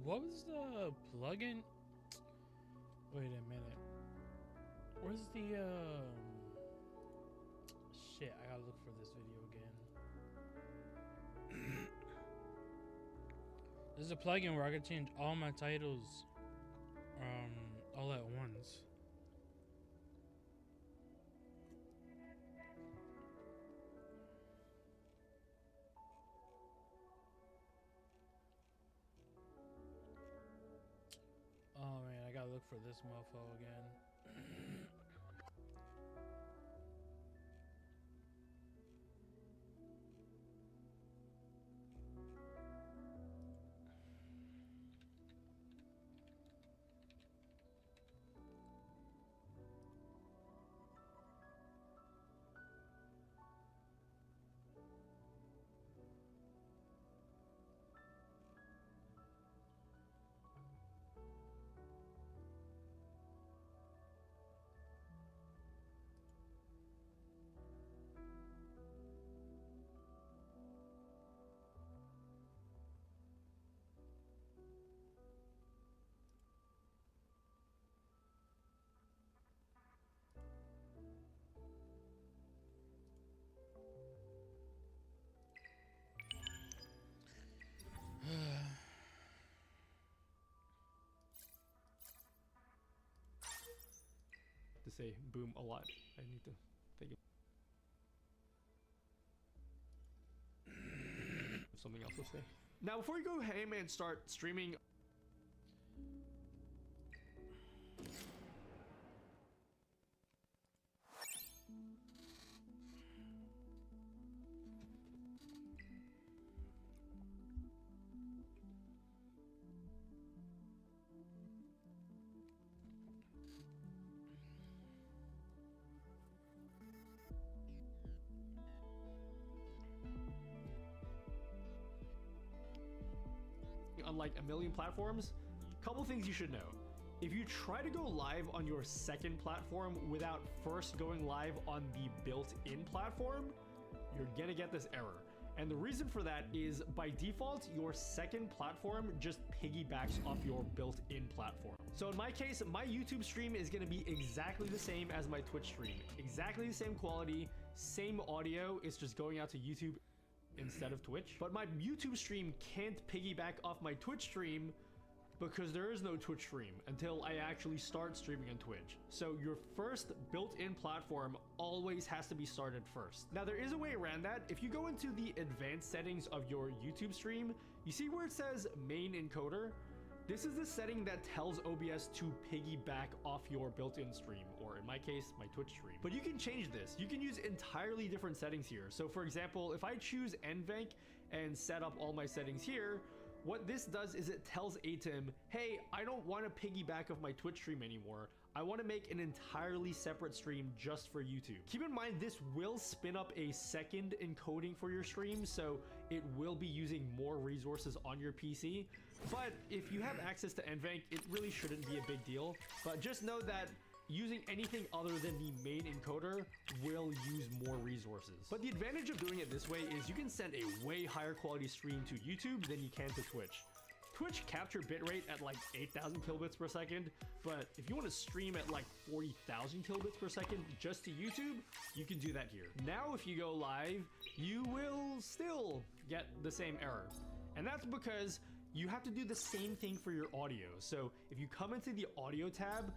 What was the plugin? Wait a minute. Where's the shit? I gotta look for this video again. There's a plugin where I can change all my titles all at once. Oh man, I gotta look for this mofo again. To say boom a lot. I need to think of something else to say. Now, before you go ham and start streaming, unlike a million platforms, couple things you should know. If you try to go live on your second platform without first going live on the built-in platform, you're gonna get this error. And the reason for that is, by default, your second platform just piggybacks off your built-in platform. So in my case, my YouTube stream is gonna be exactly the same as my Twitch stream. Exactly the same quality, same audio, it's just going out to YouTube instead of Twitch. But my YouTube stream can't piggyback off my Twitch stream because there is no Twitch stream until I actually start streaming on Twitch. So your first built-in platform always has to be started first. Now there is a way around that. If you go into the advanced settings of your YouTube stream, you see where it says main encoder? This is the setting that tells OBS to piggyback off your built-in stream, or in my case, my Twitch stream. But you can change this. You can use entirely different settings here. So for example, if I choose NVENC and set up all my settings here, what this does is it tells ATEM, hey, I don't want to piggyback off my Twitch stream anymore. I want to make an entirely separate stream just for YouTube. Keep in mind, this will spin up a second encoding for your stream, so it will be using more resources on your PC. But if you have access to NVENC, it really shouldn't be a big deal. But just know that using anything other than the main encoder will use more resources. But the advantage of doing it this way is you can send a way higher quality stream to YouTube than you can to Twitch. Twitch capture bitrate at like 8,000 kilobits per second, but if you want to stream at like 40,000 kilobits per second just to YouTube, you can do that here. Now if you go live, you will still get the same error. And that's because you have to do the same thing for your audio. So if you come into the audio tab,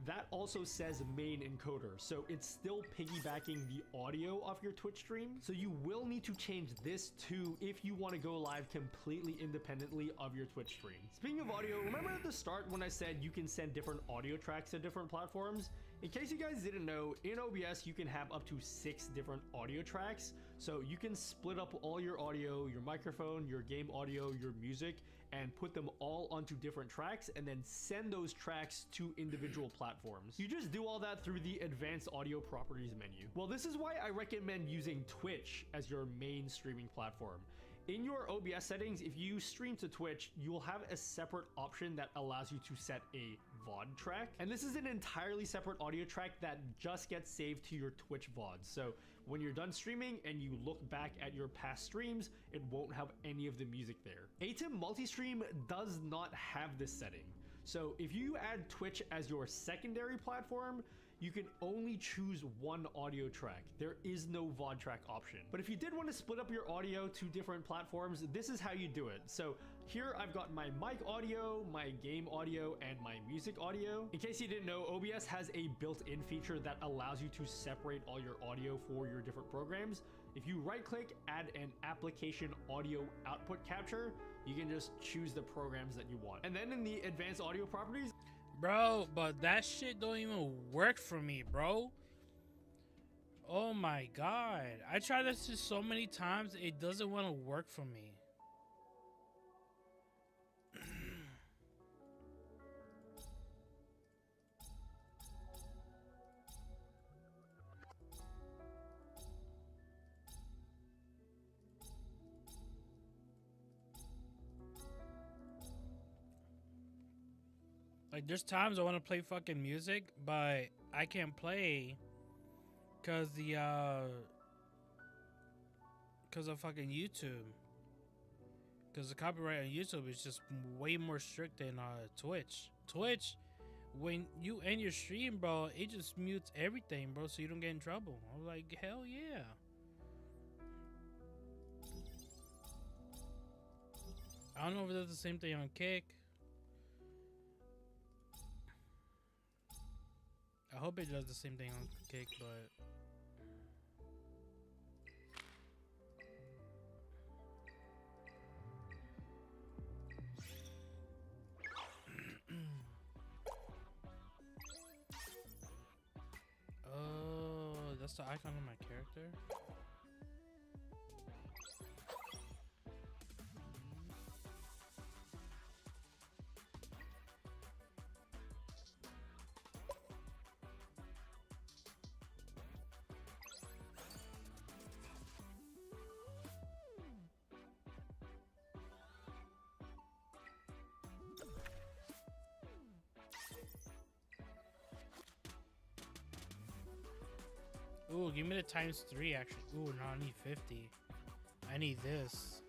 that also says main encoder, so it's still piggybacking the audio off your Twitch stream. So you will need to change this too if you want to go live completely independently of your Twitch stream. Speaking of audio, remember at the start when I said you can send different audio tracks to different platforms? In case you guys didn't know, in OBS you can have up to 6 different audio tracks. So you can split up all your audio, your microphone, your game audio, your music, and put them all onto different tracks and then send those tracks to individual platforms. You just do all that through the advanced audio properties menu. Well, this is why I recommend using Twitch as your main streaming platform. In your OBS settings, if you stream to Twitch, you will have a separate option that allows you to set a VOD track. And this is an entirely separate audio track that just gets saved to your Twitch VOD. So When you're done streaming and you look back at your past streams, it won't have any of the music there. ATEM Multistream does not have this setting. So if you add Twitch as your secondary platform, you can only choose one audio track. There is no VOD track option. But if you did want to split up your audio to different platforms, this is how you do it. So here I've got my mic audio, my game audio, and my music audio. In case you didn't know, OBS has a built-in feature that allows you to separate all your audio for your different programs. If you right-click, add an application audio output capture, you can just choose the programs that you want. And then in the advanced audio properties, Bro, but that shit don't even work for me, bro. Oh my god. I tried this just so many times, it doesn't want to work for me. Like, there's times I want to play fucking music, but I can't play because of fucking YouTube. Because the copyright on YouTube is just way more strict than Twitch. Twitch, when you end your stream, bro, it just mutes everything, bro, so you don't get in trouble. I was like, hell yeah. I don't know if it does the same thing on Kick. I hope it does the same thing on Kick, but oh, that's the icon of my character. Ooh, give me the ×3 actually. Ooh, no, I need 50. I need this.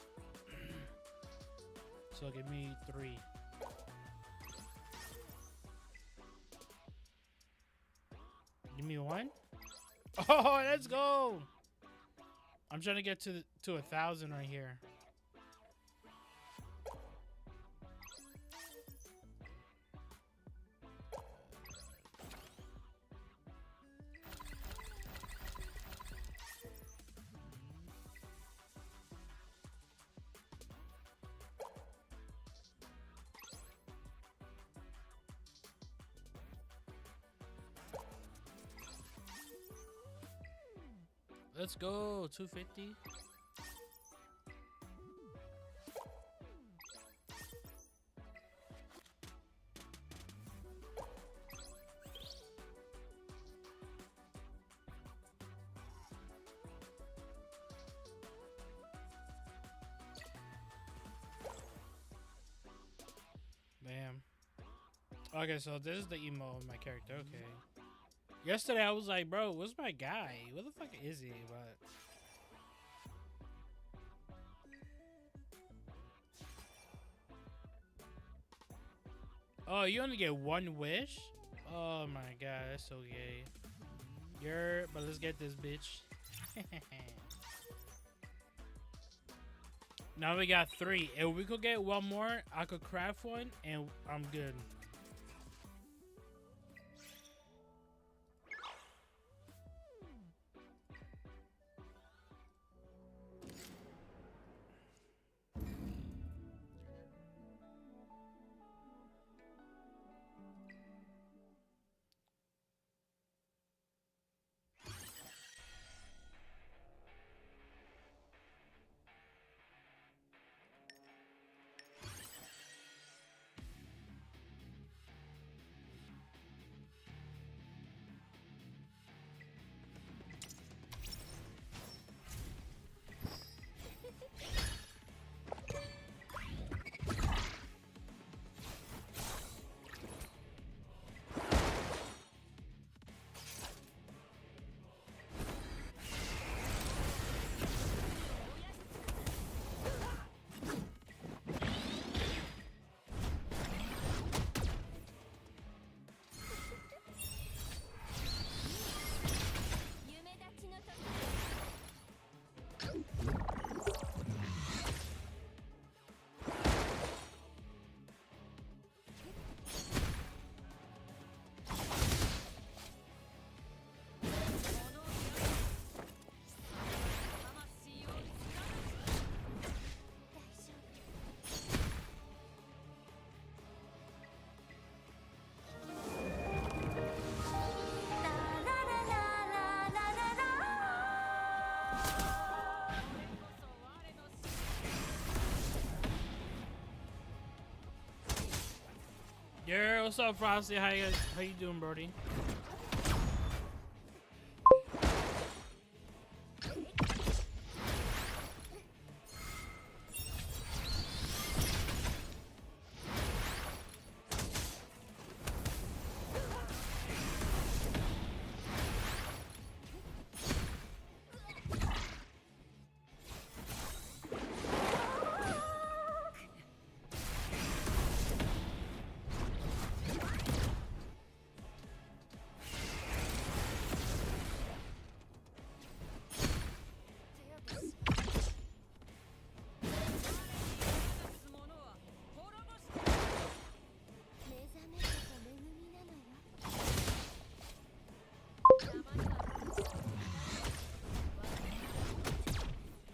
So give me 3. Give me 1. Oh, let's go. I'm trying to get to 1,000 right here. Let's go, 250. Bam. Okay, so this is the emo of my character, okay. Yesterday I was like, bro, where's my guy? Where the fuck is he? But oh, you only get 1 wish? Oh my god, that's so gay. But let's get this bitch. Now we got 3. If we could get 1 more, I could craft 1 and I'm good. Alright, what's up, Frosty? How you doing, Brody?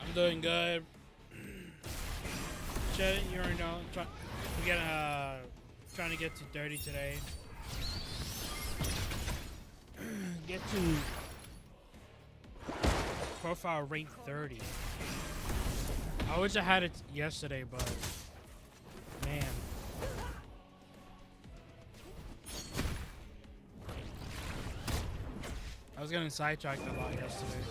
I'm doing good. Shit, you already know. Trying to get to 30 today. Get to profile rank 30. I wish I had it yesterday, but man. I was getting sidetracked a lot yesterday.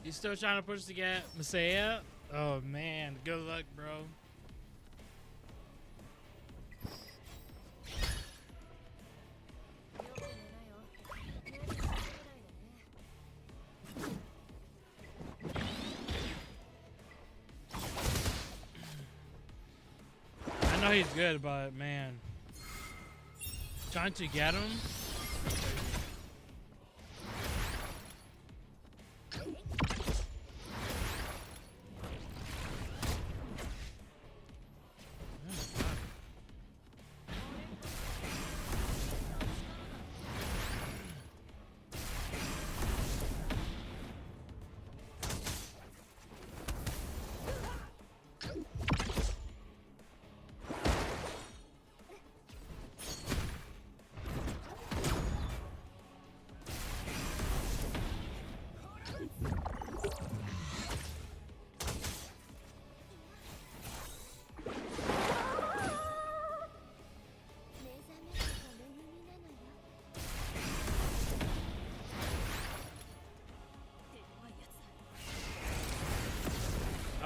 You still trying to push to get Messiah? Oh man, good luck, bro. I know he's good, but man, trying to get him.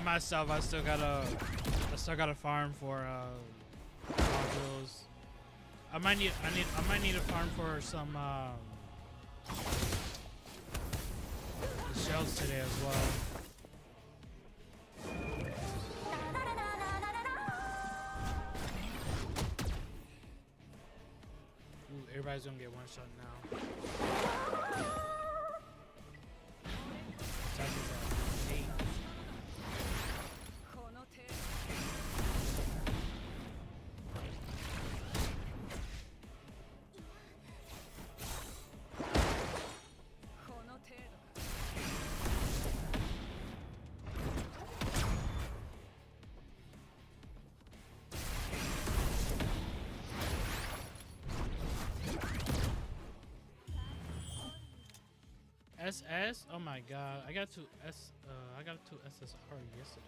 myself, I still gotta farm for modules. I might need to farm for some shells today as well. Ooh, everybody's gonna get one shot now. SS? Oh my god. I got to SSR yesterday.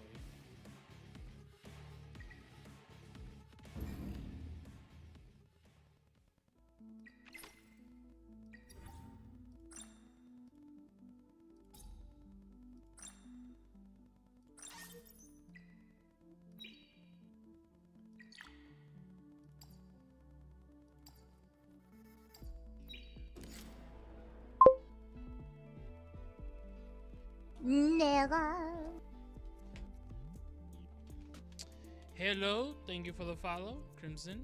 Hello, thank you for the follow, Crimson.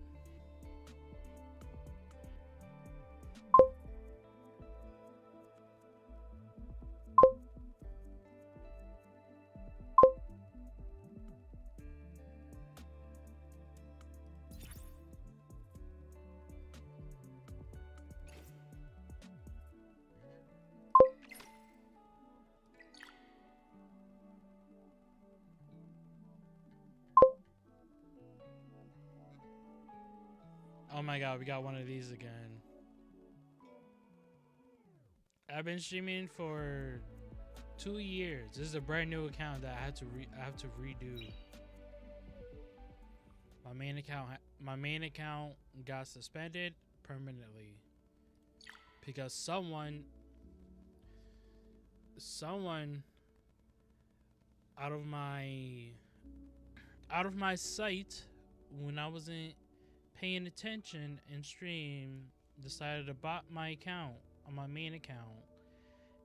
Oh my god, we got one of these again. I've been streaming for 2 years. This is a brand new account that I have to redo. My main account got suspended permanently because someone out of my sight when I wasn't paying attention in stream decided to bot my account on my main account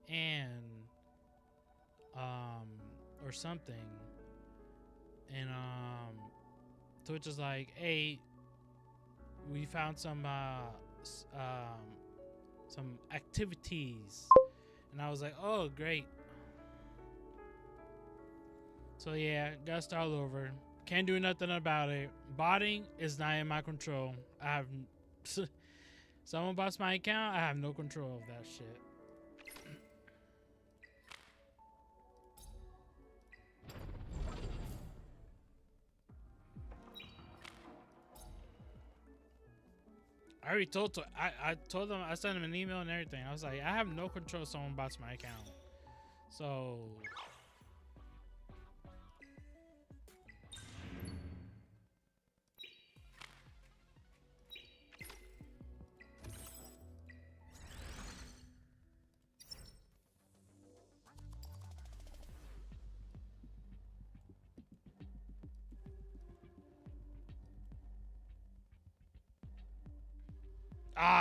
and or something, and Twitch is like, hey, we found some activities, and I was like, oh great. So yeah, gotta start all over. Can't do nothing about it. Botting is not in my control. I have someone bots my account. I have no control of that shit. I already told I told them, I sent them an email and everything. I was like, I have no control if someone bots my account. So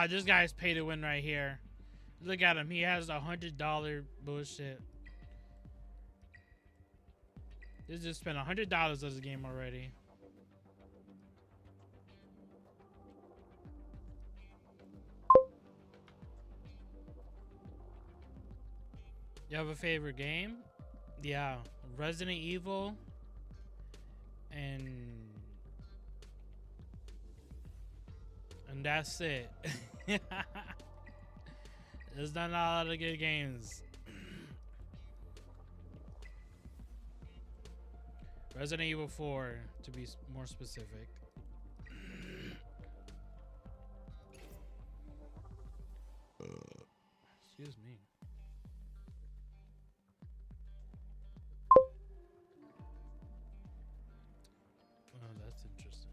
this guy's pay to win right here. Look at him. He has $100 bullshit. He just spent $100 on this game already. You have a favorite game? Yeah, Resident Evil and that's it. There's not a lot of good games. Resident Evil 4, to be more specific. Excuse me. Oh, that's interesting.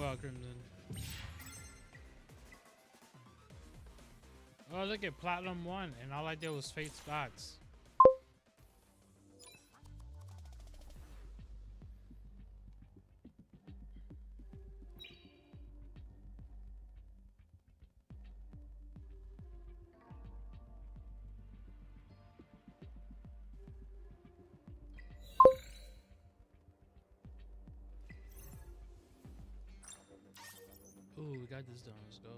fault, Crimson. Oh, look at Platinum 1, and all I did was fake spots. Ooh, we got this done. Let's go.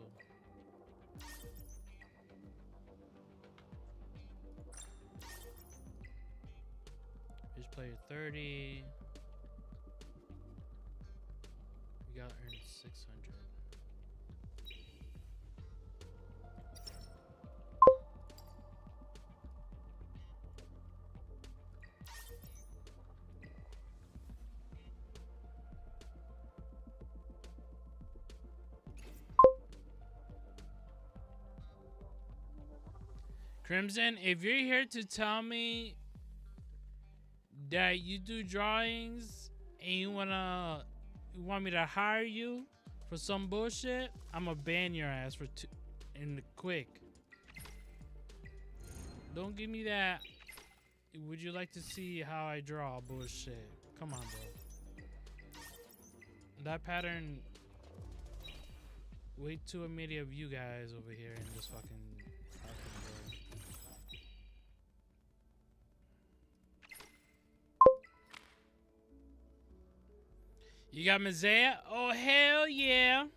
Each player 30. We got earned 600. Crimson, if you're here to tell me that you do drawings and you want me to hire you for some bullshit, I'ma ban your ass for in the quick. Don't give me that. Would you like to see how I draw bullshit? Come on, bro. That pattern way too many of you guys over here in this fucking bro. You got Mazea? Oh, hell yeah.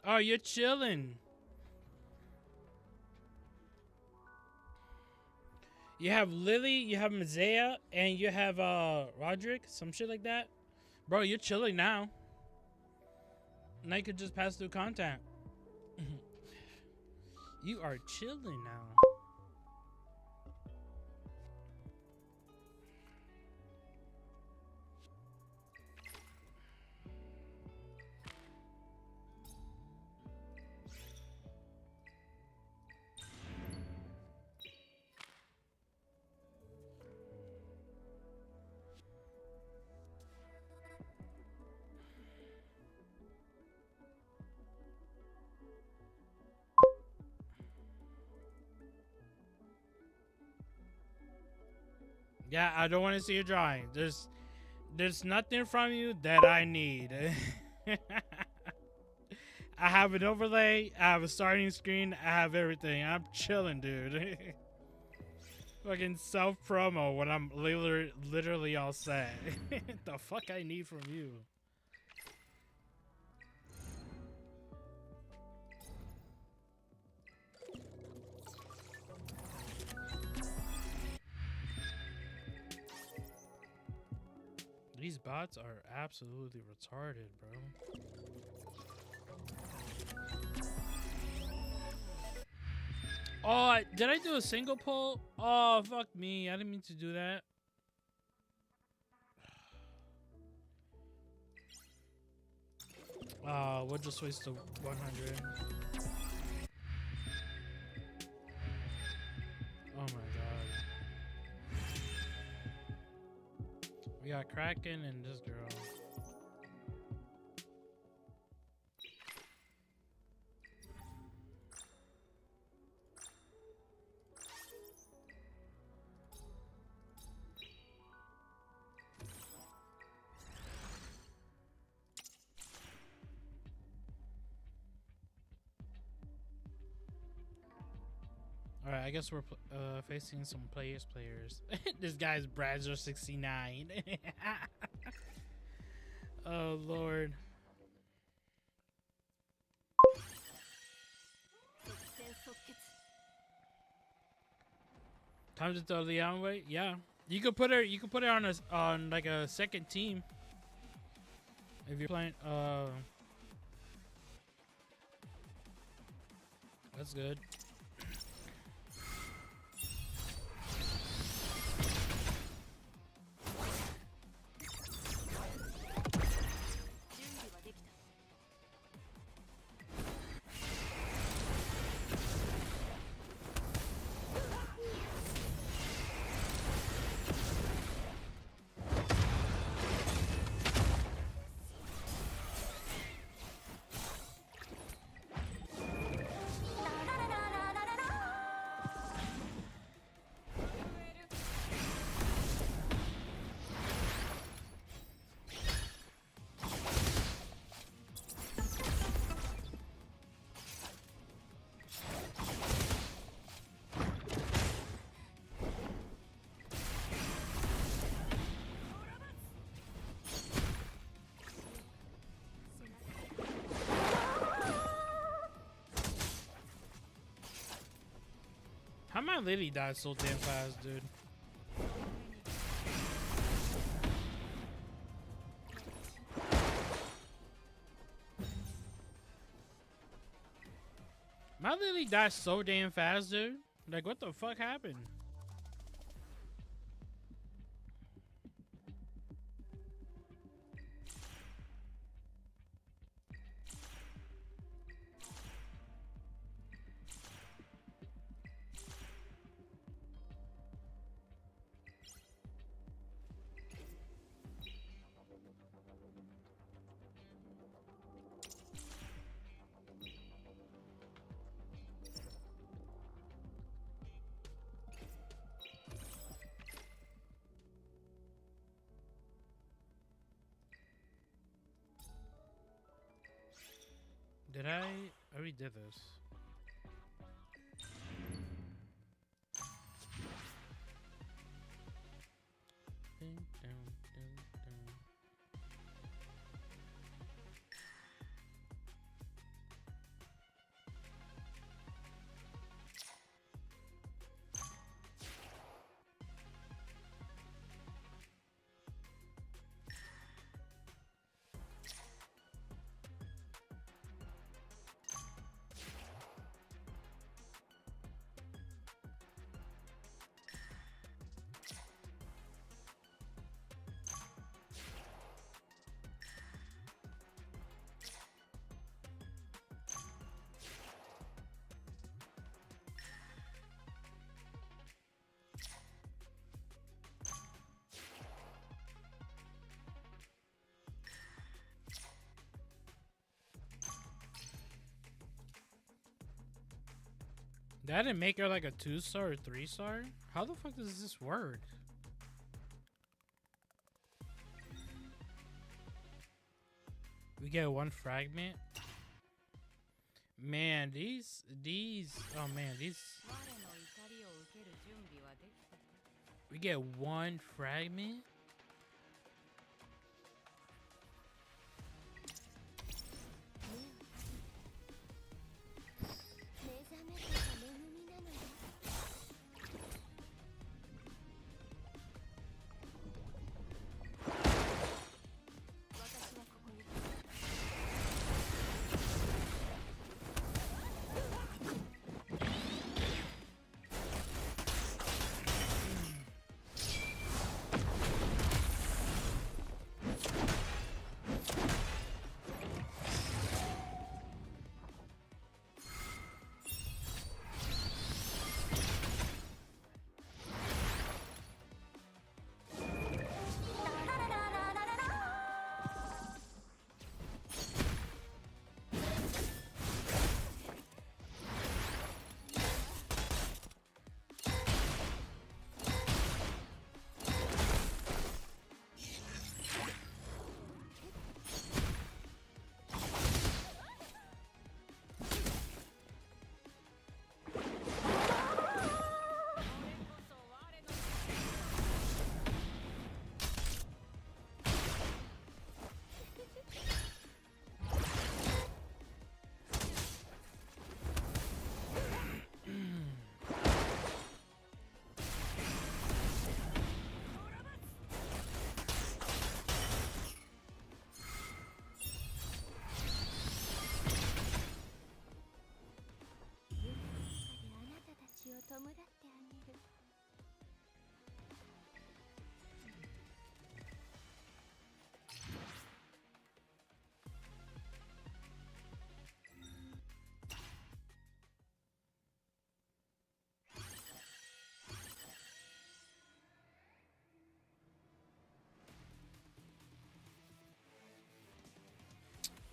Oh, you're chilling. You have Lily, you have Mazea, and you have Roderick, some shit like that. Bro, you're chilling now. Now you could just pass through content. You are chilling now. Yeah, I don't want to see your drawing. There's nothing from you that I need. I have an overlay, I have a starting screen, I have everything. I'm chilling, dude. Fucking self-promo when I'm literally all set. The fuck I need from you? These bots are absolutely retarded, bro. Oh, did I do a single pull? Oh, fuck me. I didn't mean to do that. We'll just waste the 100. Oh my god. We got Kraken and this girl. Alright, I guess we're facing some players. This guy's Bradzer 69. Oh lord. Time to throw Leon away? Yeah. You could put her on like a second team. If you're playing that's good. my lady died so damn fast, dude. My lily died so damn fast, dude. Like, what the fuck happened? Did I already did this? That didn't make her like a 2-star or 3-star? How the fuck does this work? We get 1 fragment. Man, these, oh man, these. We get 1 fragment?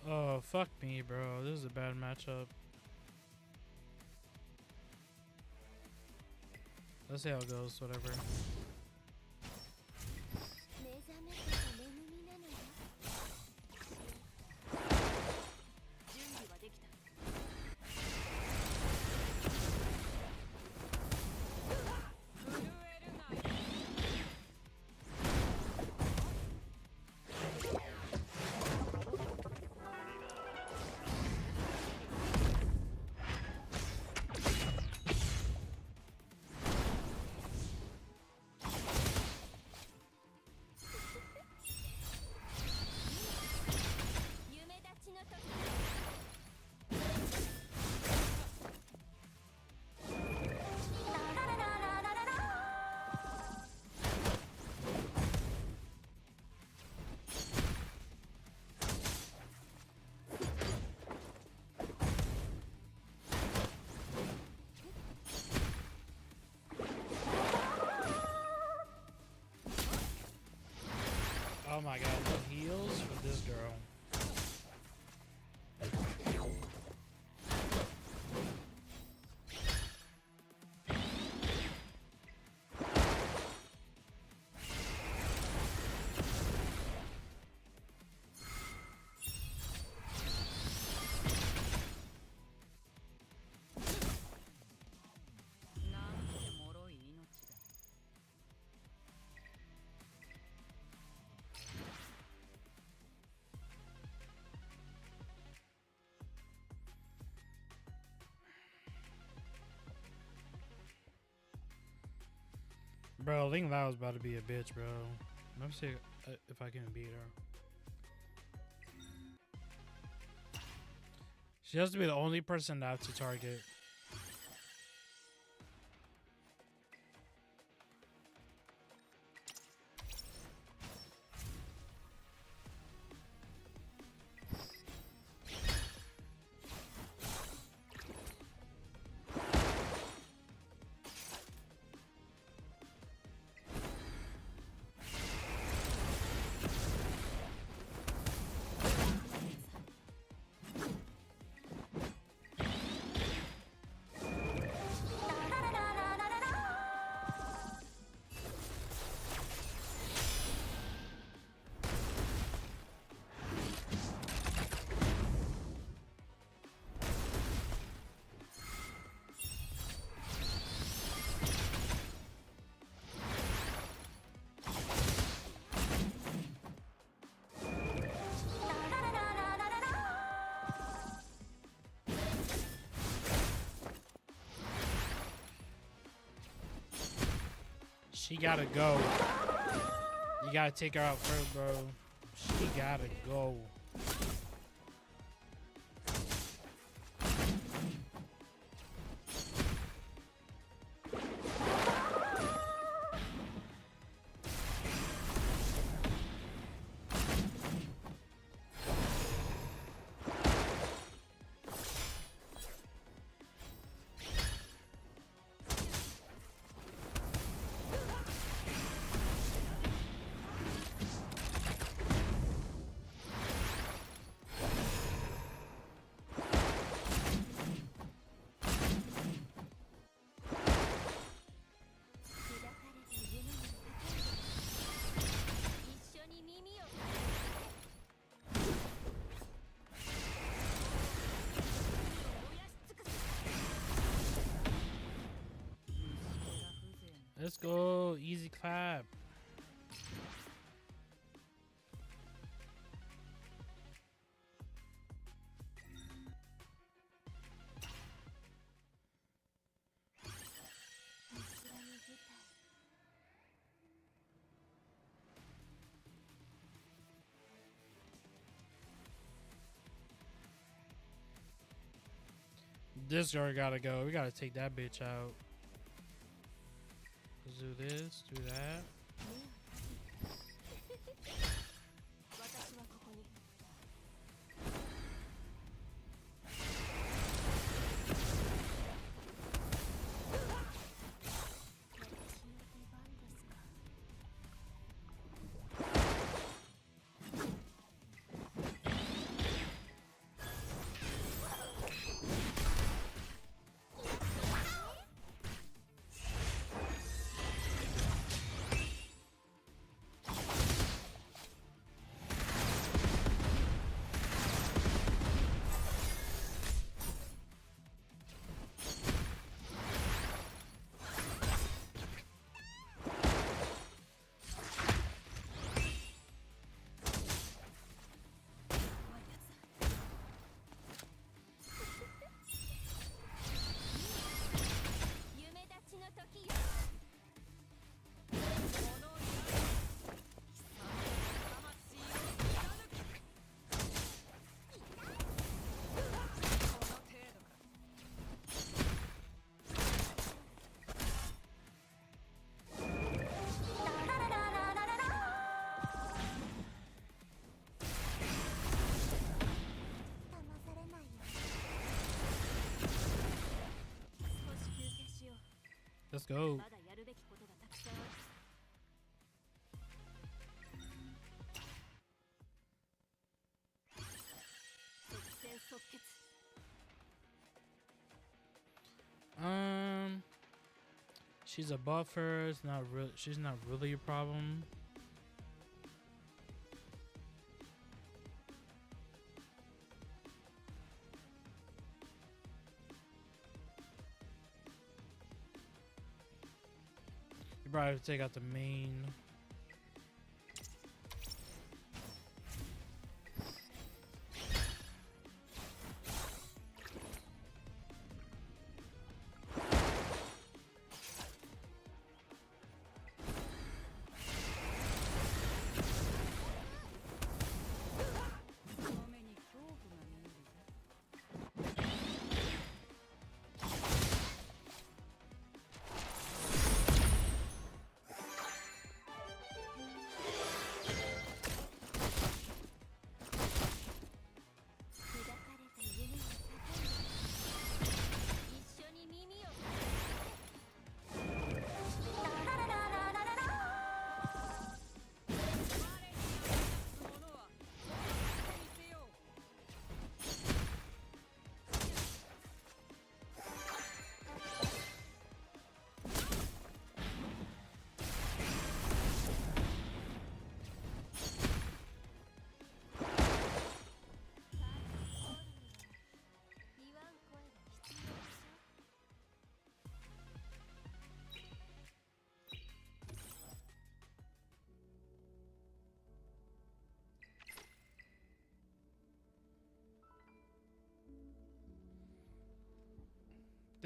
Oh, fuck me, bro. This is a bad matchup. Let's see how it goes, whatever. Bro, Ling Lao's about to be a bitch, bro. Let me see if I can beat her. She has to be the only person I have to target. She gotta go. You gotta take her out first, bro. She gotta go. Let's go. Easy clap. This girl gotta go. We gotta take that bitch out. Let's do this, do that. Let's go. She's a buffer. It's not real. She's not really a problem. You probably have to take out the main.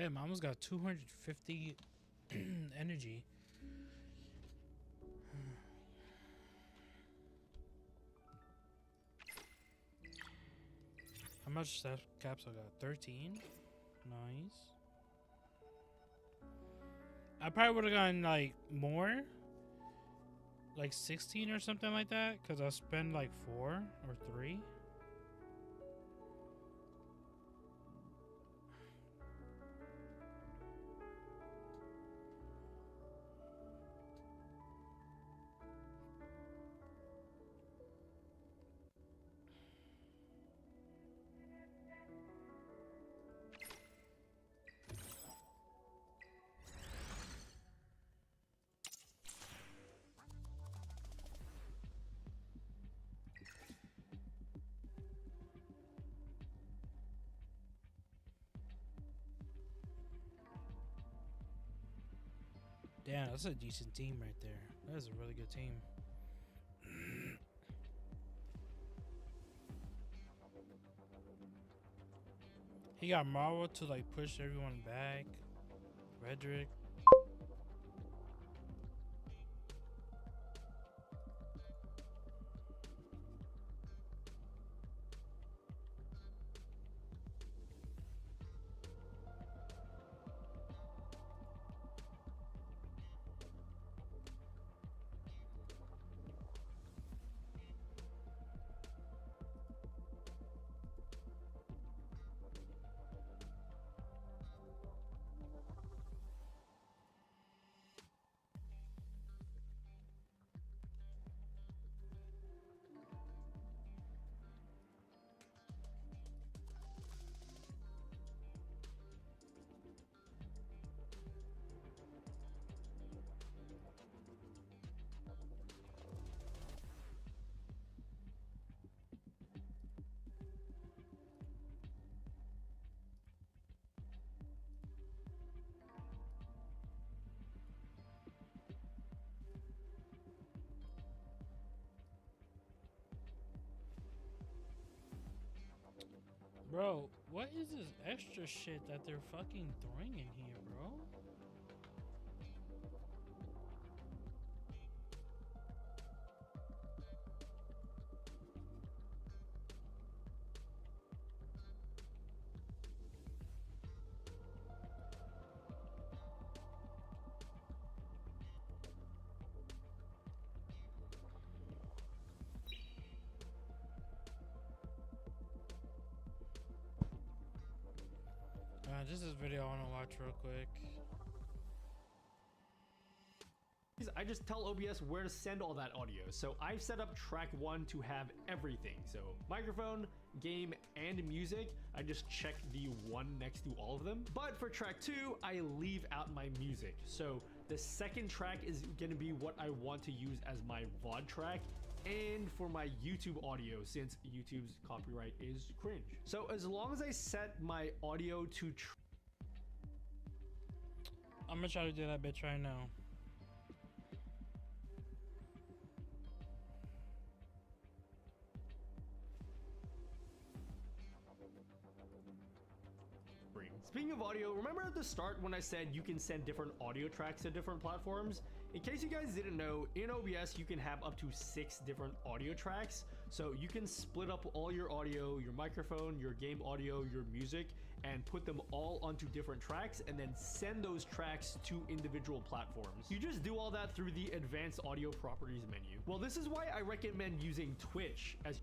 Damn, I almost got 250 energy. How much staff capsule got? 13? Nice. I probably would have gotten like more. Like 16 or something like that. Because I spent like 4 or 3. Damn, that's a decent team right there. That is a really good team. He got Marvel to like push everyone back. Redrick. Bro, what is this extra shit that they're fucking throwing in here, bro? This is a video I want to watch real quick. I just tell OBS where to send all that audio. So I've set up track 1 to have everything. So microphone, game, and music. I just check the one next to all of them. But for track 2, I leave out my music. So the second track is going to be what I want to use as my VOD track. And for my YouTube audio, since YouTube's copyright is cringe. So as long as I set my audio to I'm gonna try to do that bitch right now. Speaking of audio, remember at the start when I said you can send different audio tracks to different platforms? In case you guys didn't know, in OBS you can have up to 6 different audio tracks. So you can split up all your audio, your microphone, your game audio, your music, and put them all onto different tracks and then send those tracks to individual platforms. You just do all that through the advanced audio properties menu. Well, this is why I recommend using Twitch as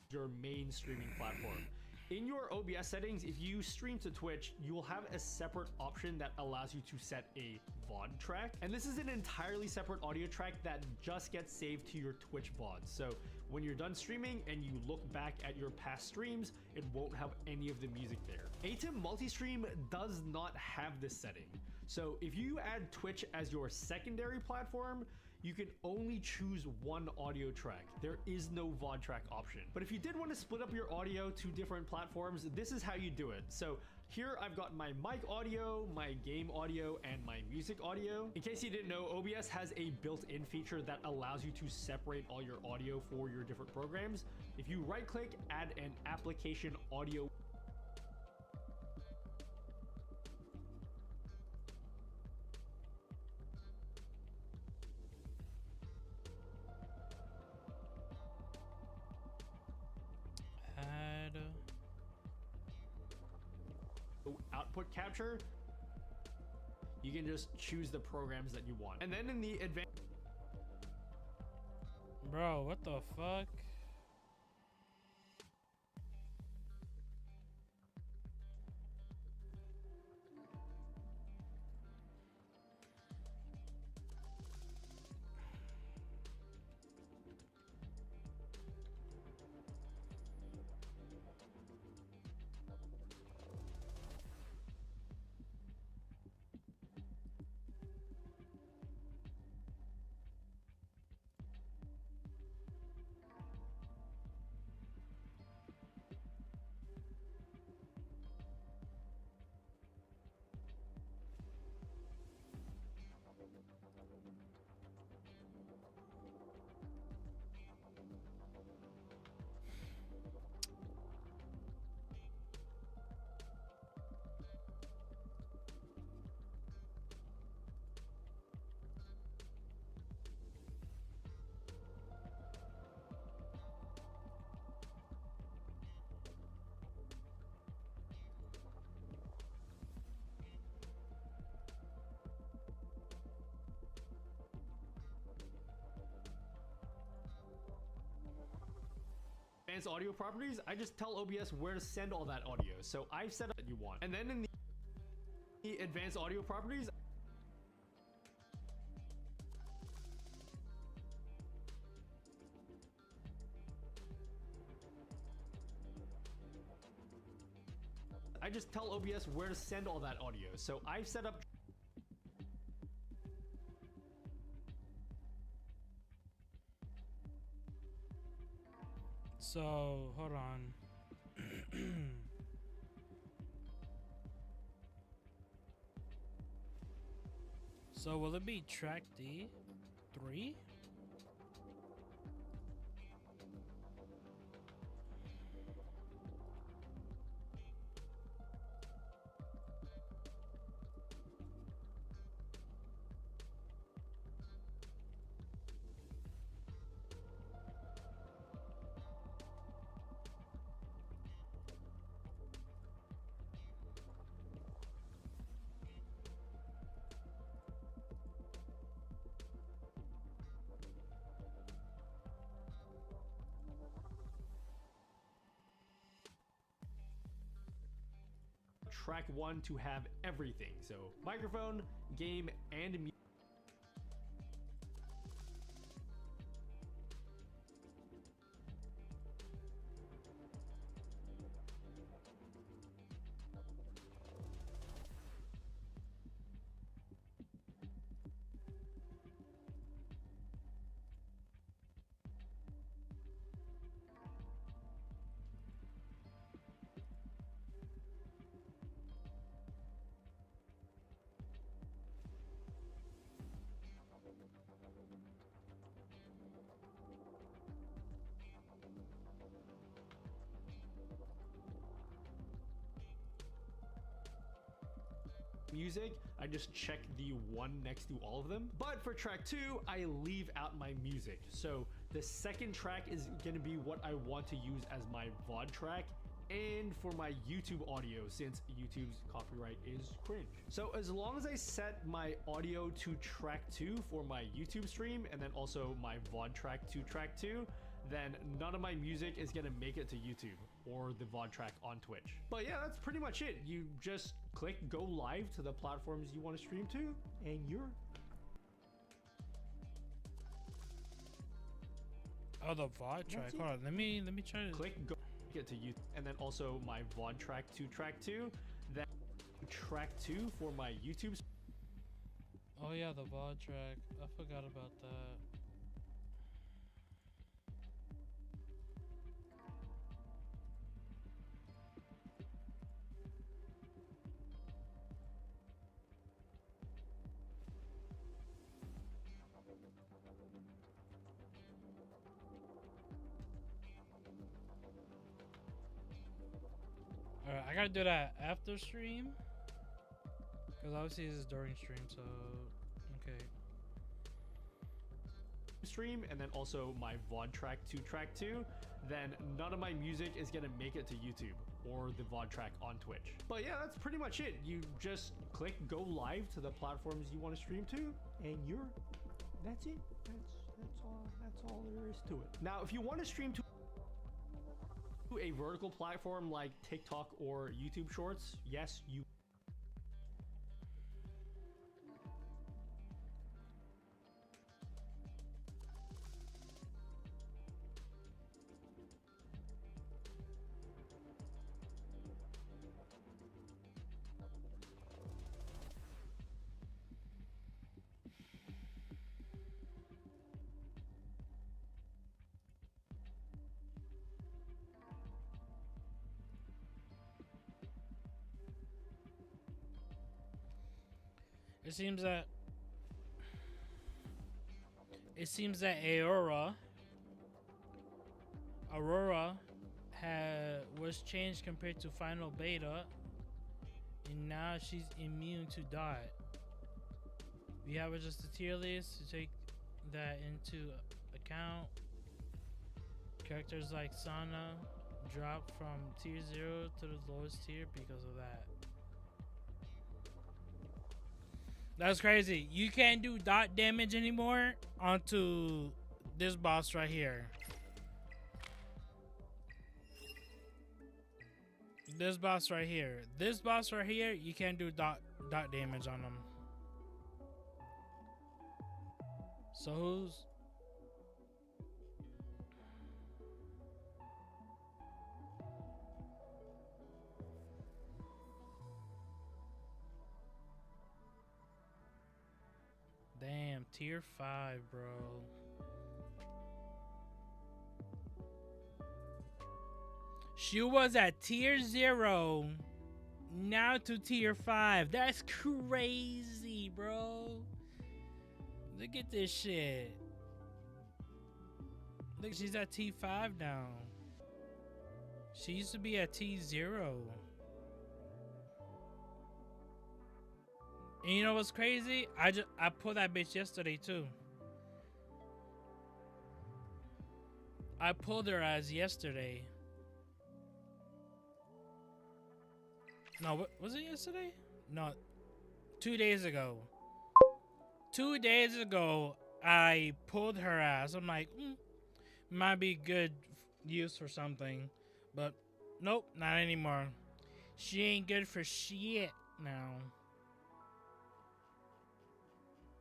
your main streaming platform. In your OBS settings, if you stream to Twitch, you will have a separate option that allows you to set a VOD track. And this is an entirely separate audio track that just gets saved to your Twitch VOD. So when you're done streaming and you look back at your past streams, it won't have any of the music there. ATEM Multistream does not have this setting. So if you add Twitch as your secondary platform, you can only choose one audio track. There is no VOD track option. But if you did want to split up your audio to different platforms, this is how you do it. So here I've got my mic audio, my game audio, and my music audio. In case you didn't know, OBS has a built-in feature that allows you to separate all your audio for your different programs. If you right click, add an application audio. Output capture, you can just choose the programs that you want. And then in the advanced... Bro, what the fuck? Advanced audio properties, I just tell OBS where to send all that audio. So I've set up that you want. And then in the advanced audio properties, I just tell OBS where to send all that audio. So I've set up... So, hold on. So, will it be track D3? Track 1 to have everything. So microphone, game, and music. Music, I just check the one next to all of them. But for track 2, I leave out my music. So the second track is going to be what I want to use as my VOD track and for my YouTube audio, since YouTube's copyright is cringe. So as long as I set my audio to track 2 for my YouTube stream and then also my VOD track to track 2, then none of my music is gonna make it to YouTube or the VOD track on Twitch. But yeah, that's pretty much it. You just click go live to the platforms you want to stream to, and you're... Oh, the VOD track. Hold on, let me try to click go get to YouTube, and then also my VOD track to track 2, then track 2 for my YouTube. Oh yeah, the VOD track. I forgot about that. Alright, I gotta do that after stream. Because obviously this is during stream, so okay. Stream and then also my VOD track to track 2, then none of my music is gonna make it to YouTube or the VOD track on Twitch. But yeah, that's pretty much it. You just click go live to the platforms you want to stream to, and that's it. That's all there is to it. Now, if you want to stream to a vertical platform like TikTok or YouTube Shorts, yes, you. It seems that Aurora was changed compared to final beta, and now she's immune to dot. We have just a tier list to take that into account. Characters like Sana dropped from tier 0 to the lowest tier because of that. That's crazy. You can't do dot damage anymore onto this boss right here. This boss right here. This boss right here, you can't do dot damage on them. So who's... Damn, tier 5, bro. She was at tier 0, now to tier 5. That's crazy, bro. Look at this shit. Look, she's at T5 now. She used to be at T0. And you know what's crazy? I pulled that bitch yesterday too. I pulled her as yesterday. No, was it yesterday? No, 2 days ago. 2 days ago, I pulled her ass. I'm like, might be good use for something, but nope, not anymore. She ain't good for shit now.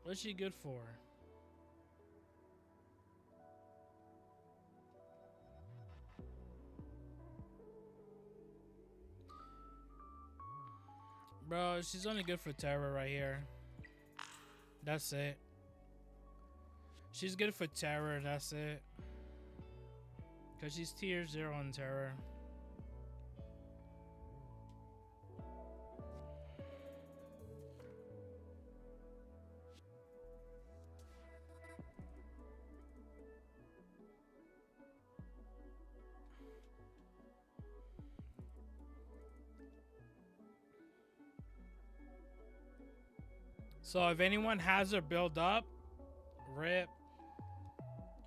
What's she good for? Bro, she's only good for terror right here. That's it. She's good for terror, that's it. Cause she's tier 0 on terror. So if anyone has her build up, rip.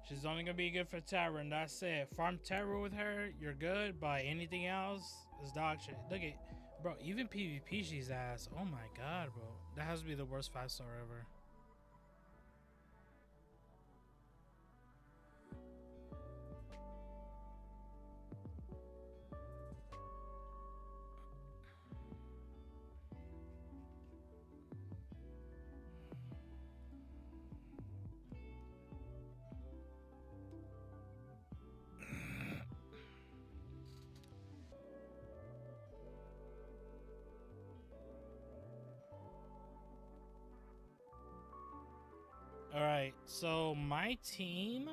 She's only gonna be good for terror, and that's it. Farm terror with her, you're good, but anything else is dog shit. Look at, bro, even PvP she's ass. Oh my god, bro. That has to be the worst 5-star ever. Alright, so my team.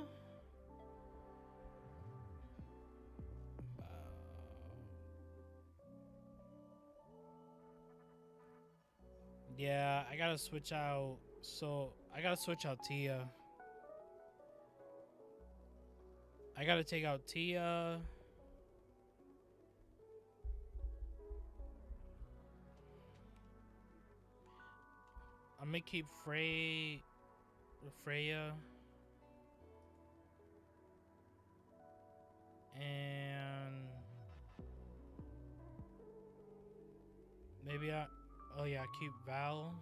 Yeah, I gotta switch out. So I gotta switch out Tia. I gotta take out Tia. I'm gonna keep Freya. And maybe oh yeah, keep Val.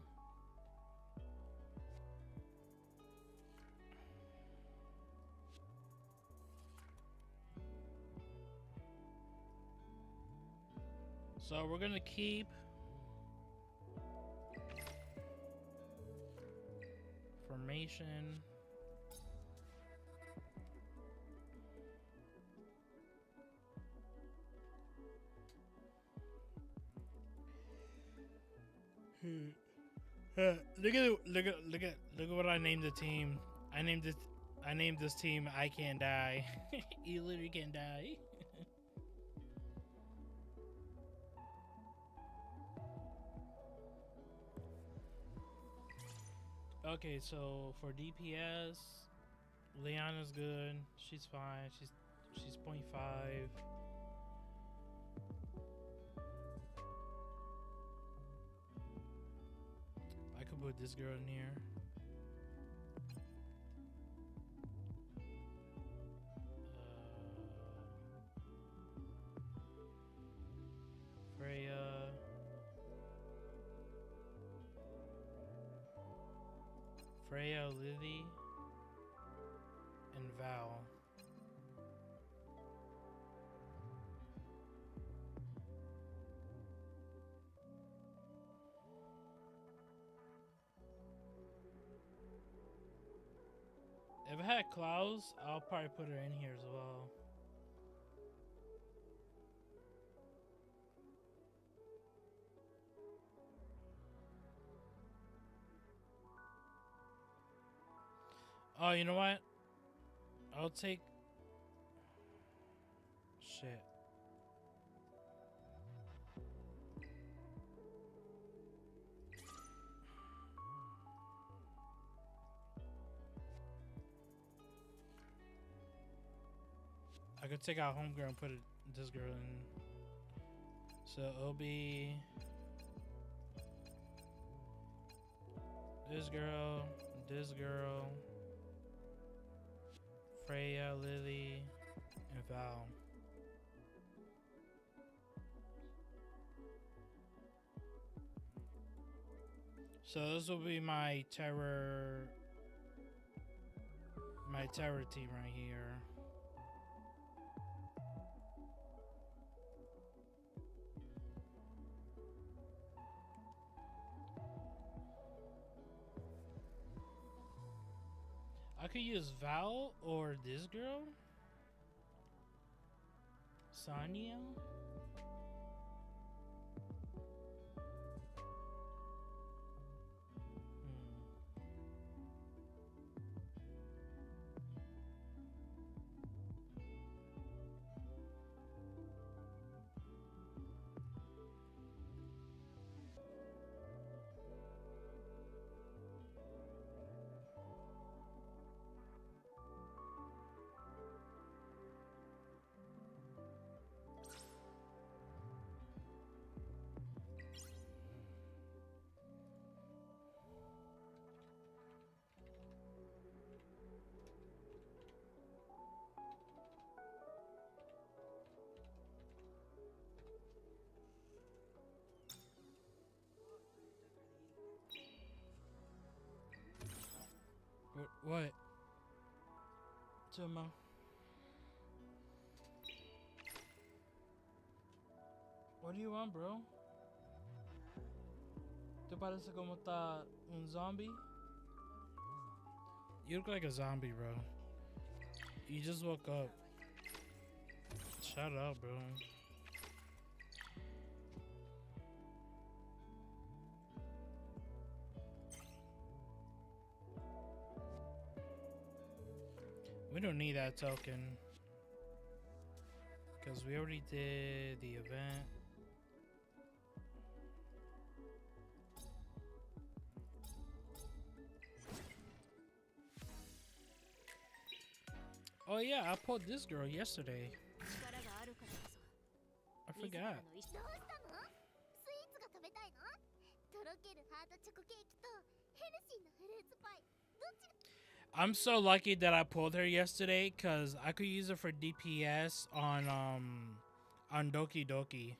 So we're gonna keep formation. Look at what I named the team. I named this team I Can't Die. You literally can't die. Okay, so for DPS, Leanna's good. She's fine. She's 0.5. I could put this girl in here. Freya. Freya, Lily, and Val. If I had Klaus, I'll probably put her in here as well. Oh, you know what? I'll take... Shit. I could take out Homegirl and put this girl in. So it'll be... this girl, Freya, Lily, and Val. So this will be my terror team right here. I could use Val or this girl, Sonya. What? Tuma. What do you want, bro? ¿Te parece como está un zombie? You look like a zombie, bro. You just woke up. Shut up, bro. We don't need that token. Because we already did the event. Oh yeah, I pulled this girl yesterday. I forgot. I'm so lucky that I pulled her yesterday because I could use her for DPS on Doki Doki.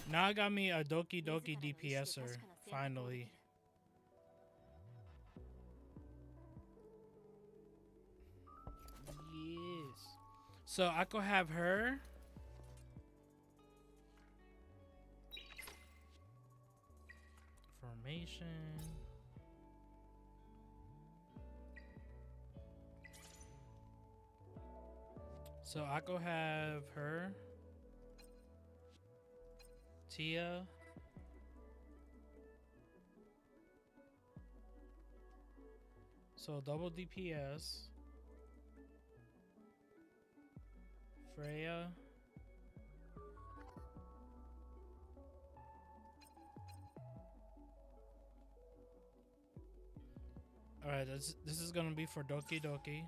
Now I got me a Doki Doki DPSer, finally. Yes. So I could have her. Formation. So I could have her. Tia. So double DPS. Freya. Alright, this is gonna be for Doki Doki.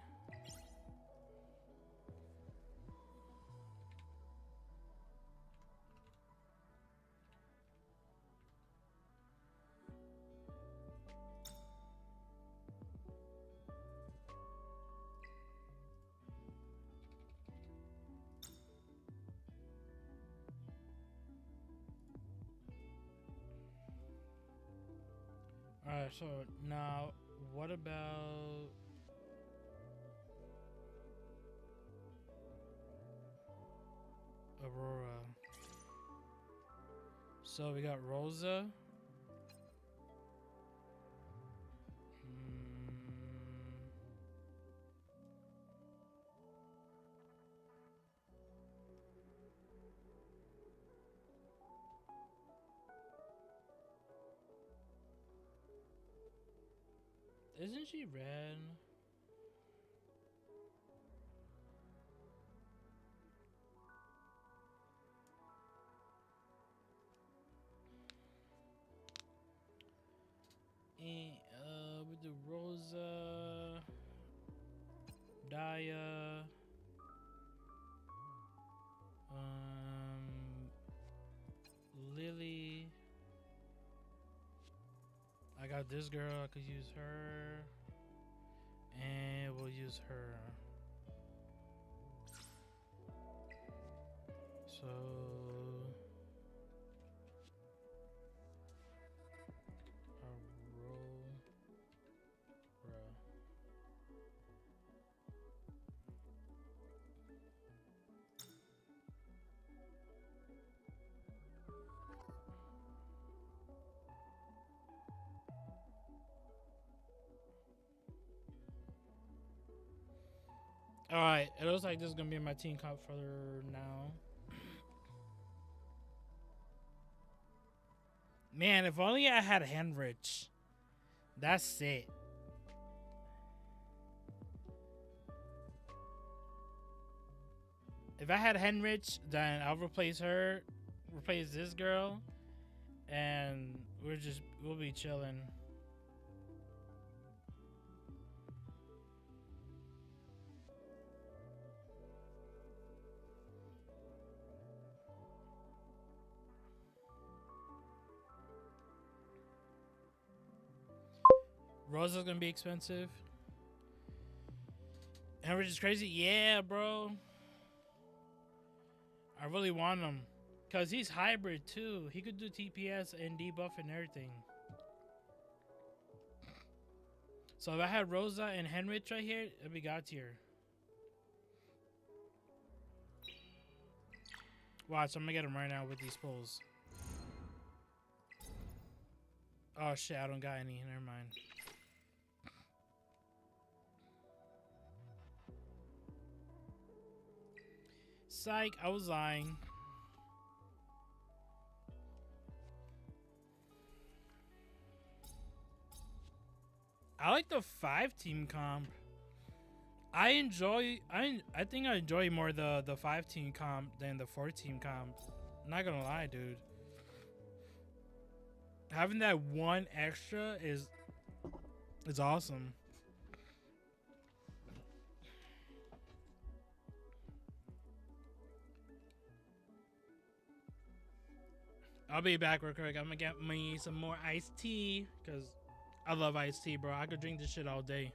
Alright, so now what about Aurora? So we got Rosa. Isn't she red? And with the Rosa, Daya, Lily. I got this girl. I could use her, and we'll use her. So. Alright, it looks like this is gonna be my team comp for now. Man, if only I had Henrich. That's it. If I had Henrich, then I'll replace her, replace this girl, and we'll be chilling. Rosa's gonna be expensive. Henrich is crazy? Yeah, bro. I really want him. Because he's hybrid too. He could do TPS and debuff and everything. So if I had Rosa and Henrich right here, it'd be God tier. Watch, I'm gonna get him right now with these pulls. Oh shit, I don't got any. Never mind. Psych, I was lying. I like the 5-team comp. I think I enjoy more the 5-team comp than the 4-team comp. Not gonna lie, dude. Having that one extra is awesome. I'll be back real quick. I'm gonna get me some more iced tea because I love iced tea, bro. I could drink this shit all day.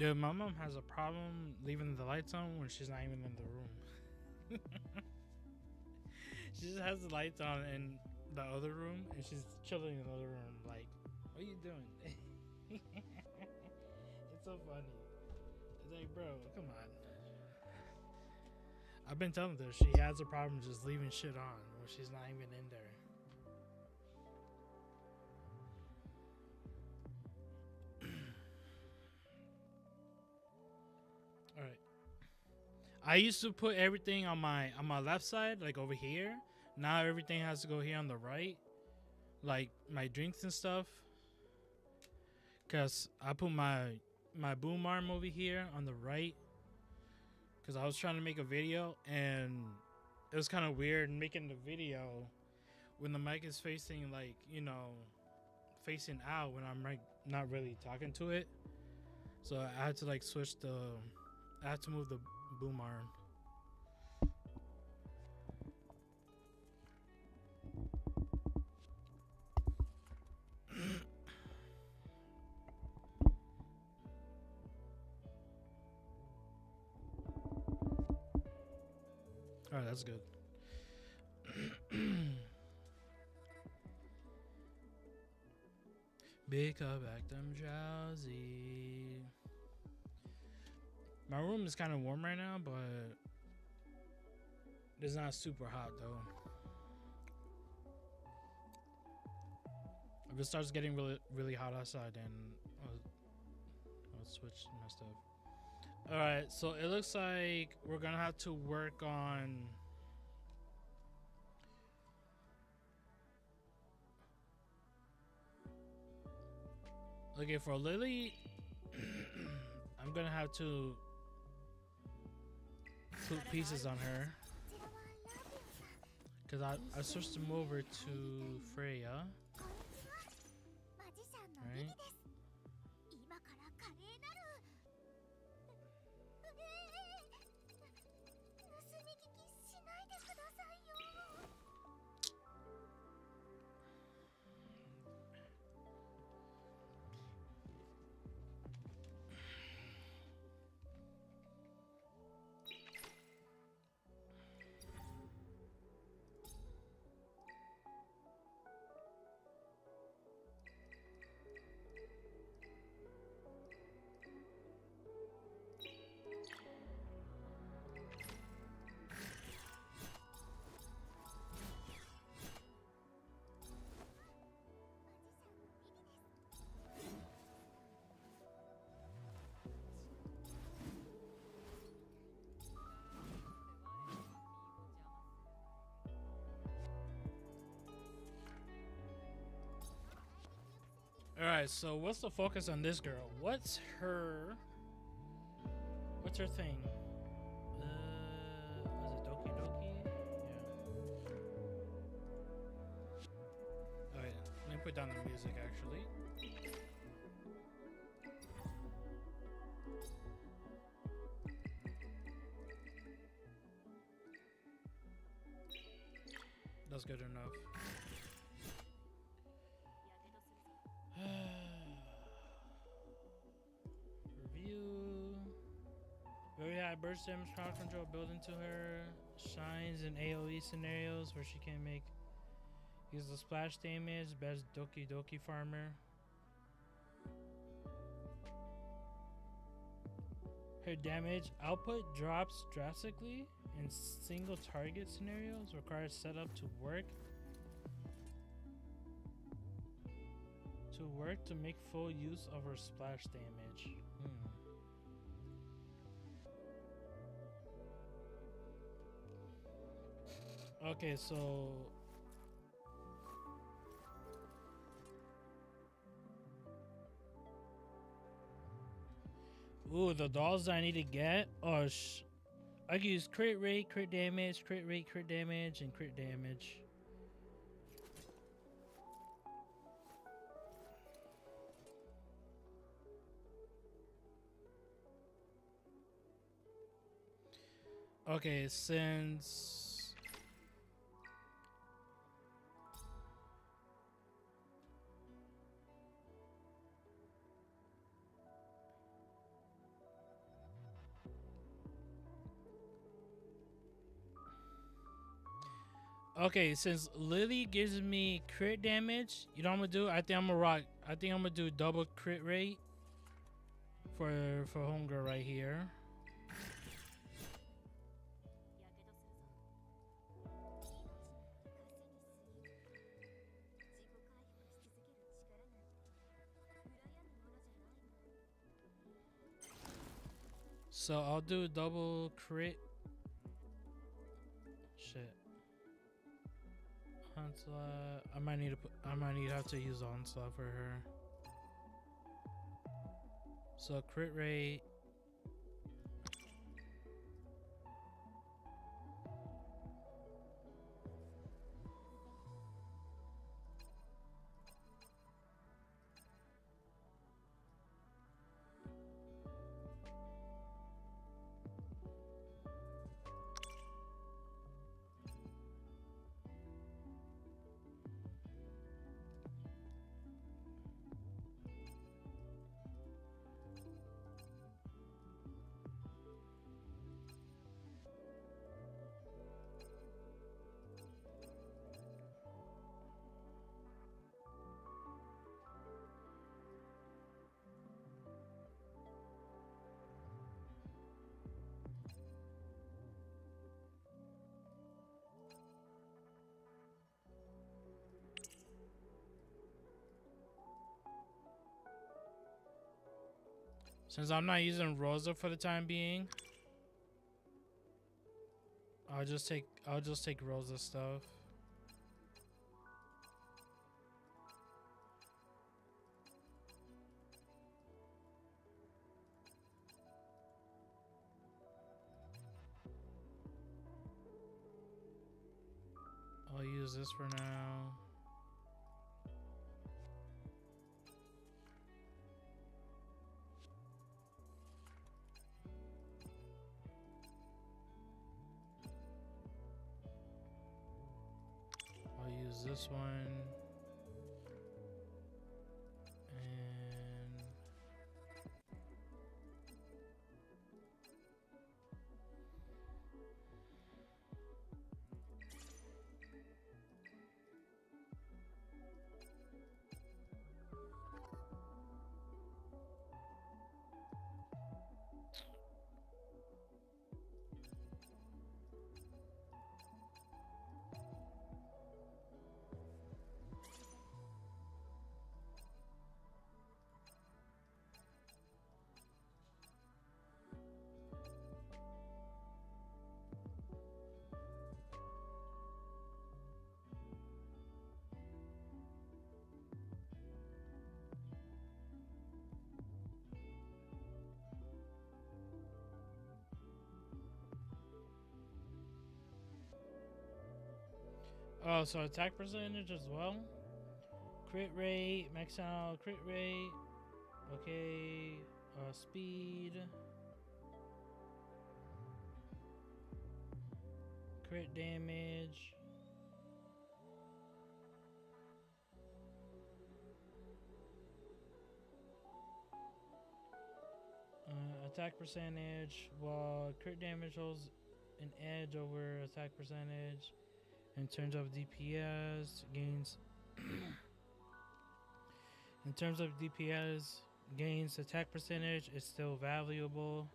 Dude, my mom has a problem leaving the lights on when she's not even in the room. She just has the lights on in the other room and she's chilling in the other room. Like, what are you doing? It's so funny. It's like, bro, come on. I've been telling her she has a problem just leaving shit on when she's not even in there. All right. I used to put everything on my left side, like over here. Now everything has to go here on the right, like my drinks and stuff. Cause I put my boom arm over here on the right. Cause I was trying to make a video and it was kind of weird making the video when the mic is facing like, you know, facing out when I'm like not really talking to it. So I had to like I had to move the boom arm. All right, that's good. Pick up, act I'm drowsy. My room is kind of warm right now, but it's not super hot though. If it starts getting really hot outside, then I'll switch my stuff. All right, so it looks like we're gonna have to work on. Okay, for Lily, I'm gonna have to put pieces on her because I switched them over to Freya. Right. All right, so what's the focus on this girl? What's her thing? Was it Doki Doki? Yeah. All right, let me put down the music actually. That's good enough. Review. Very high burst damage, crowd control built into her. Shines in AoE scenarios where she can use the splash damage. Best Doki Doki farmer. Her damage output drops drastically in single target scenarios. Requires setup to work to make full use of her splash damage. Okay, so ooh, the dolls I need to get. Oh, I can use crit rate, crit damage, crit rate, crit damage, and crit damage. Okay, since Okay, since Lily gives me crit damage, you know what I'm gonna do? I think I'm gonna rock. I think I'm gonna do double crit rate for Homegirl right here. So I'll do double crit. Shit. Onslaught. I might need to put. I might need to have to use onslaught for her. So crit rate. Since I'm not using Rosa for the time being, I'll just take Rosa stuff. I'll use this for now. I'll use this one. And oh, so attack percentage as well. Crit rate, max out crit rate. Okay, speed. Crit damage. Attack percentage. While crit damage holds an edge over attack percentage. In terms of DPS, gains. In terms of DPS, gains attack percentage is still valuable.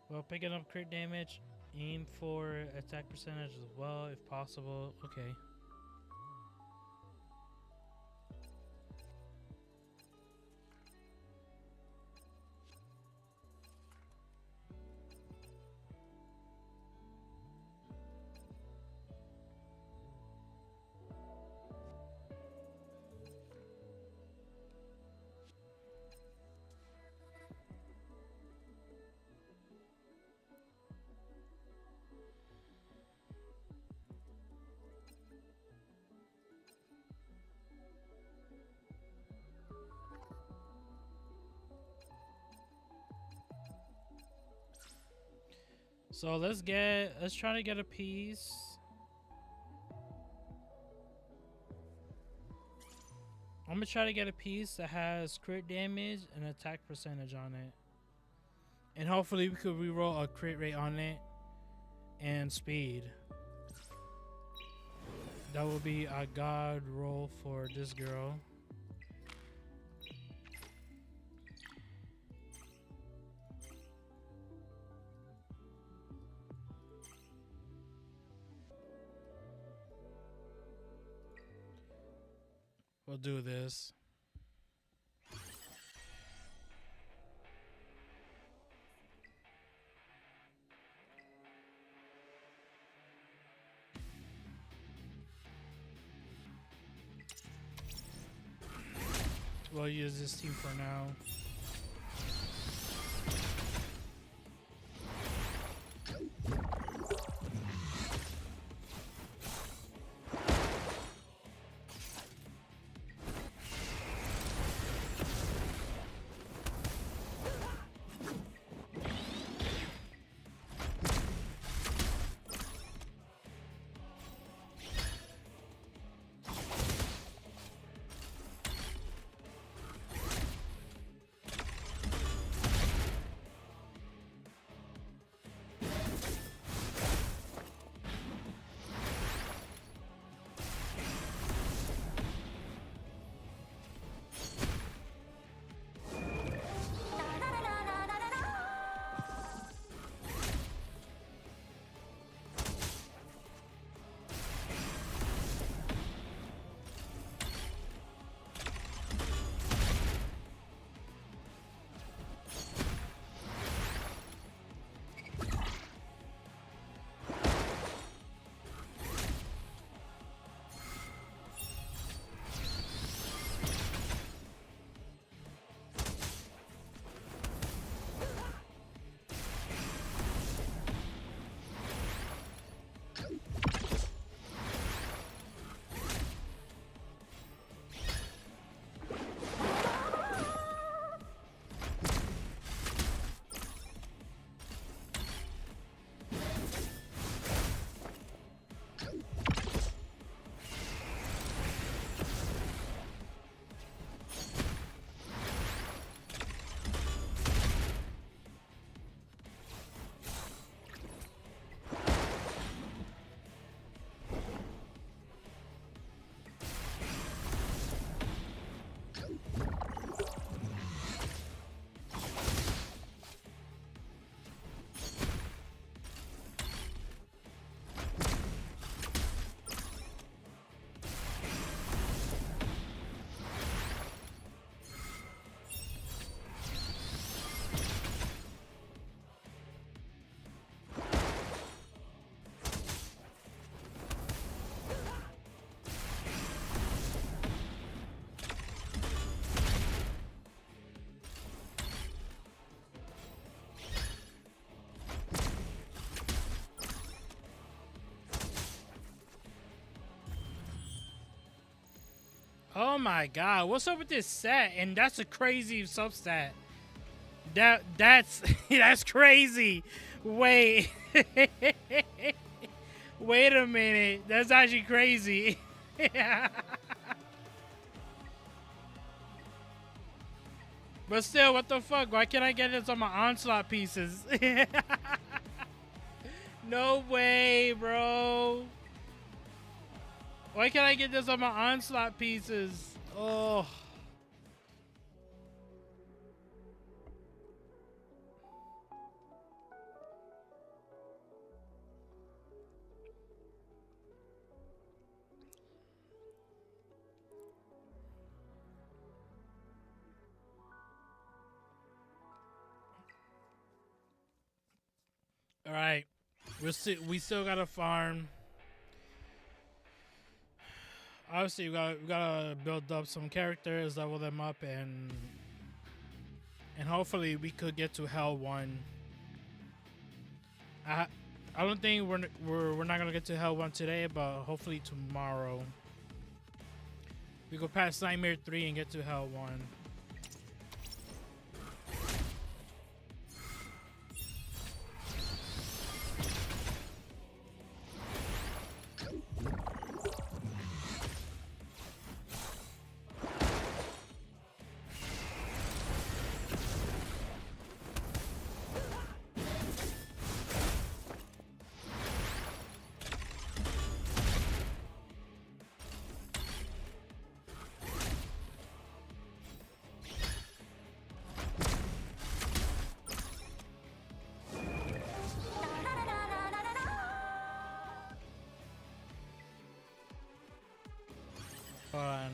Well, picking up crit damage, aim for attack percentage as well if possible. Okay. So let's try to get a piece. I'm gonna try to get a piece that has crit damage and attack percentage on it. And hopefully we could reroll a crit rate on it and speed. That will be a god roll for this girl. We'll do this. We'll use this team for now. Oh my god, what's up with this set? And that's a crazy substat. That's that's crazy. Wait. Wait a minute. That's actually crazy. But still, what the fuck? Why can't I get this on my onslaught pieces? No way, bro. Why can't I get this on my onslaught pieces? Oh. All right. We still got to farm. Obviously, we gotta build up some characters, level them up, and hopefully we could get to Hell 1. I don't think we're not gonna get to Hell 1 today, but hopefully tomorrow we go past Nightmare 3 and get to Hell 1. Hold on.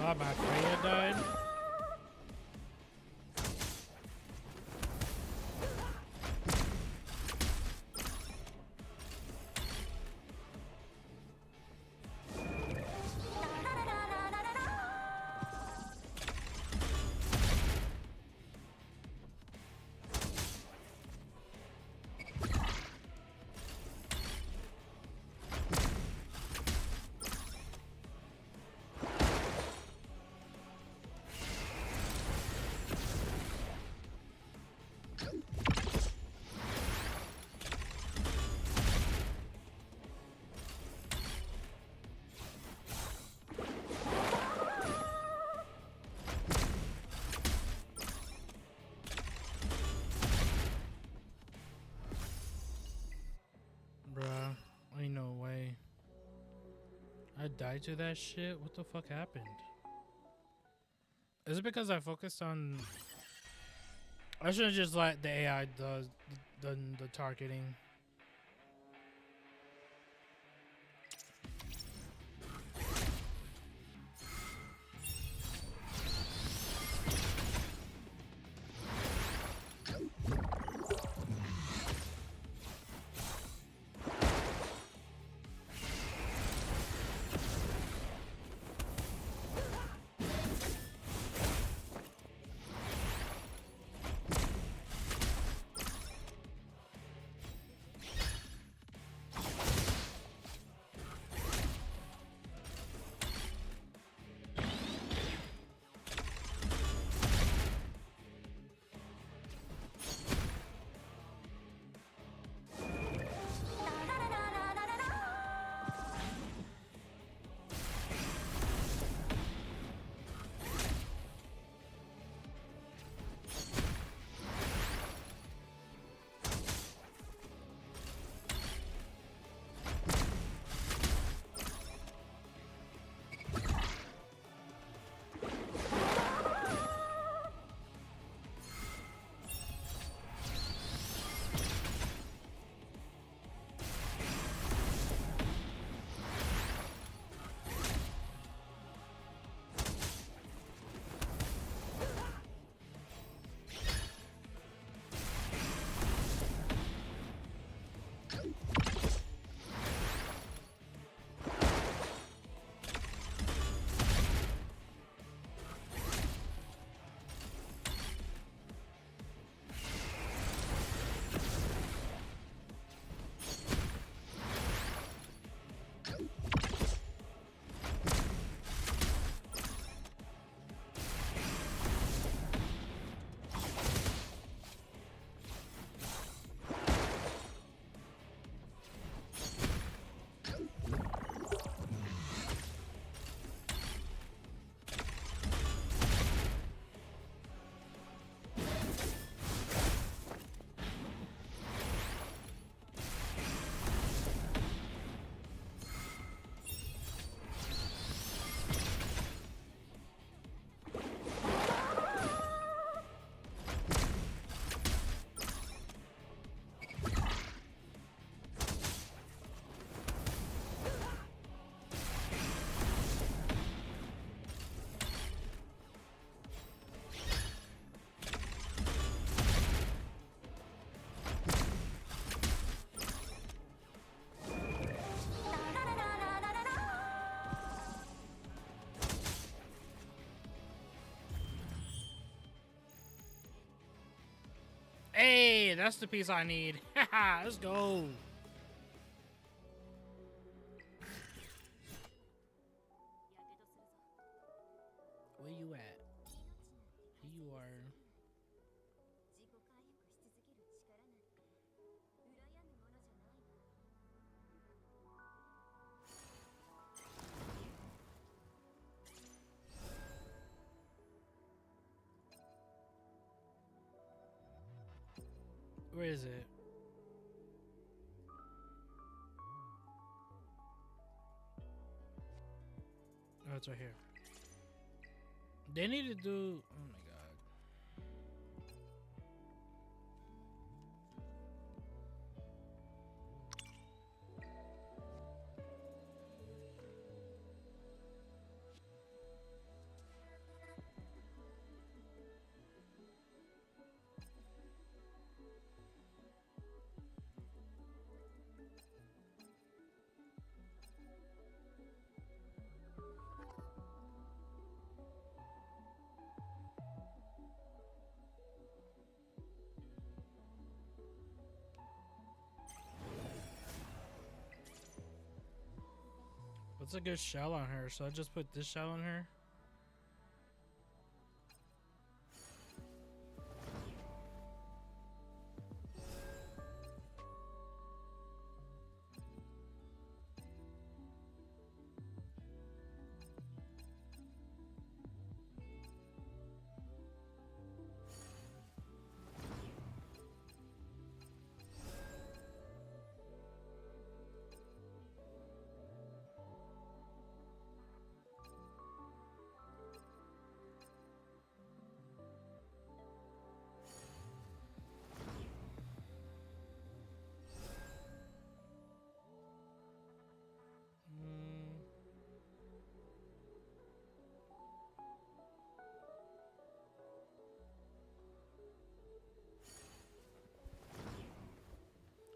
Oh, my Freya died. Bruh, ain't no way. I died to that shit? What the fuck happened? Is it because I focused on... I should have just let the AI do the targeting. Hey, that's the piece I need. Haha, let's go. Where you at? Here you are. Where is it? Oh, it's right here. They need to do. Oh my god. What's a good shell on her? So I just put this shell on her.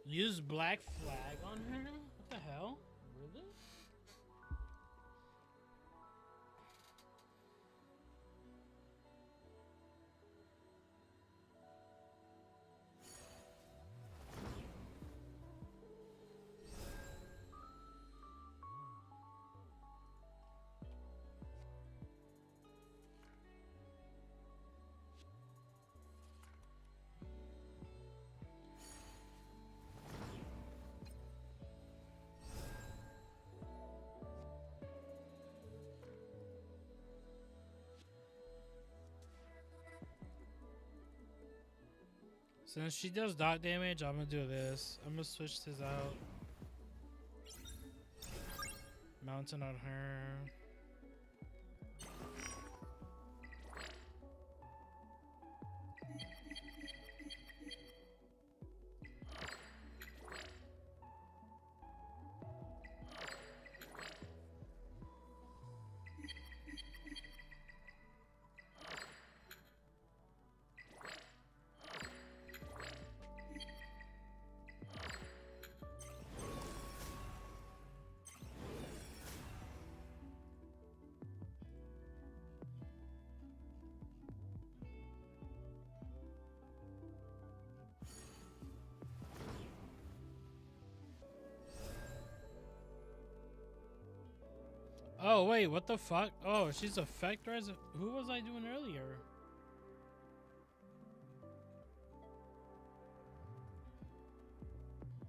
Use black flag on her? What the hell? Really? Since she does dot damage, I'm gonna do this. I'm gonna switch this out. Mountain on her. Oh wait, what the fuck? Oh, she's effect res. Who was I doing earlier?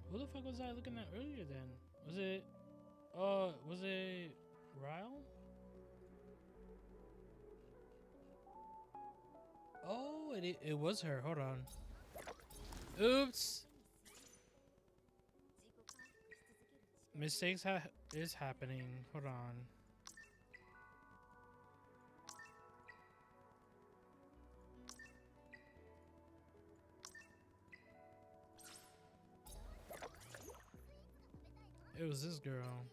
Who the fuck was I looking at earlier then? Was it Ryle? Oh, it was her. Hold on. Oops. Mistakes is happening. Hold on. It was this girl.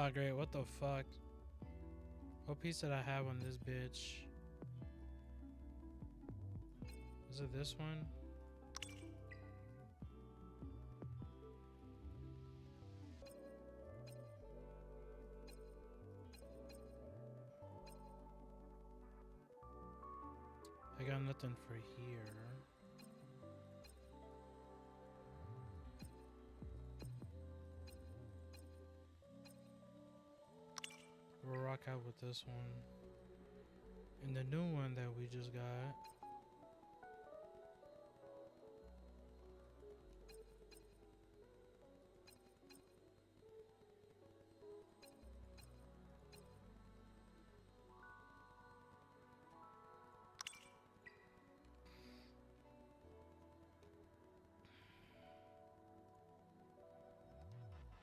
not great. What the fuck? What piece did I have on this bitch? Is it this one? I got nothing for here. We'll rock out with this one. And the new one that we just got.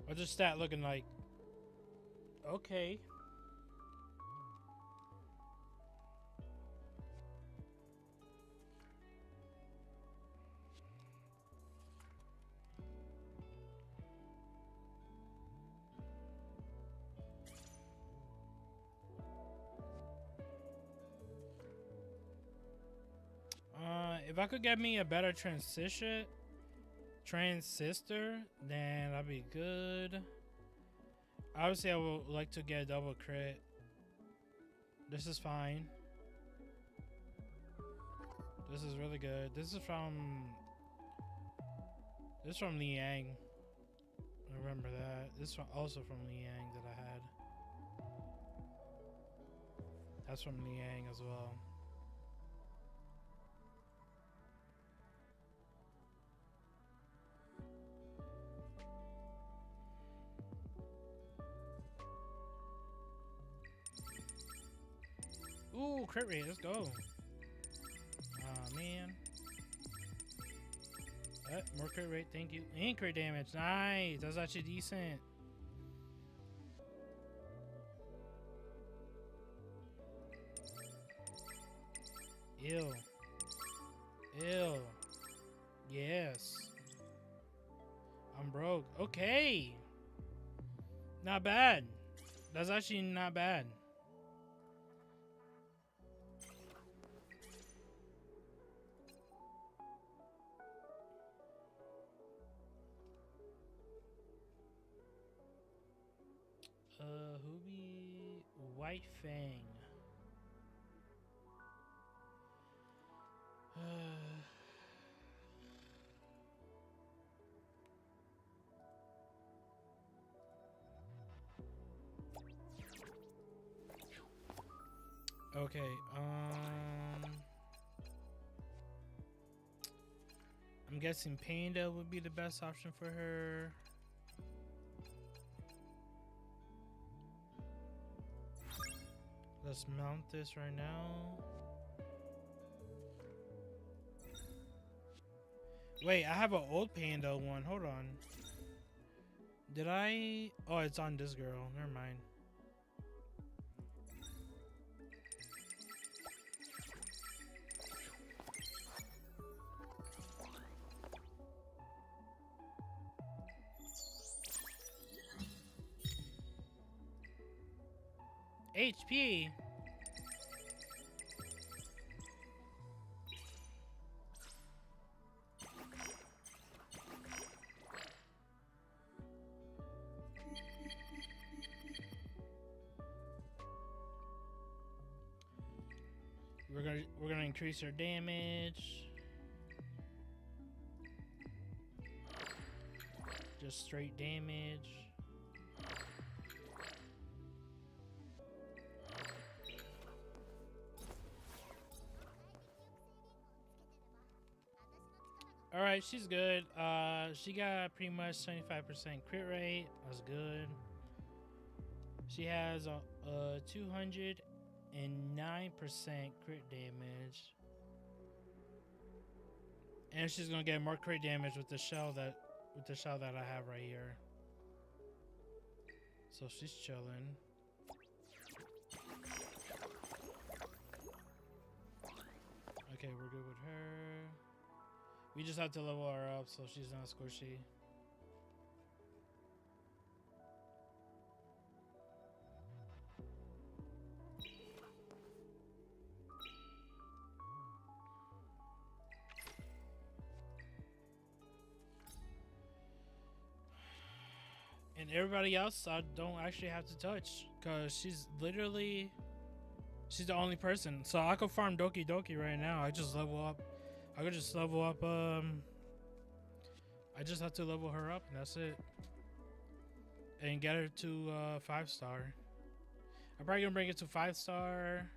What's your stat looking like? Okay. If I could get me a better transistor, then that'd be good. Obviously, I would like to get a double crit. This is fine. This is really good. This is from Liang. I remember that. This is also from Liang that I had. That's from Liang as well. Ooh, crit rate, let's go. Aw, man. More crit rate, thank you. And crit damage, nice. That's actually decent. Ew. Ew. Yes. I'm broke. Okay. Not bad. That's actually not bad. Who be White Fang? Okay, I'm guessing Panda would be the best option for her. Let's mount this right now. Wait, I have an old Panda one. Hold on. Did I? Oh, it's on this girl. Never mind. HP. We're gonna increase our damage. Just straight damage. Alright, she's good. She got pretty much 75% crit rate. That's good. She has a 209% crit damage. And she's gonna get more crit damage with the shell that I have right here. So she's chilling. Okay, we're good with her. We just have to level her up so she's not squishy. And everybody else I don't actually have to touch because she's literally she's the only person. So I could farm Doki Doki right now. I just level up. I could just level up. I just have to level her up, and that's it. And get her to 5-star. I'm probably gonna bring it to 5-star.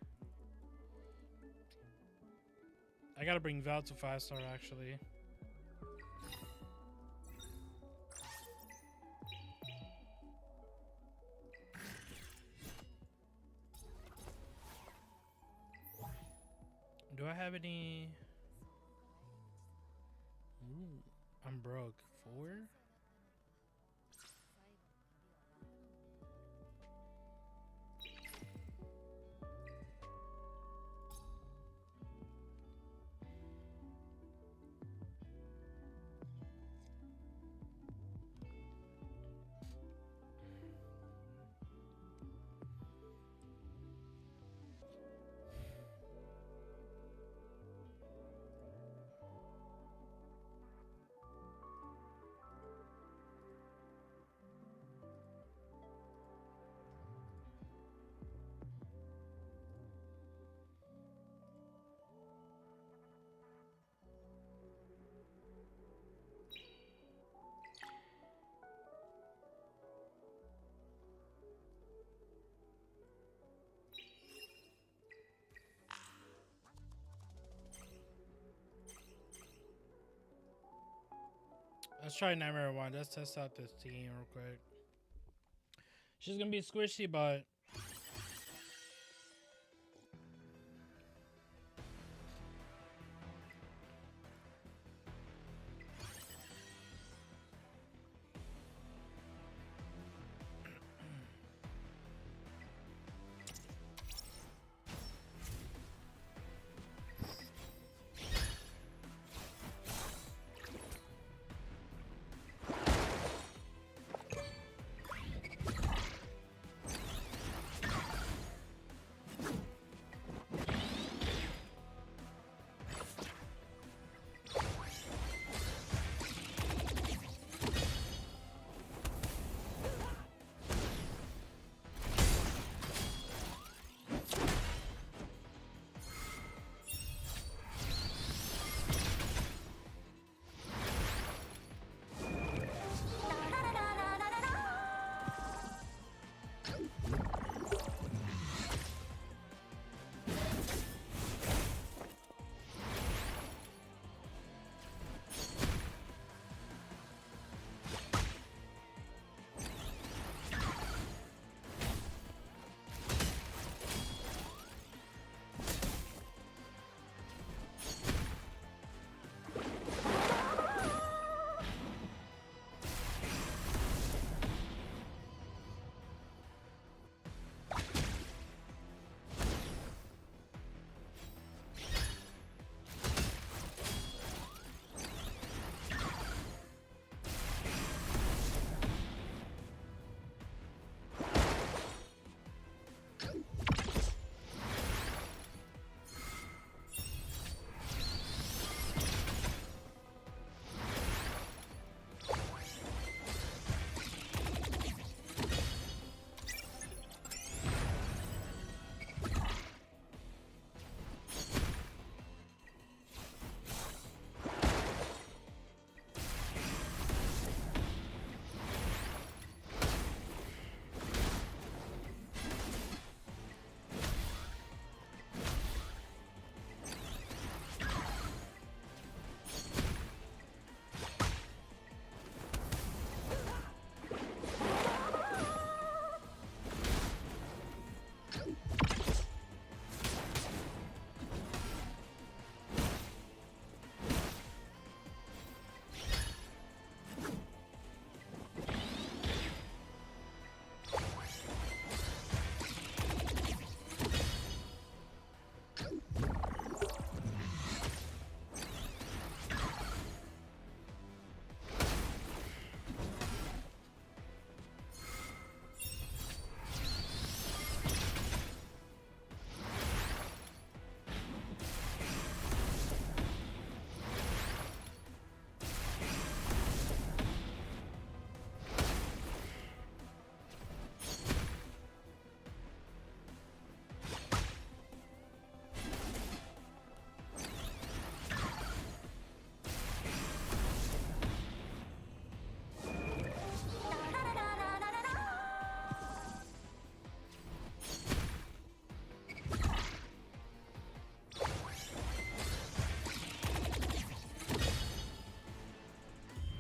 I gotta bring Val to 5-star actually. Do I have any? Ooh, I'm broke. 4? Let's try Nightmare 1. Let's test out this team real quick. She's gonna be squishy, but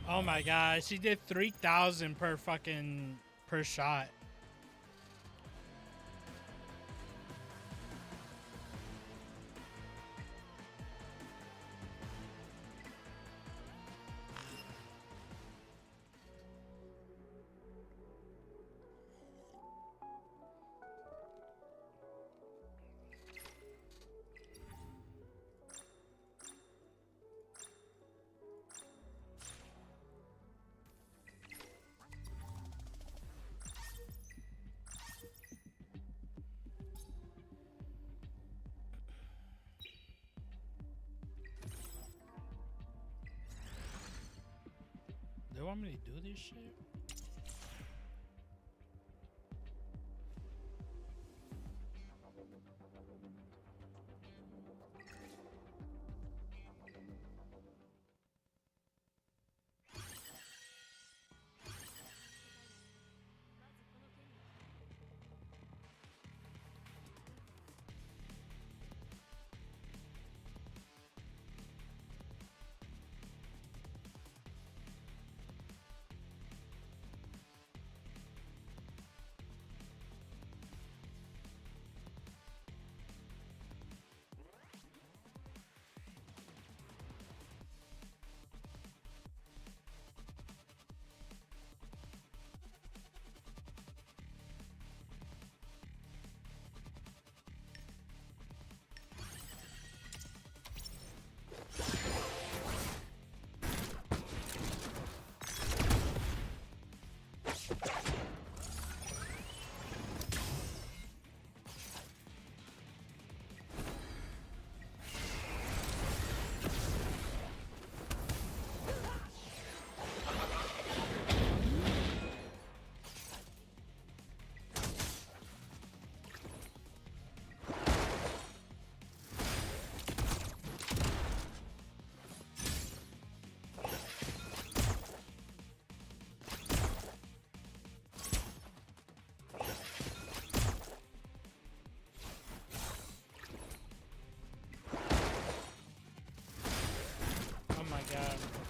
Oh my god, she did 3,000 per fucking per shot. They want me to do this shit?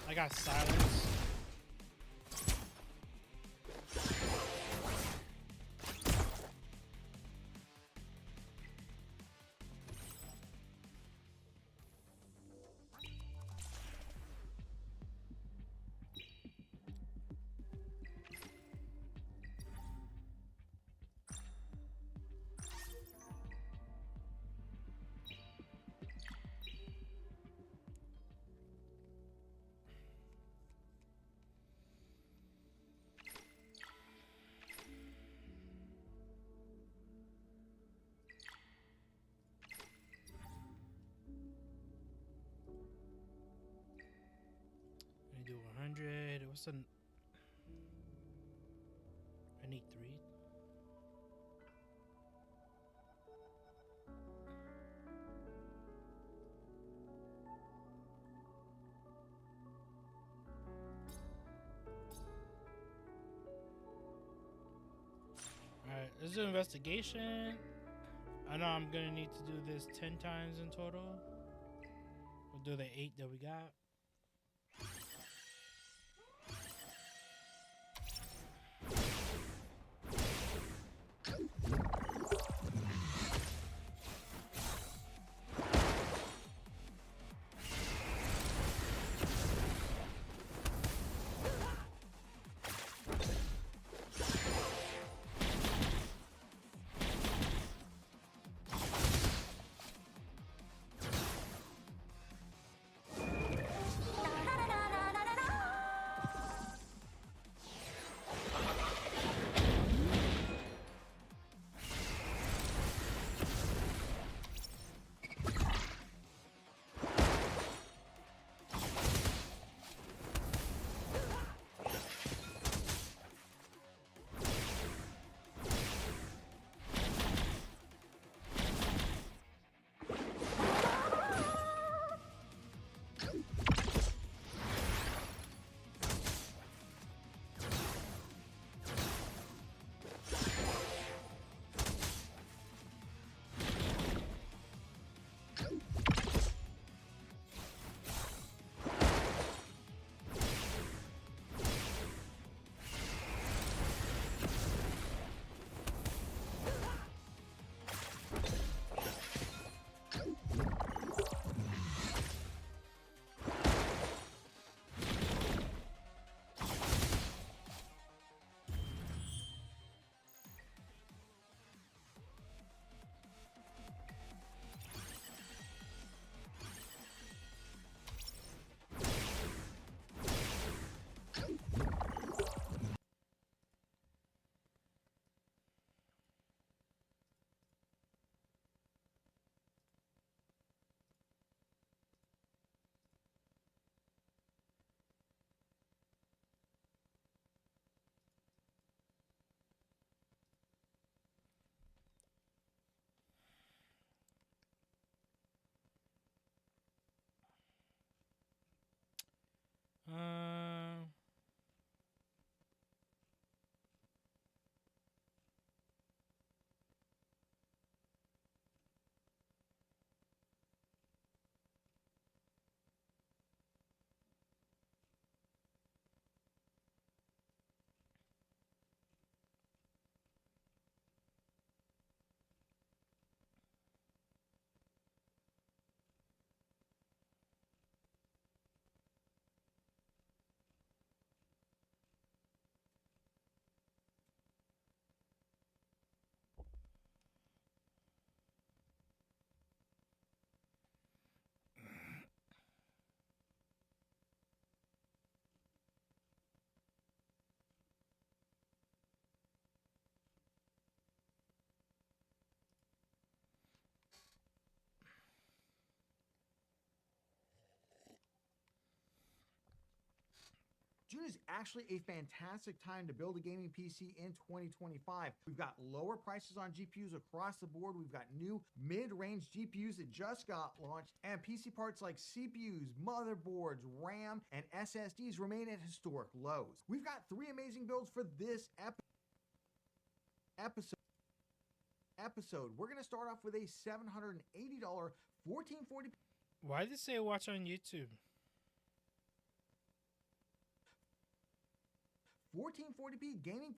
I got silence. Do 100. What's the? I need 3. All right, let's do investigation. I know I'm gonna need to do this 10 times in total. We'll do the 8 that we got. June is actually a fantastic time to build a gaming PC in 2025. We've got lower prices on GPUs across the board. We've got new mid-range GPUs that just got launched, and PC parts like CPUs, motherboards, RAM, and SSDs remain at historic lows. We've got 3 amazing builds for this episode. We're going to start off with a $780 1440p. Why did it say watch on YouTube? 1440p gaming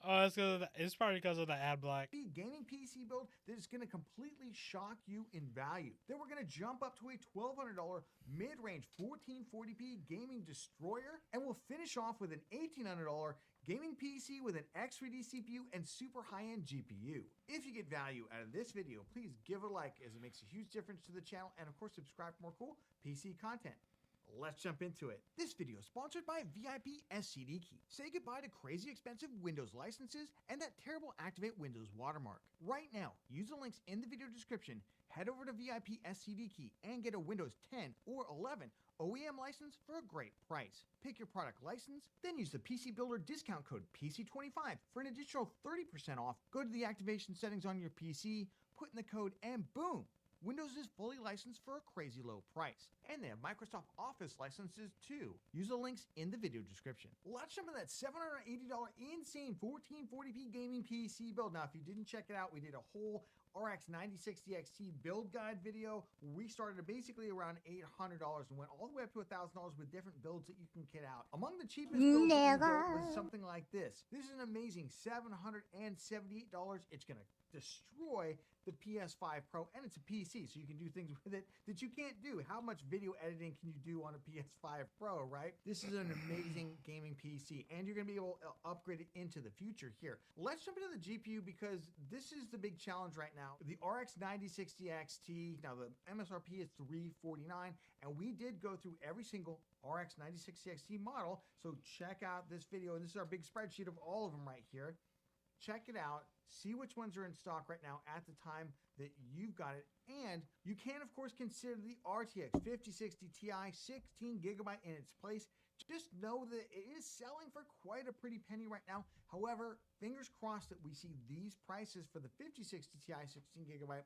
Oh, it's probably because of the ad block. gaming PC build that is going to completely shock you in value. Then we're going to jump up to a $1,200 mid-range 1440p gaming destroyer, and we'll finish off with an $1,800 gaming PC with an X3D CPU and super high-end GPU. If you get value out of this video, please give it a like, as it makes a huge difference to the channel, and of course subscribe for more cool PC content. Let's jump into it. This video is sponsored by VIP SCD Key. Say goodbye to crazy expensive Windows licenses and that terrible Activate Windows watermark. Right now, use the links in the video description, head over to VIP SCD Key and get a Windows 10 or 11 OEM license for a great price. Pick your product license, then use the PC Builder discount code PC25 for an additional 30% off. Go to the activation settings on your PC, put in the code, and boom! Windows is fully licensed for a crazy low price. And they have Microsoft Office licenses too. Use the links in the video description. Let's jump into that $780 insane 1440p gaming PC build. Now, if you didn't check it out, we did a whole RX 9060 XT build guide video. We started at basically around $800 and went all the way up to $1,000 with different builds that you can kit out. Among the cheapest builds that we built was something like this. This is an amazing $778. It's gonna destroy the PS5 Pro, and it's a PC, so you can do things with it that you can't do. How much video editing can you do on a PS5 Pro, right? This is an amazing gaming PC, and you're gonna be able to upgrade it into the future here. Let's jump into the GPU, because this is the big challenge right now. The RX 9060 XT, now the MSRP is $349, and we did go through every single RX 9060 XT model, so check out this video, and this is our big spreadsheet of all of them right here. Check it out, see which ones are in stock right now at the time that you've got it, and you can of course consider the RTX 5060 Ti 16GB in its place. Just know that it is selling for quite a pretty penny right now. However, fingers crossed that we see these prices for the 5060 Ti 16GB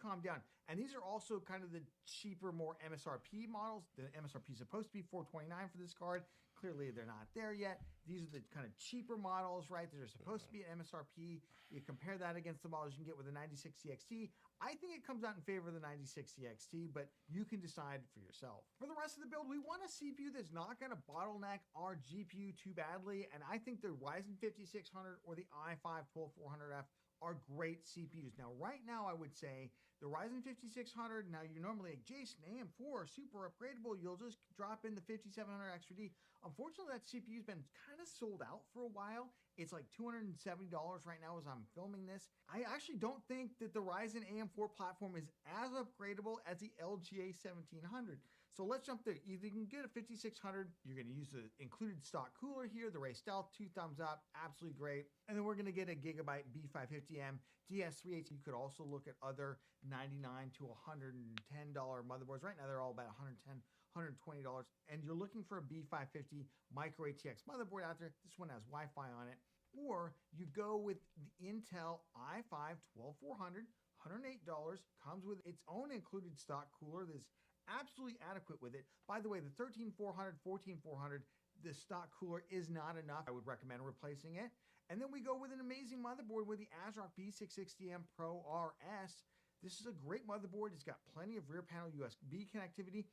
calm down. And these are also kind of the cheaper, more MSRP models. The MSRP is supposed to be $429 for this card. Clearly, they're not there yet. These are the kind of cheaper models, right? That are supposed to be an MSRP. You compare that against the models you can get with the 9060 XT. I think it comes out in favor of the 9060 XT, but you can decide for yourself. For the rest of the build, we want a CPU that's not going to bottleneck our GPU too badly, and I think the Ryzen 5600 or the i5 12400F are great CPUs. Now, right now, I would say the Ryzen 5600, now you're normally like, Jason, AM4, super upgradable, you'll just drop in the 5700 X3D. Unfortunately, that CPU's been kind of sold out for a while. It's like $270 right now as I'm filming this. I actually don't think that the Ryzen AM4 platform is as upgradable as the LGA 1700. So let's jump there. Either you can get a 5600, you're going to use the included stock cooler here, the Ray Stealth, 2 thumbs up, absolutely great. And then we're going to get a Gigabyte B550M DS3H. You could also look at other $99 to $110 motherboards. Right now, they're all about $110, $120. And you're looking for a B550 Micro ATX motherboard out there. This one has Wi-Fi on it. Or you go with the Intel i5 12400, $108, comes with its own included stock cooler that's absolutely adequate with it. By the way, the 13400, 14400, the stock cooler is not enough. I would recommend replacing it. And then we go with an amazing motherboard with the ASRock B660M Pro RS. This is a great motherboard. It's got plenty of rear panel USB connectivity.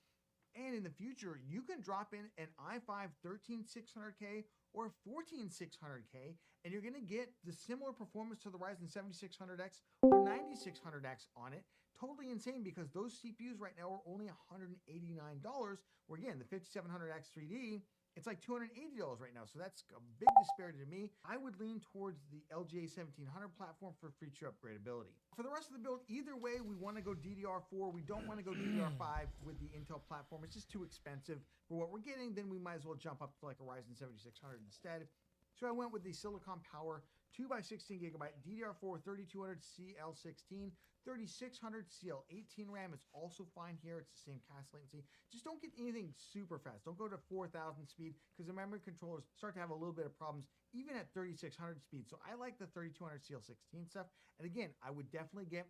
And in the future, you can drop in an i5 13600K or 14600K, and you're going to get the similar performance to the Ryzen 7600X or 9600X on it. Totally insane, because those CPUs right now are only $189, where again, the 5700X 3D, it's like $280 right now. So that's a big disparity to me. I would lean towards the LGA 1700 platform for future upgradability. For the rest of the build, either way, we want to go DDR4. We don't want to go DDR5 with the Intel platform. It's just too expensive for what we're getting. Then we might as well jump up to like a Ryzen 7600 instead. So I went with the Silicon Power 2x16GB DDR4 3200 CL16 3600 CL18 RAM is also fine here. It's the same cast latency. Just don't get anything super fast. Don't go to 4000 speed because the memory controllers start to have a little bit of problems even at 3600 speed. So I like the 3200 CL16 stuff. And again, I would definitely get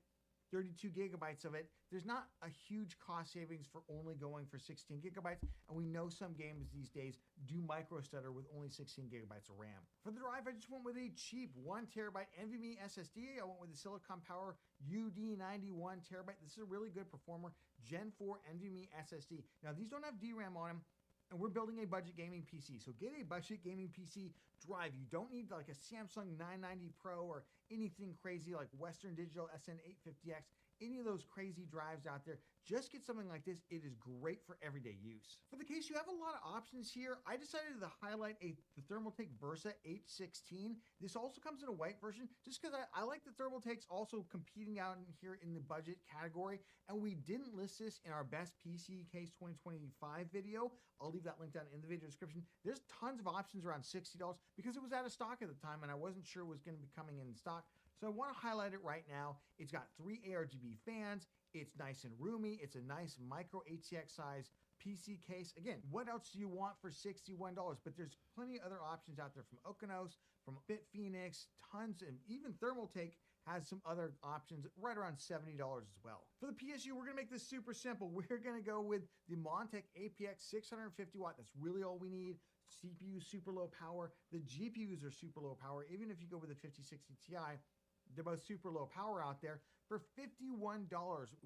32 gigabytes of it. There's not a huge cost savings for only going for 16 gigabytes, and we know some games these days do micro stutter with only 16 gigabytes of RAM. For the drive, I just went with a cheap 1 terabyte NVMe SSD. I went with the Silicon Power UD90 1 terabyte. This is a really good performer Gen 4 NVMe SSD. Now these don't have DRAM on them, and we're building a budget gaming PC. So get a budget gaming PC drive. You don't need like a Samsung 990 Pro or anything crazy like Western Digital SN850X, any of those crazy drives out there. Just get something like this. It is great for everyday use. For the case, you have a lot of options here. I decided to highlight the Thermaltake Versa H16. This also comes in a white version just because I like the Thermaltakes also competing out in here in the budget category. And we didn't list this in our best PC case 2025 video. I'll leave that link down in the video description. There's tons of options around $60 because it was out of stock at the time and I wasn't sure it was going to be coming in stock. So I want to highlight it right now. It's got 3 ARGB fans. It's nice and roomy. It's a nice micro ATX size PC case. Again, what else do you want for $61? But there's plenty of other options out there from Okanos, from BitPhoenix, tons, and even Thermaltake has some other options right around $70 as well. For the PSU, we're gonna make this super simple. We're gonna go with the Montech APX 650 watt. That's really all we need. CPU super low power. The GPUs are super low power. Even if you go with the 5060 Ti, they're both super low power out there. For $51,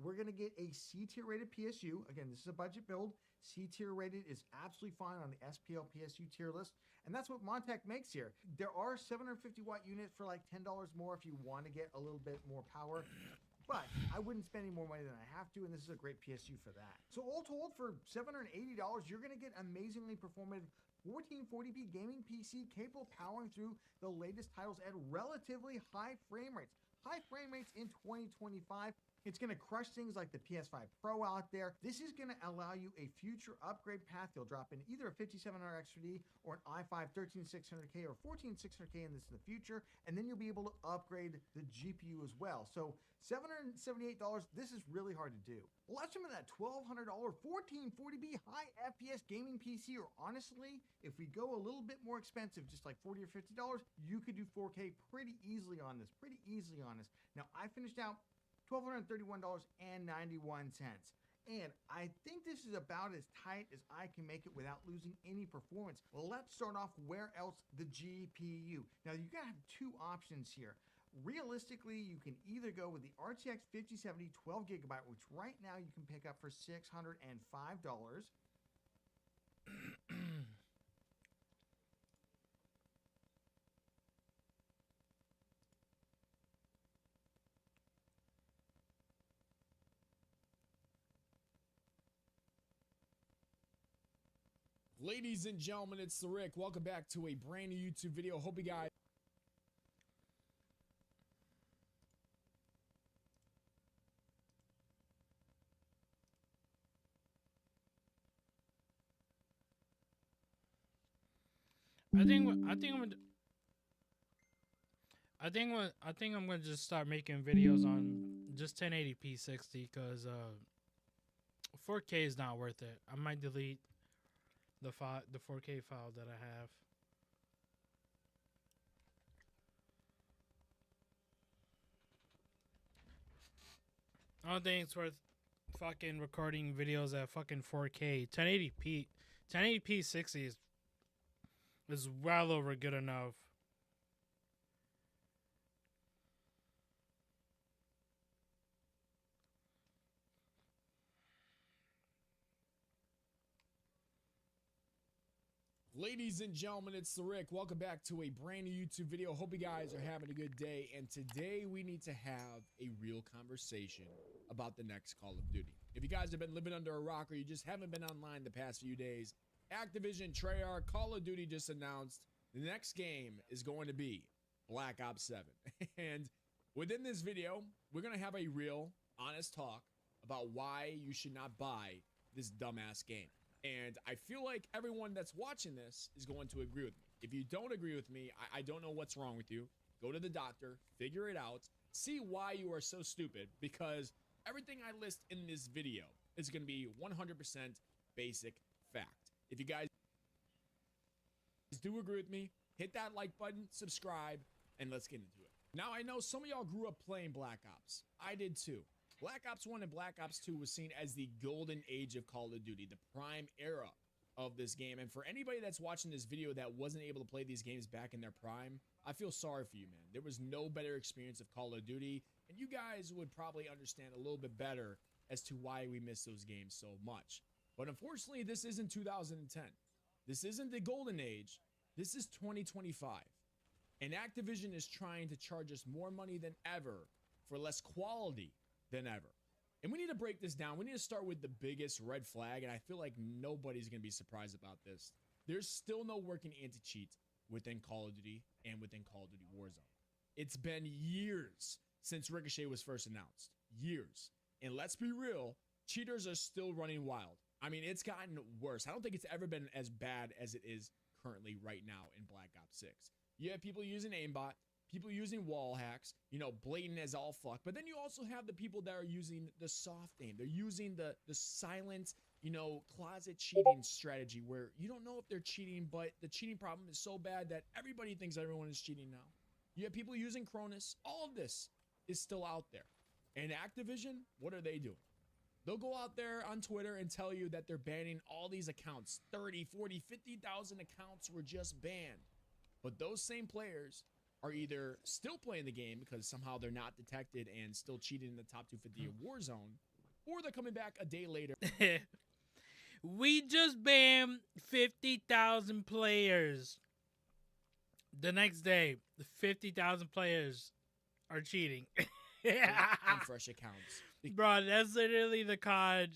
we're going to get a C-tier rated PSU. Again, this is a budget build. C-tier rated is absolutely fine on the SPL PSU tier list. And that's what Montech makes here. There are 750 watt units for like $10 more if you want to get a little bit more power. But I wouldn't spend any more money than I have to, and this is a great PSU for that. So all told, for $780, you're going to get amazingly performant 1440p gaming PC capable of powering through the latest titles at relatively high frame rates. High frame rates in 2025. It's going to crush things like the PS5 Pro out there. This is going to allow you a future upgrade path. You'll drop in either a 5700 XD or an i5 13600K or 14600K in this in the future, and then you'll be able to upgrade the GPU as well. So $778, this is really hard to do. Well, let's jump into that $1,200 1440p high FPS gaming PC, or honestly, if we go a little bit more expensive, just like $40 or $50, you could do 4K pretty easily on this, Now, I finished out $1,231.91. And I think this is about as tight as I can make it without losing any performance. Well, let's start off where else, the GPU. Now, you're gonna have 2 options here. Realistically, you can either go with the RTX 5070 12 gigabyte, which right now you can pick up for $605. Ladies and gentlemen, it's the Rick. Welcome back to a brand new YouTube video. Hope you guys... I think I'm gonna just start making videos on just 1080p 60 because 4K is not worth it. I might delete the 4K file that I have. I don't think it's worth fucking recording videos at fucking 4K. 1080p 60 is well over good enough. Ladies and gentlemen, it's the Rick. Welcome back to a brand new YouTube video. Hope you guys are having a good day. And today we need to have a real conversation about the next Call of Duty. If you guys have been living under a rock or you just haven't been online the past few days, Activision, Treyarch, Call of Duty just announced the next game is going to be Black Ops 7. And within this video, we're going to have a real, honest talk about why you should not buy this dumbass game. And I feel like everyone that's watching this is going to agree with me. If you don't agree with me, I don't know what's wrong with you. Go to the doctor, figure it out. see why you are so stupid, because everything I list in this video is going to be 100% basic fact. If you guys do agree with me, hit that like button, subscribe, and let's get into it. Now, I know some of y'all grew up playing Black Ops. I did too. Black Ops 1 and Black Ops 2 was seen as the golden age of Call of Duty, the prime era of this game. And for anybody that's watching this video that wasn't able to play these games back in their prime, I feel sorry for you, man. There was no better experience of Call of Duty, and you guys would probably understand a little bit better as to why we miss those games so much. But unfortunately, this isn't 2010. This isn't the golden age. This is 2025. And Activision is trying to charge us more money than ever for less quality than ever. And we need to break this down. We need to start with the biggest red flag, and I feel like nobody's going to be surprised about this. There's still no working anti-cheat within Call of Duty and within Call of Duty Warzone. It's been years since Ricochet was first announced. Years. And let's be real, cheaters are still running wild. I mean, it's gotten worse. I don't think it's ever been as bad as it is currently right now in Black Ops 6. You have people using aimbot, people using wall hacks, you know, blatant as all fuck. But then you also have the people that are using the soft aim. They're using the silent, you know, closet cheating strategy where you don't know if they're cheating, but the cheating problem is so bad that everybody thinks everyone is cheating now. You have people using Cronus. All of this is still out there. And Activision, what are they doing? They'll go out there on Twitter and tell you that they're banning all these accounts. 30, 40, 50,000 accounts were just banned. But those same players are either still playing the game because somehow they're not detected and still cheating in the top 250 of Warzone, or they're coming back a day later. We just banned 50,000 players. The next day, 50,000 players are cheating. on fresh accounts. Bro, that's literally the COD.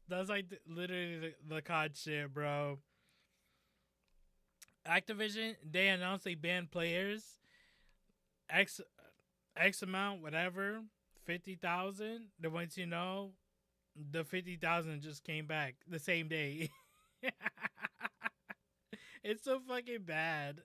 That's like literally the COD shit, bro. Activision, they announced they banned players. X amount, whatever, 50,000. Then once you know, the 50,000 just came back the same day. It's so fucking bad.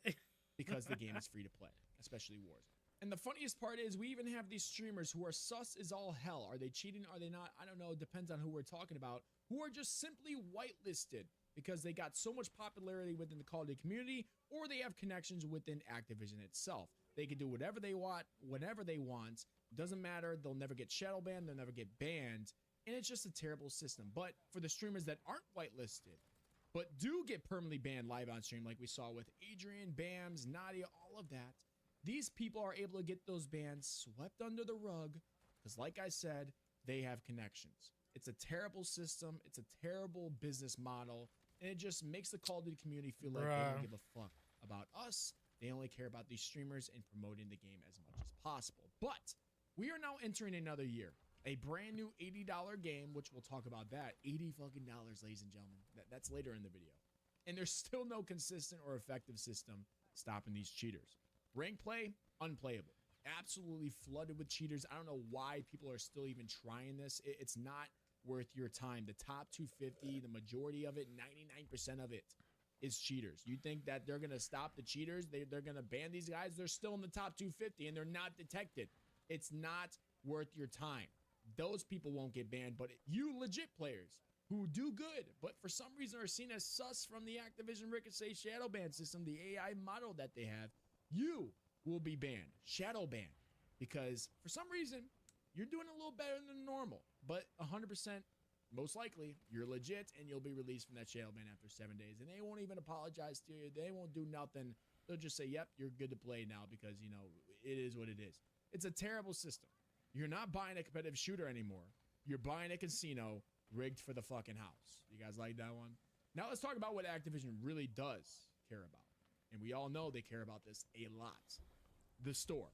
Because the game is free to play, especially Warzone. And the funniest part is we even have these streamers who are sus as all hell. Are they cheating? Are they not? I don't know. It depends on who we're talking about. Who are just simply whitelisted because they got so much popularity within the Call of Duty community, or they have connections within Activision itself. They can do whatever they want, whenever they want. Doesn't matter. They'll never get shadow banned. They'll never get banned. And it's just a terrible system. But for the streamers that aren't whitelisted, but do get permanently banned live on stream, like we saw with Adrian, Bams, Nadia, all of that, these people are able to get those bans swept under the rug because, like I said, they have connections. It's a terrible system. It's a terrible business model. And it just makes the Call of Duty community feel like they don't give a fuck about us. They only care about these streamers and promoting the game as much as possible. But we are now entering another year. A brand new $80 game, which we'll talk about that. $80 fucking dollars, ladies and gentlemen. That's later in the video. And there's still no consistent or effective system stopping these cheaters. Rank play, unplayable. Absolutely flooded with cheaters. I don't know why people are still even trying this. It's not worth your time. The top 250, the majority of it, 99% of it is cheaters. You think that they're going to stop the cheaters? They're going to ban these guys? They're still in the top 250 and they're not detected. It's not worth your time. Those people won't get banned, but you legit players who do good, but for some reason are seen as sus from the Activision Ricochet shadow ban system, the AI model that they have, you will be banned, shadow banned, because for some reason you're doing a little better than normal, but 100% most likely you're legit and you'll be released from that shadow ban after 7 days, and they won't even apologize to you. They won't do nothing. They'll just say, yep, you're good to play now because, you know, it is what it is. It's a terrible system. You're not buying a competitive shooter anymore. You're buying a casino rigged for the fucking house. You guys like that one? Now let's talk about what Activision really does care about. And we all know they care about this a lot. The store.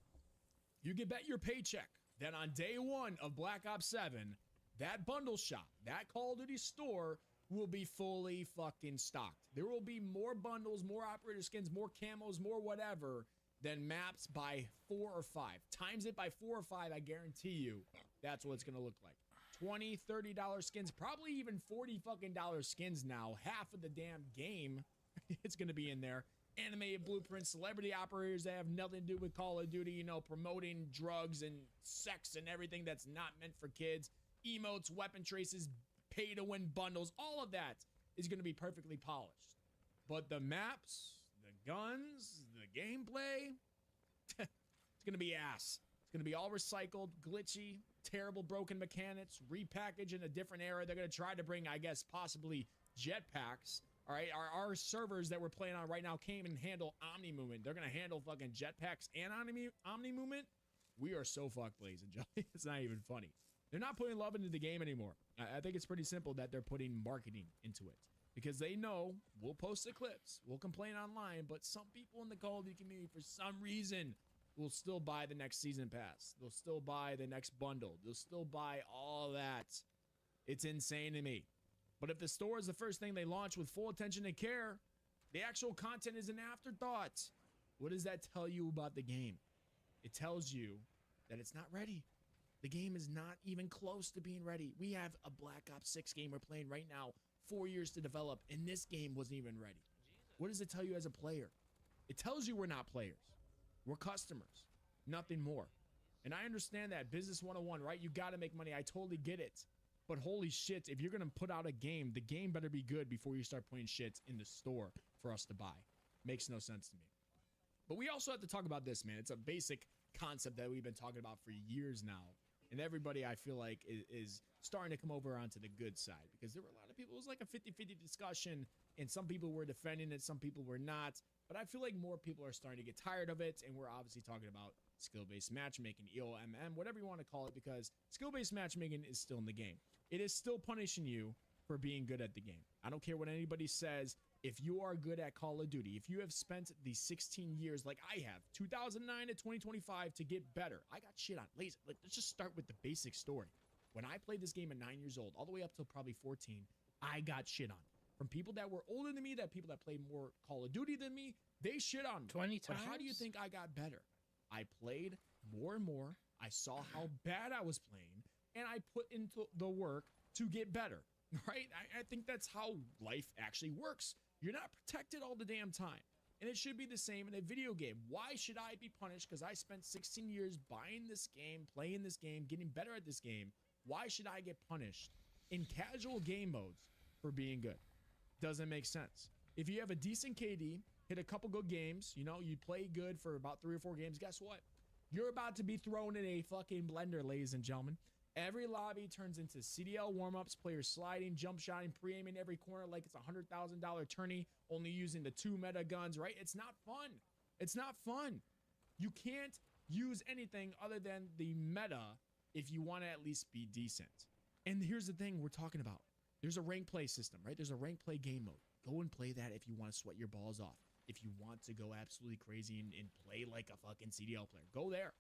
You can bet your paycheck that on day one of Black Ops 7, that bundle shop, that Call of Duty store will be fully fucking stocked. There will be more bundles, more operator skins, more camos, more whatever than maps by 4 or 5. Times it by 4 or 5, I guarantee you that's what it's going to look like. $20, $30 skins, probably even $40 fucking dollar skins now. Half of the damn game it's going to be in there. animated blueprints, celebrity operators that have nothing to do with Call of Duty, you know, promoting drugs and sex and everything that's not meant for kids, emotes, weapon traces, pay to win bundles, all of that is going to be perfectly polished. But the maps, the guns, the gameplay, it's going to be ass. It's going to be all recycled, glitchy, terrible broken mechanics, repackaged in a different era. They're going to try to bring, I guess, possibly jetpacks. All right, our servers that we're playing on right now can't even handle Omni movement. They're going to handle fucking jetpacks and Omni movement. We are so fucked, ladies and gentlemen. It's not even funny. They're not putting love into the game anymore. I think it's pretty simple that they're putting marketing into it. Because they know we'll post the clips, we'll complain online, but some people in the Call of Duty community, for some reason, will still buy the next season pass. They'll still buy the next bundle. They'll still buy all that. It's insane to me. But if the store is the first thing they launch with full attention and care, the actual content is an afterthought. What does that tell you about the game? It tells you that it's not ready. The game is not even close to being ready. We have a Black Ops 6 game we're playing right now, 4 years to develop, and this game wasn't even ready. What does it tell you as a player? It tells you we're not players. We're customers, nothing more. And I understand that business 101, right? You got to make money. I totally get it. But holy shit, if you're going to put out a game, the game better be good before you start putting shit in the store for us to buy. Makes no sense to me. But we also have to talk about this, man. It's a basic concept that we've been talking about for years now. And everybody, I feel like, is starting to come over onto the good side. Because there were a lot of people, it was like a 50-50 discussion. And some people were defending it, some people were not. But I feel like more people are starting to get tired of it. And we're obviously talking about skill-based matchmaking, EOMM, whatever you want to call it. Because skill-based matchmaking is still in the game. It is still punishing you for being good at the game. I don't care what anybody says. If you are good at Call of Duty, if you have spent the 16 years like I have, 2009 to 2025 to get better, I got shit on. Let's just start with the basic story. When I played this game at 9 years old, all the way up till probably 14, I got shit on. From people that were older than me, that people that played more Call of Duty than me, they shit on me. 20 times? But how do you think I got better? I played more and more. I saw how bad I was playing, and I put into the work to get better, right? I think that's how life actually works. You're not protected all the damn time. And it should be the same in a video game. Why should I be punished because I spent 16 years buying this game, playing this game, getting better at this game? Why should I get punished in casual game modes for being good? Doesn't make sense. If you have a decent KD, hit a couple good games, you know, you play good for about 3 or 4 games, guess what? You're about to be thrown in a fucking blender, ladies and gentlemen. Every lobby turns into CDL warm-ups, players sliding, jump shotting, pre-aiming every corner like it's a $100,000 tourney, only using the 2 meta guns, right? It's not fun. It's not fun. You can't use anything other than the meta if you want to at least be decent. And here's the thing we're talking about. There's a rank play system, right? There's a rank play game mode. Go and play that if you want to sweat your balls off. If you want to go absolutely crazy and play like a fucking CDL player, go there.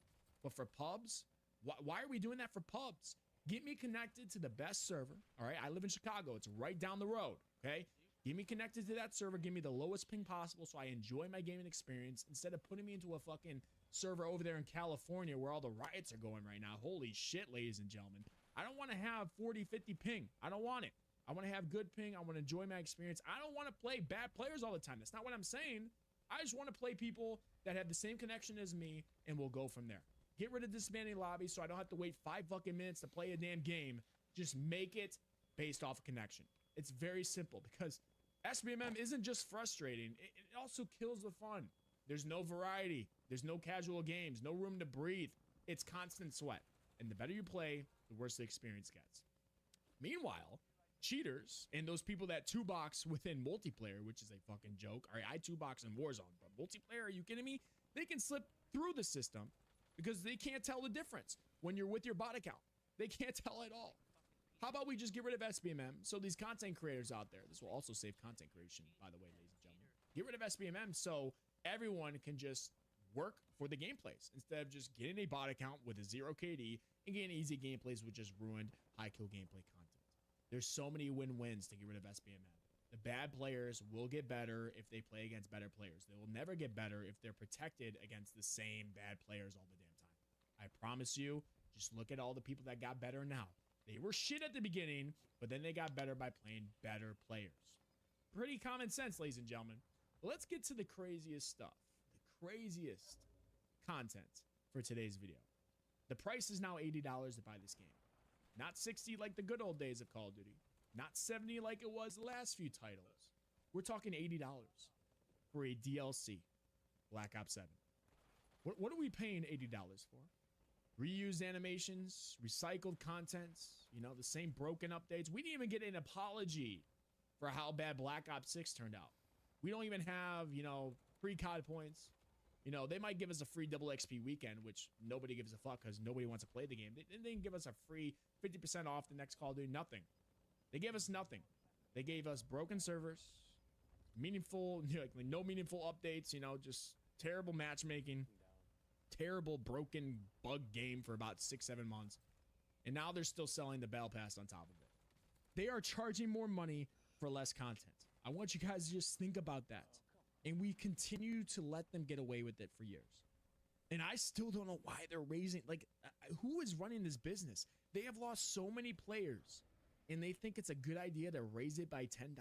But for pubs, why are we doing that for pubs? Get me connected to the best server. All right, I live in Chicago. It's right down the road. Okay, get me connected to that server. Give me the lowest ping possible so I enjoy my gaming experience instead of putting me into a fucking server over there in California where all the riots are going right now. Holy shit, ladies and gentlemen. I don't want to have 40, 50 ping. I don't want it. I want to have good ping. I want to enjoy my experience. I don't want to play bad players all the time. That's not what I'm saying. I just want to play people that have the same connection as me, and we'll go from there. Get rid of disbanding lobbies so I don't have to wait 5 fucking minutes to play a damn game. Just make it based off of connection. It's very simple because SBMM isn't just frustrating. It also kills the fun. There's no variety. There's no casual games. No room to breathe. It's constant sweat. And the better you play, the worse the experience gets. Meanwhile, cheaters and those people that 2-box within multiplayer, which is a fucking joke. All right, I 2-box in Warzone, but multiplayer, are you kidding me? They can slip through the system because they can't tell the difference when you're with your bot account. They can't tell at all. How about we just get rid of SBMM so these content creators out there, this will also save content creation, by the way, ladies and gentlemen. Get rid of SBMM so everyone can just work for the gameplays instead of just getting a bot account with a 0 KD and getting easy gameplays with just ruined high kill gameplay content. There's so many win-wins to get rid of SBMM. The bad players will get better if they play against better players. They will never get better if they're protected against the same bad players all the damn time. I promise you, just look at all the people that got better now. They were shit at the beginning, but then they got better by playing better players. Pretty common sense, ladies and gentlemen. Let's get to the craziest stuff, the craziest content for today's video. The price is now $80 to buy this game. Not $60 like the good old days of Call of Duty. Not $70 like it was the last few titles. We're talking $80 for a DLC, Black Ops 7. What are we paying $80 for? Reused animations, recycled content, you know, the same broken updates. We didn't even get an apology for how bad Black Ops 6 turned out. We don't even have, you know, free COD points. You know, they might give us a free double XP weekend, which nobody gives a fuck because nobody wants to play the game. They didn't give us a free 50% off the next Call of Duty, nothing. They gave us nothing. They gave us broken servers, meaningful, like no meaningful updates, you know, just terrible matchmaking, terrible broken bug game for about 6-7 months. And now they're still selling the Battle Pass on top of it. They are charging more money for less content. I want you guys to just think about that. And we continue to let them get away with it for years. And I still don't know why they're raising, like, who is running this business? They have lost so many players, and they think it's a good idea to raise it by $10.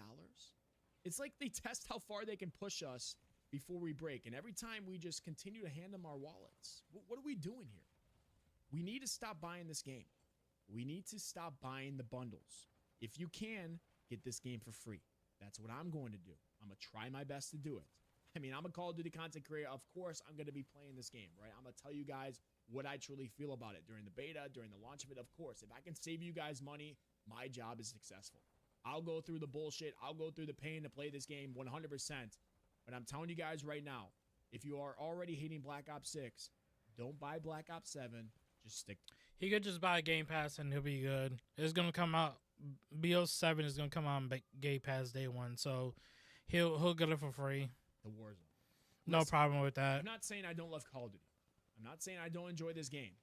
It's like they test how far they can push us before we break. And every time we just continue to hand them our wallets. What are we doing here? We need to stop buying this game. We need to stop buying the bundles. If you can, get this game for free. That's what I'm going to do. I'm going to try my best to do it. I mean, I'm a Call of Duty content creator. Of course, I'm going to be playing this game, right? I'm going to tell you guys what I truly feel about it during the beta, during the launch of it. Of course, if I can save you guys money, my job is successful. I'll go through the bullshit. I'll go through the pain to play this game 100%. But I'm telling you guys right now, if you are already hating Black Ops 6, don't buy Black Ops 7. Just stick. He could just buy a Game Pass and he'll be good. It's going to come out. BO7 is going to come out on Game Pass day one. So he'll get it for free. The Warzone. No problem with that. I'm not saying I don't love Call of Duty. I'm not saying I don't enjoy this game.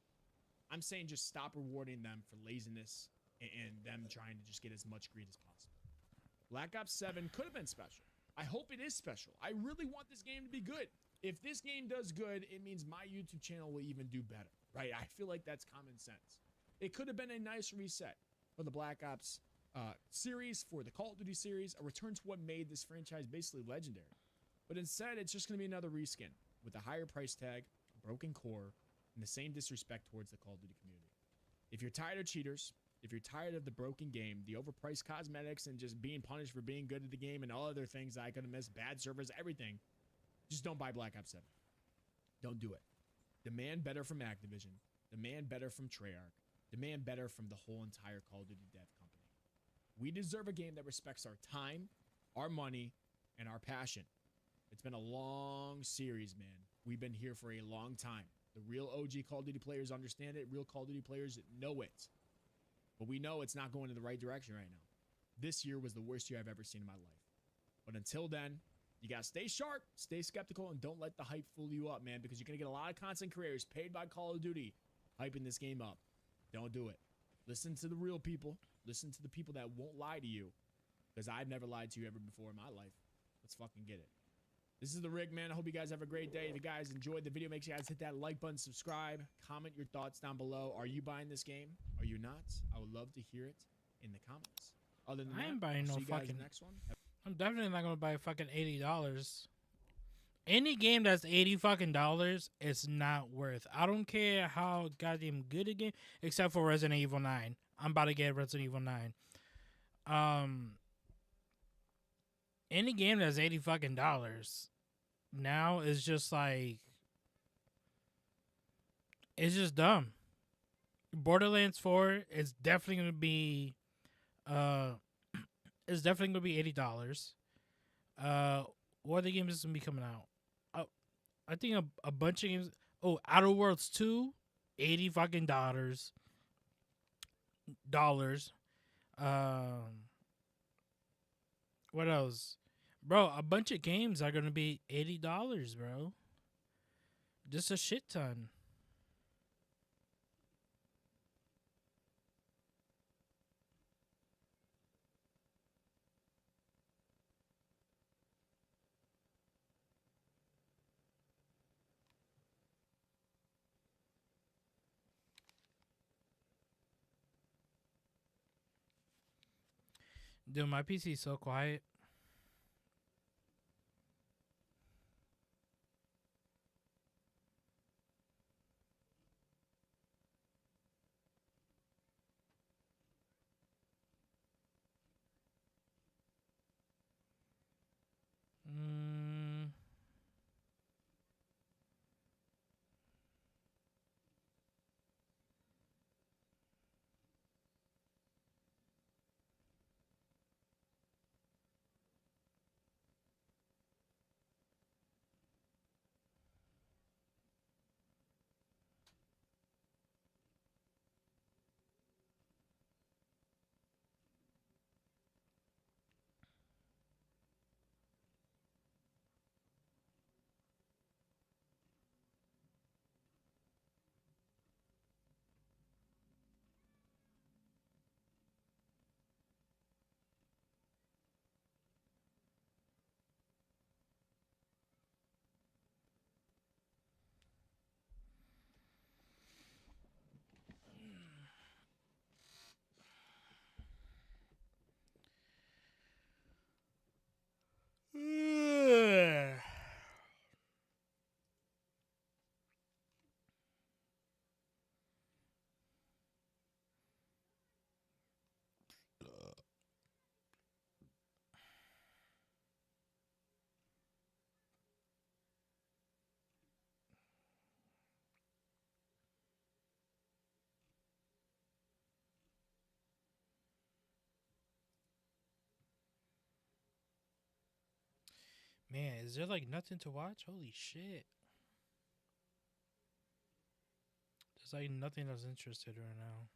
I'm saying just stop rewarding them for laziness and them trying to just get as much greed as possible. Black Ops 7 could have been special. I hope it is special. I really want this game to be good. If this game does good, it means my YouTube channel will even do better, right? I feel like that's common sense. It could have been a nice reset for the Black Ops series, for the Call of Duty series, a return to what made this franchise basically legendary. But instead, it's just going to be another reskin with a higher price tag, a broken core, and the same disrespect towards the Call of Duty community. If you're tired of cheaters, if you're tired of the broken game, the overpriced cosmetics, and just being punished for being good at the game and all other things that I could have missed, bad servers, everything, just don't buy Black Ops 7. Don't do it. Demand better from Activision. Demand better from Treyarch. Demand better from the whole entire Call of Duty dev company. We deserve a game that respects our time, our money, and our passion. It's been a long series, man. We've been here for a long time. The real OG Call of Duty players understand it. Real Call of Duty players know it. But we know it's not going in the right direction right now. This year was the worst year I've ever seen in my life. But until then, you got to stay sharp, stay skeptical, and don't let the hype fool you up, man, because you're going to get a lot of content creators paid by Call of Duty hyping this game up. Don't do it. Listen to the real people. Listen to the people that won't lie to you, because I've never lied to you ever before in my life. Let's fucking get it. This is the Rig, man. I hope you guys have a great day. If you guys enjoyed the video, make sure you guys hit that like button, subscribe, comment your thoughts down below. Are you buying this game? Are you not? I would love to hear it in the comments. Other than that, I ain't buying no see you guys in fucking. the next one. I'm definitely not gonna buy fucking $80. Any game that's $80 fucking dollars is not worth. I don't care how goddamn good a game, except for Resident Evil 9. I'm about to get Resident Evil 9. Any game that's $80 fucking dollars now is just like, it's just dumb. Borderlands 4 is definitely gonna be it's definitely gonna be $80. What other games is gonna be coming out? I think a bunch of games. Oh, Outer Worlds 2, $80 fucking dollars. What else? Bro, a bunch of games are gonna be $80, bro. Just a shit ton. Dude, my PC is so quiet. Man, is there like nothing to watch? Holy shit. There's like nothing that's interested right now.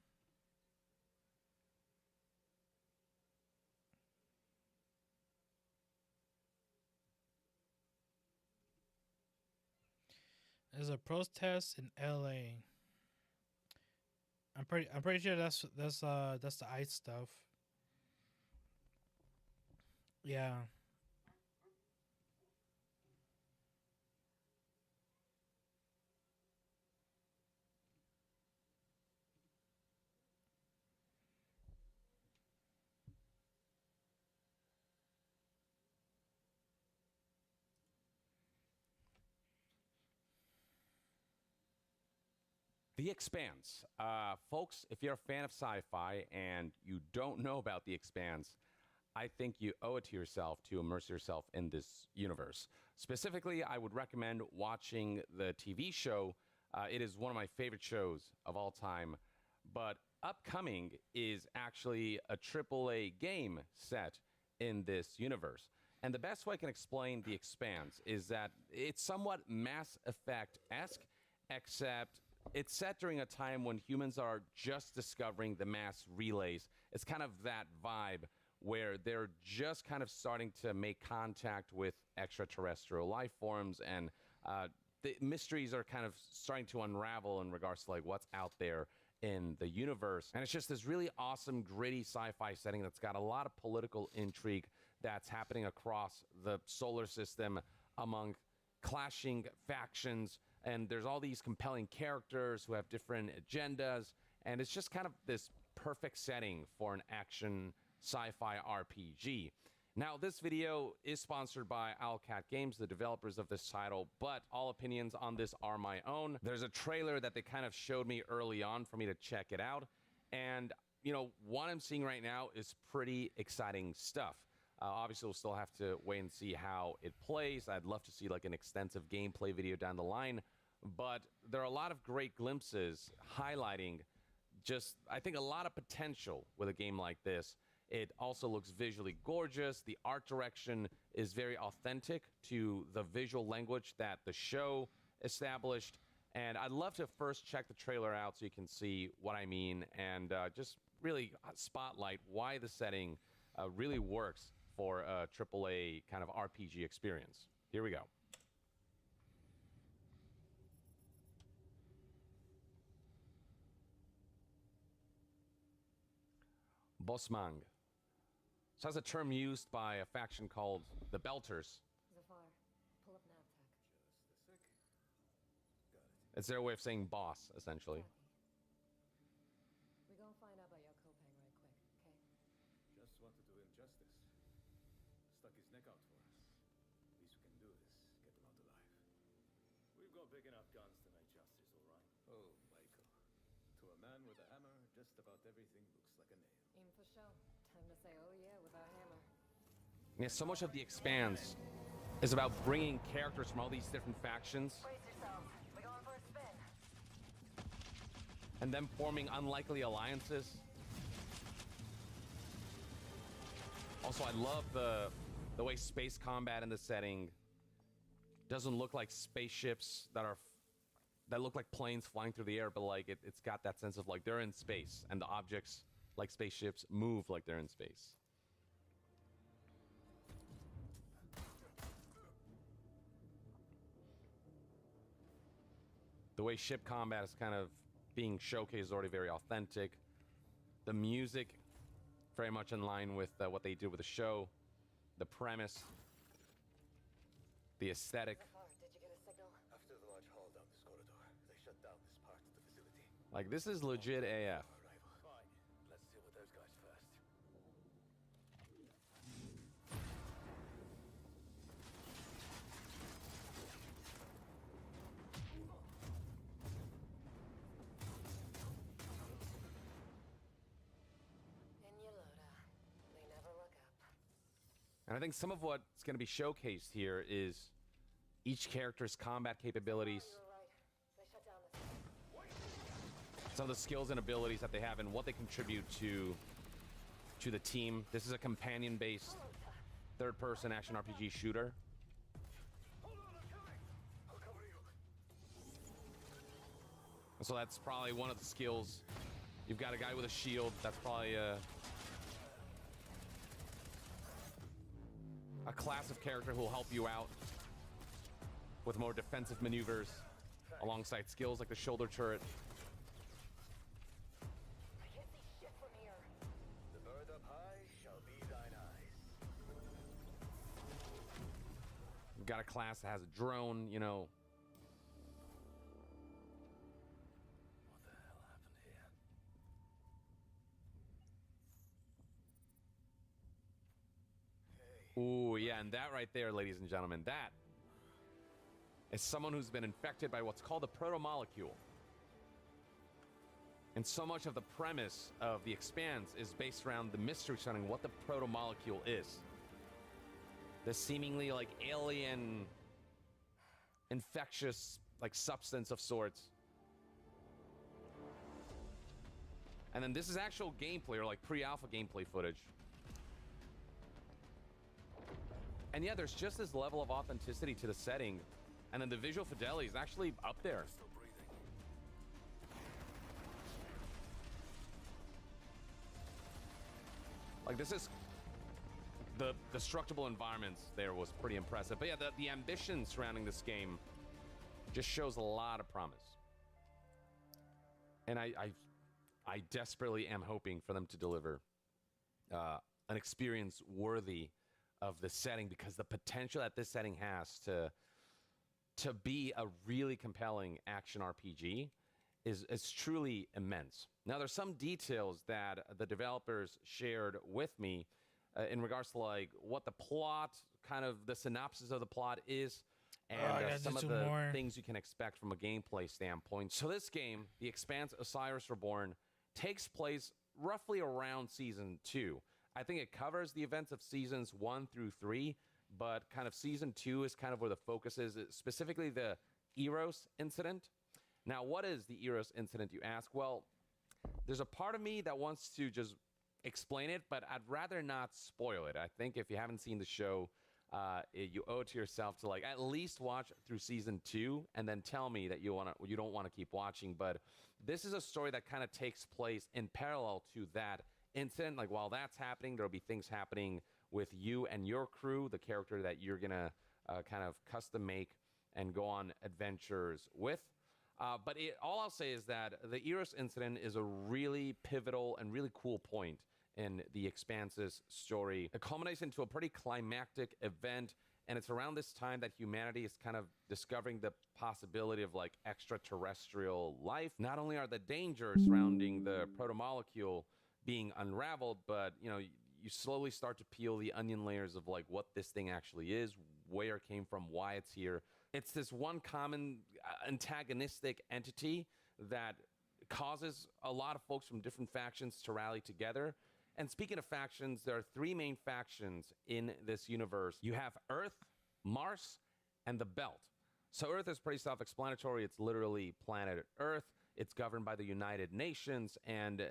There's a protest in LA. I'm pretty sure that's the ICE stuff. Yeah. The Expanse. Folks, if you're a fan of sci-fi and you don't know about The Expanse, I think you owe it to yourself to immerse yourself in this universe. Specifically, I would recommend watching the TV show. It is one of my favorite shows of all time. But upcoming is actually a AAA game set in this universe. And the best way I can explain The Expanse is that it's somewhat Mass Effect-esque, except it's set during a time when humans are just discovering the mass relays. It's kind of that vibe where they're just kind of starting to make contact with extraterrestrial life forms, and the mysteries are kind of starting to unravel in regards to like what's out there in the universe. And it's just this really awesome, gritty sci-fi setting that's got a lot of political intrigue that's happening across the solar system among clashing factions. And there's all these compelling characters who have different agendas. And it's just kind of this perfect setting for an action sci-fi RPG. Now, this video is sponsored by Owlcat Games, the developers of this title, but all opinions on this are my own. There's a trailer that they kind of showed me early on for me to check it out. And, you know, what I'm seeing right now is pretty exciting stuff. Obviously, we'll still have to wait and see how it plays. I'd love to see like an extensive gameplay video down the line. But there are a lot of great glimpses highlighting just, I think, a lot of potential with a game like this. It also looks visually gorgeous. The art direction is very authentic to the visual language that the show established. And I'd love to first check the trailer out so you can see what I mean and just really spotlight why the setting really works for a AAA kind of RPG experience. Here we go. Bosmang. So that's a term used by a faction called the Belters. Zafar, pull up NavTech. Just a sec. Got it. It's their way of saying boss, essentially. We're gonna find out about your Kopang right quick, okay? Just want to do him justice. Stuck his neck out for us. Least we can do is get him out alive. We've got big enough guns to make justice, all right? Oh, Michael. To a man with a hammer, just about everything looks like a nail. Aim for show. Time to say oh yeah with our hammer. Yeah, so much of The Expanse is about bringing characters from all these different factions Brace yourselves. We're going for a spin. and them forming unlikely alliances. Also, I love the way space combat in the setting doesn't look like spaceships that look like planes flying through the air, but like it's got that sense of like they're in space and the objects like spaceships move like they're in space. The way ship combat is kind of being showcased is already very authentic. The music, very much in line with what they did with the show. The premise. The aesthetic. Zafar, did you get a signal? After the large haul down this corridor, they shut down this part of the facility. Like, this is legit AF. Arrival. Fine. Let's deal with those guys first. In your loader. They never look up. And I think some of what's going to be showcased here is each character's combat capabilities, You were right. They shut down this. some of the skills and abilities that they have, and what they contribute to the team. This is a companion-based third-person action RPG shooter. So that's probably one of the skills. You've got a guy with a shield. That's probably a class of character who will help you out with more defensive maneuvers alongside skills like the shoulder turret. I can't see shit from here. The bird up high shall be thine eyes. You've got a class that has a drone, you know. What the hell happened here? Ooh, yeah, and that right there, ladies and gentlemen, that is someone who's been infected by what's called a protomolecule. And so much of the premise of The Expanse is based around the mystery surrounding what the protomolecule is. This seemingly like alien, infectious like substance of sorts. And then this is actual gameplay or like pre-alpha gameplay footage. And yeah, there's just this level of authenticity to the setting. And then the visual fidelity is actually up there. Still breathing. Like this is the destructible environments there was pretty impressive. But yeah, the ambition surrounding this game just shows a lot of promise. And I desperately am hoping for them to deliver an experience worthy of the setting, because the potential that this setting has to be a really compelling action RPG is truly immense. Now, there's some details that the developers shared with me in regards to like what the plot, kind of the synopsis of the plot is, and some of the things you can expect from a gameplay standpoint. So this game, The Expanse: Osiris Reborn, takes place roughly around Season 2. I think it covers the events of Seasons 1 through 3, but kind of Season 2 is kind of where the focus is, specifically the Eros incident. Now, what is the Eros incident, you ask? Well, there's a part of me that wants to just explain it, but I'd rather not spoil it. I think if you haven't seen the show, you owe it to yourself to like at least watch through Season 2 and then tell me that you don't want to keep watching. But this is a story that kind of takes place in parallel to that incident. Like while that's happening, there'll be things happening with you and your crew, the character that you're gonna kind of custom make and go on adventures with. But all I'll say is that the Eros incident is a really pivotal and really cool point in The Expanse's story. It culminates into a pretty climactic event, and it's around this time that humanity is kind of discovering the possibility of like extraterrestrial life. Not only are the dangers surrounding the protomolecule being unraveled, but you know, you slowly start to peel the onion layers of like what this thing actually is, where it came from, why it's here. It's this one common antagonistic entity that causes a lot of folks from different factions to rally together. And speaking of factions, there are three main factions in this universe. You have Earth, Mars, and the Belt. So Earth is pretty self-explanatory. It's literally planet Earth. It's governed by the United Nations, and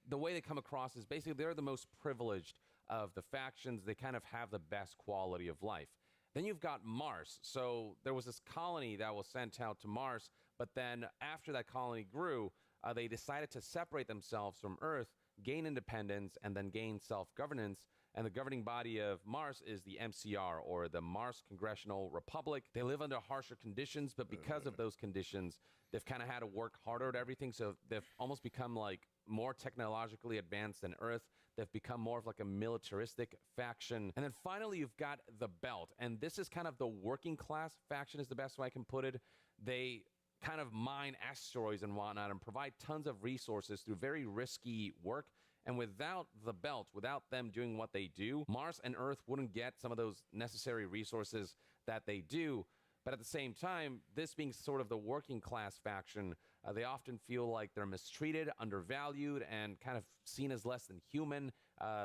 the way they come across is basically they're the most privileged of the factions. They kind of have the best quality of life. Then you've got Mars. So there was this colony that was sent out to Mars, but then after that colony grew, they decided to separate themselves from Earth, gain independence, and then gain self-governance. And the governing body of Mars is the MCR, or the Mars Congressional Republic. They live under harsher conditions, but because of those conditions, they've kind of had to work harder at everything. So they've almost become like more technologically advanced than Earth. They've become more of like a militaristic faction. And then finally, you've got the Belt. And this is kind of the working class faction is the best way I can put it. They kind of mine asteroids and whatnot and provide tons of resources through very risky work. And without the Belt, without them doing what they do, Mars and Earth wouldn't get some of those necessary resources that they do. But at the same time, this being sort of the working class faction, they often feel like they're mistreated, undervalued, and kind of seen as less than human.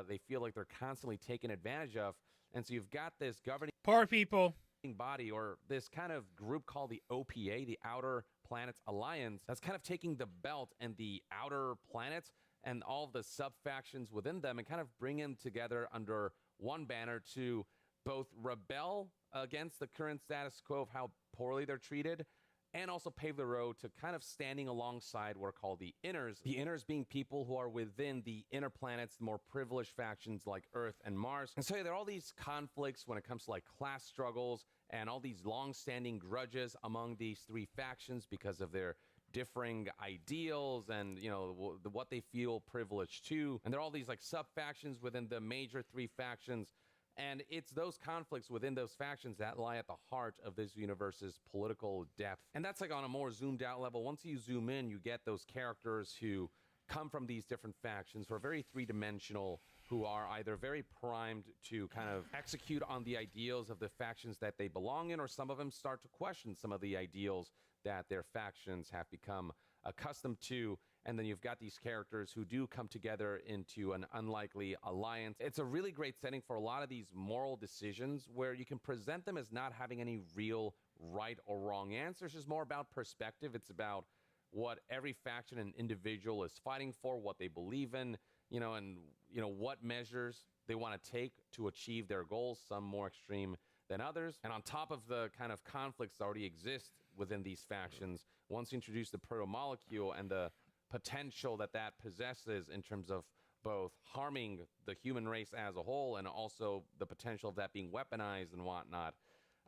They feel like they're constantly taken advantage of. And so you've got this governing Poor people. body, or this kind of group called the OPA, the Outer Planets Alliance, that's kind of taking the Belt and the outer planets and all the sub-factions within them and kind of bring them together under one banner to both rebel against the current status quo of how poorly they're treated, and also pave the road to kind of standing alongside what are called the inners. The inners being people who are within the inner planets, the more privileged factions like Earth and Mars. And so there are all these conflicts when it comes to like class struggles and all these long-standing grudges among these three factions because of their differing ideals and, you know, what they feel privileged to. And there are all these like sub-factions within the major three factions. And it's those conflicts within those factions that lie at the heart of this universe's political depth. And that's like on a more zoomed out level. Once you zoom in, you get those characters who come from these different factions, who are very three-dimensional, who are either very primed to kind of execute on the ideals of the factions that they belong in, or some of them start to question some of the ideals that their factions have become accustomed to. And then you've got these characters who do come together into an unlikely alliance. It's a really great setting for a lot of these moral decisions where you can present them as not having any real right or wrong answers. It's more about perspective. It's about what every faction and individual is fighting for, what they believe in, you know, and, you know, what measures they want to take to achieve their goals, some more extreme than others. And on top of the kind of conflicts that already exist within these factions, once you introduce the proto-molecule and the potential that that possesses in terms of both harming the human race as a whole and also the potential of that being weaponized and whatnot,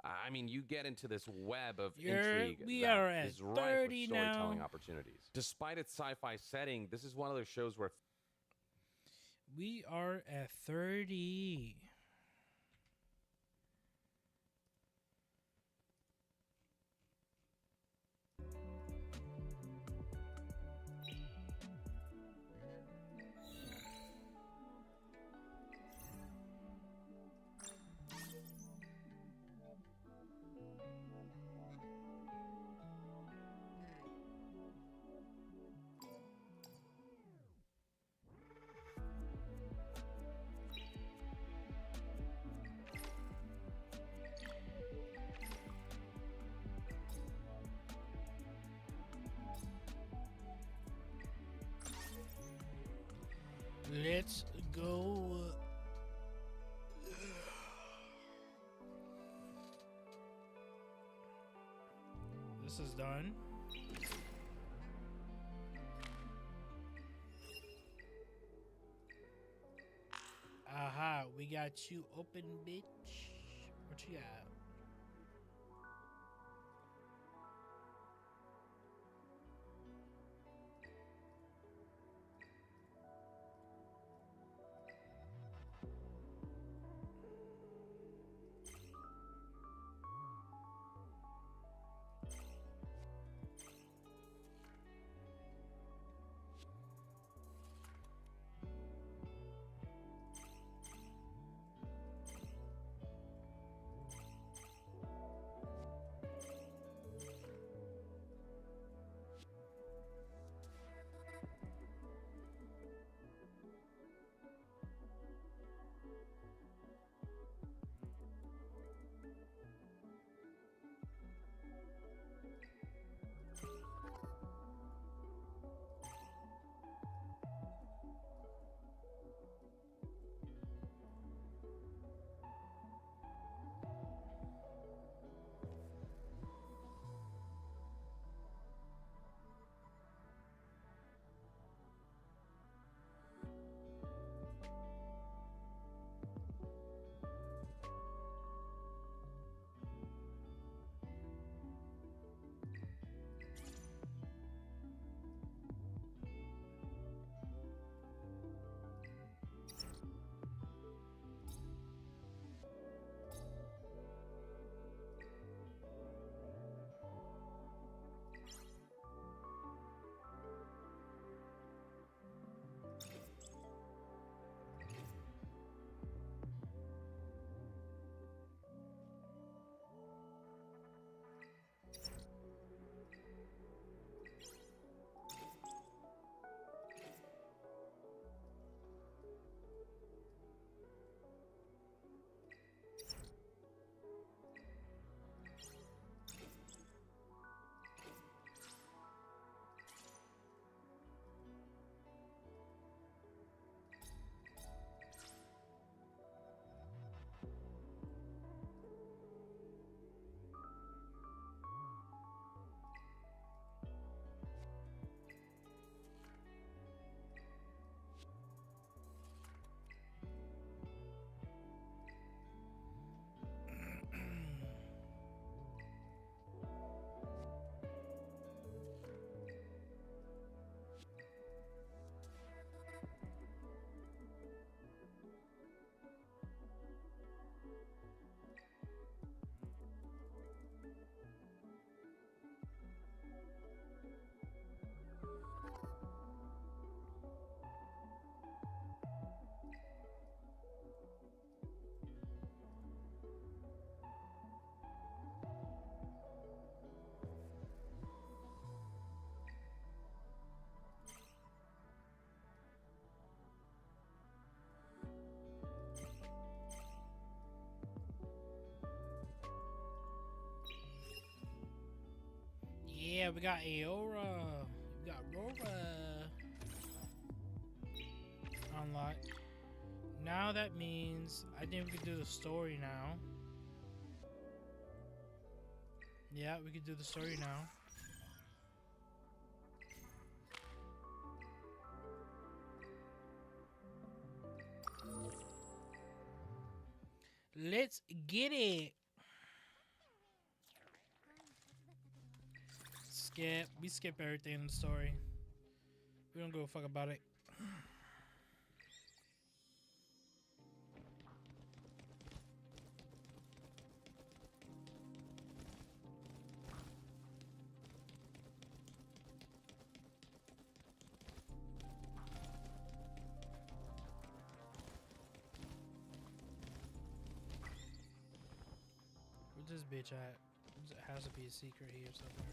I mean, you get into this web of intrigue We that are at is rife 30 with storytelling now. opportunities. Despite its sci-fi setting, this is one of those shows where We are at 30. Let's go. This is done. Aha, we got you open, bitch. What you got? Yeah, we got Aora. We got Rora. Unlocked. Now that means I think we can do the story now. Yeah, we can do the story now. Let's get it. Skip. We skip everything in the story. We don't give a fuck about it. Where's this bitch at? There has to be a secret here somewhere.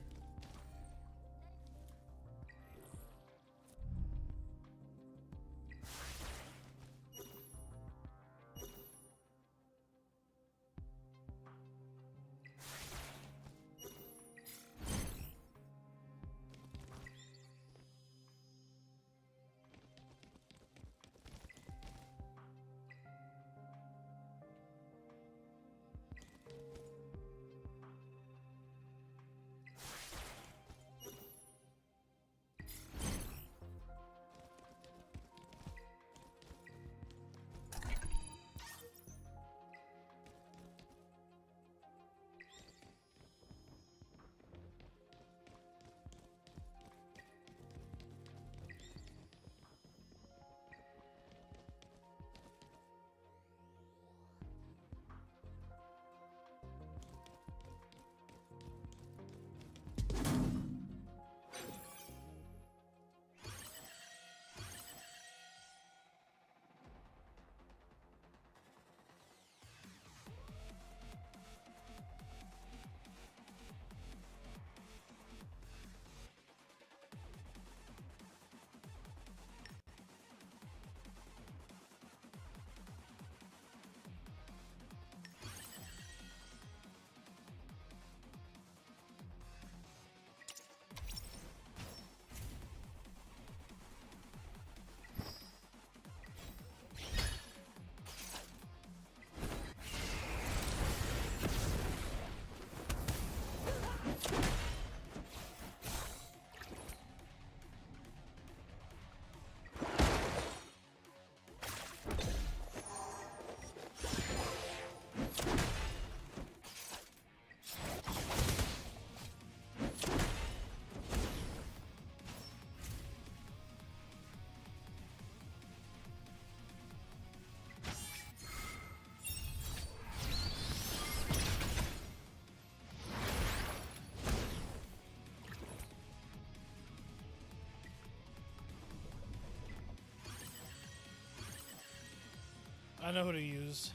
I know who to use.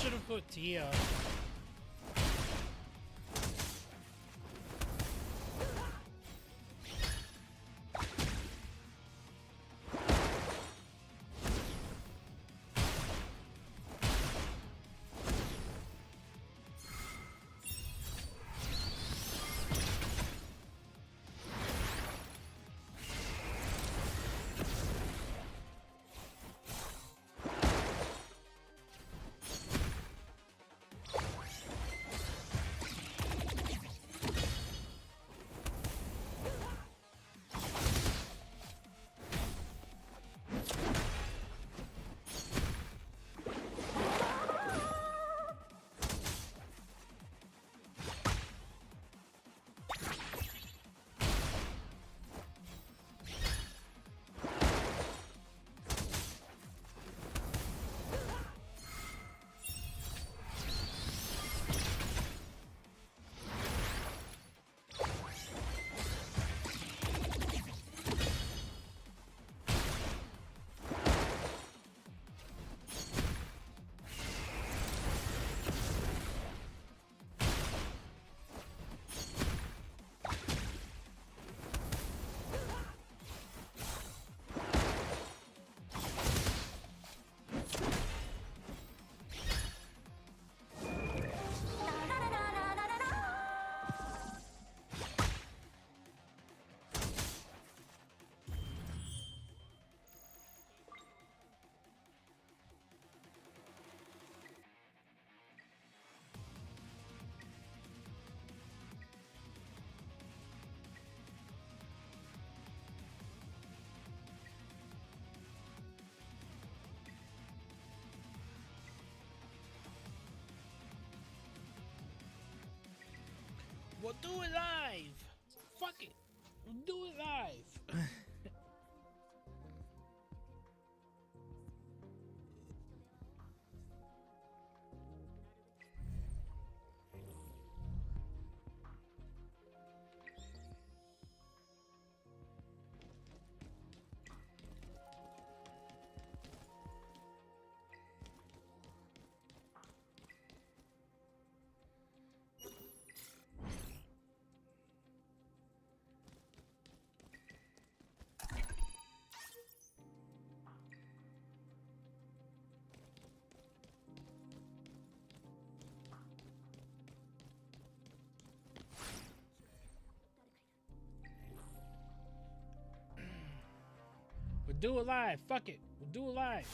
Should have put Tia. We'll do it live. Fuck it. We'll do it live. We'll do it live. Fuck it. We'll do it live.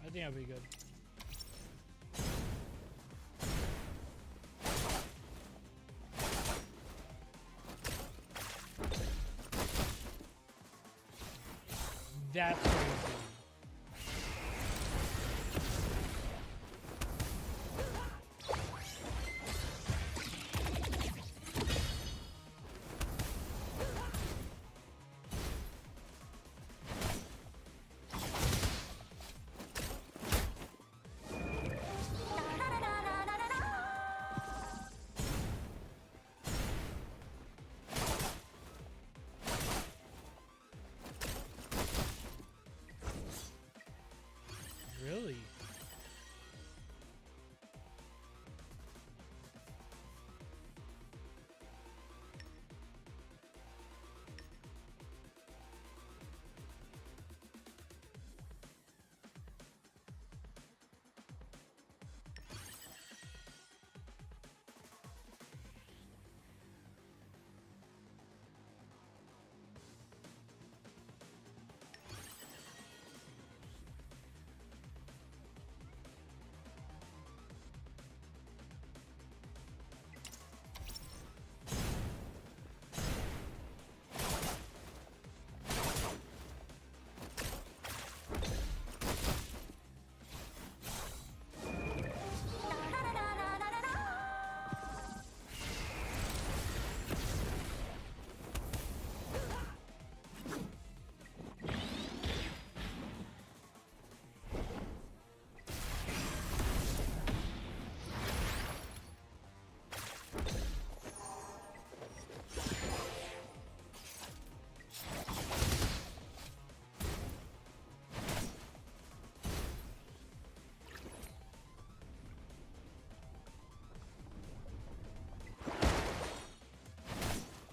I think that'll be good. That's crazy. Really?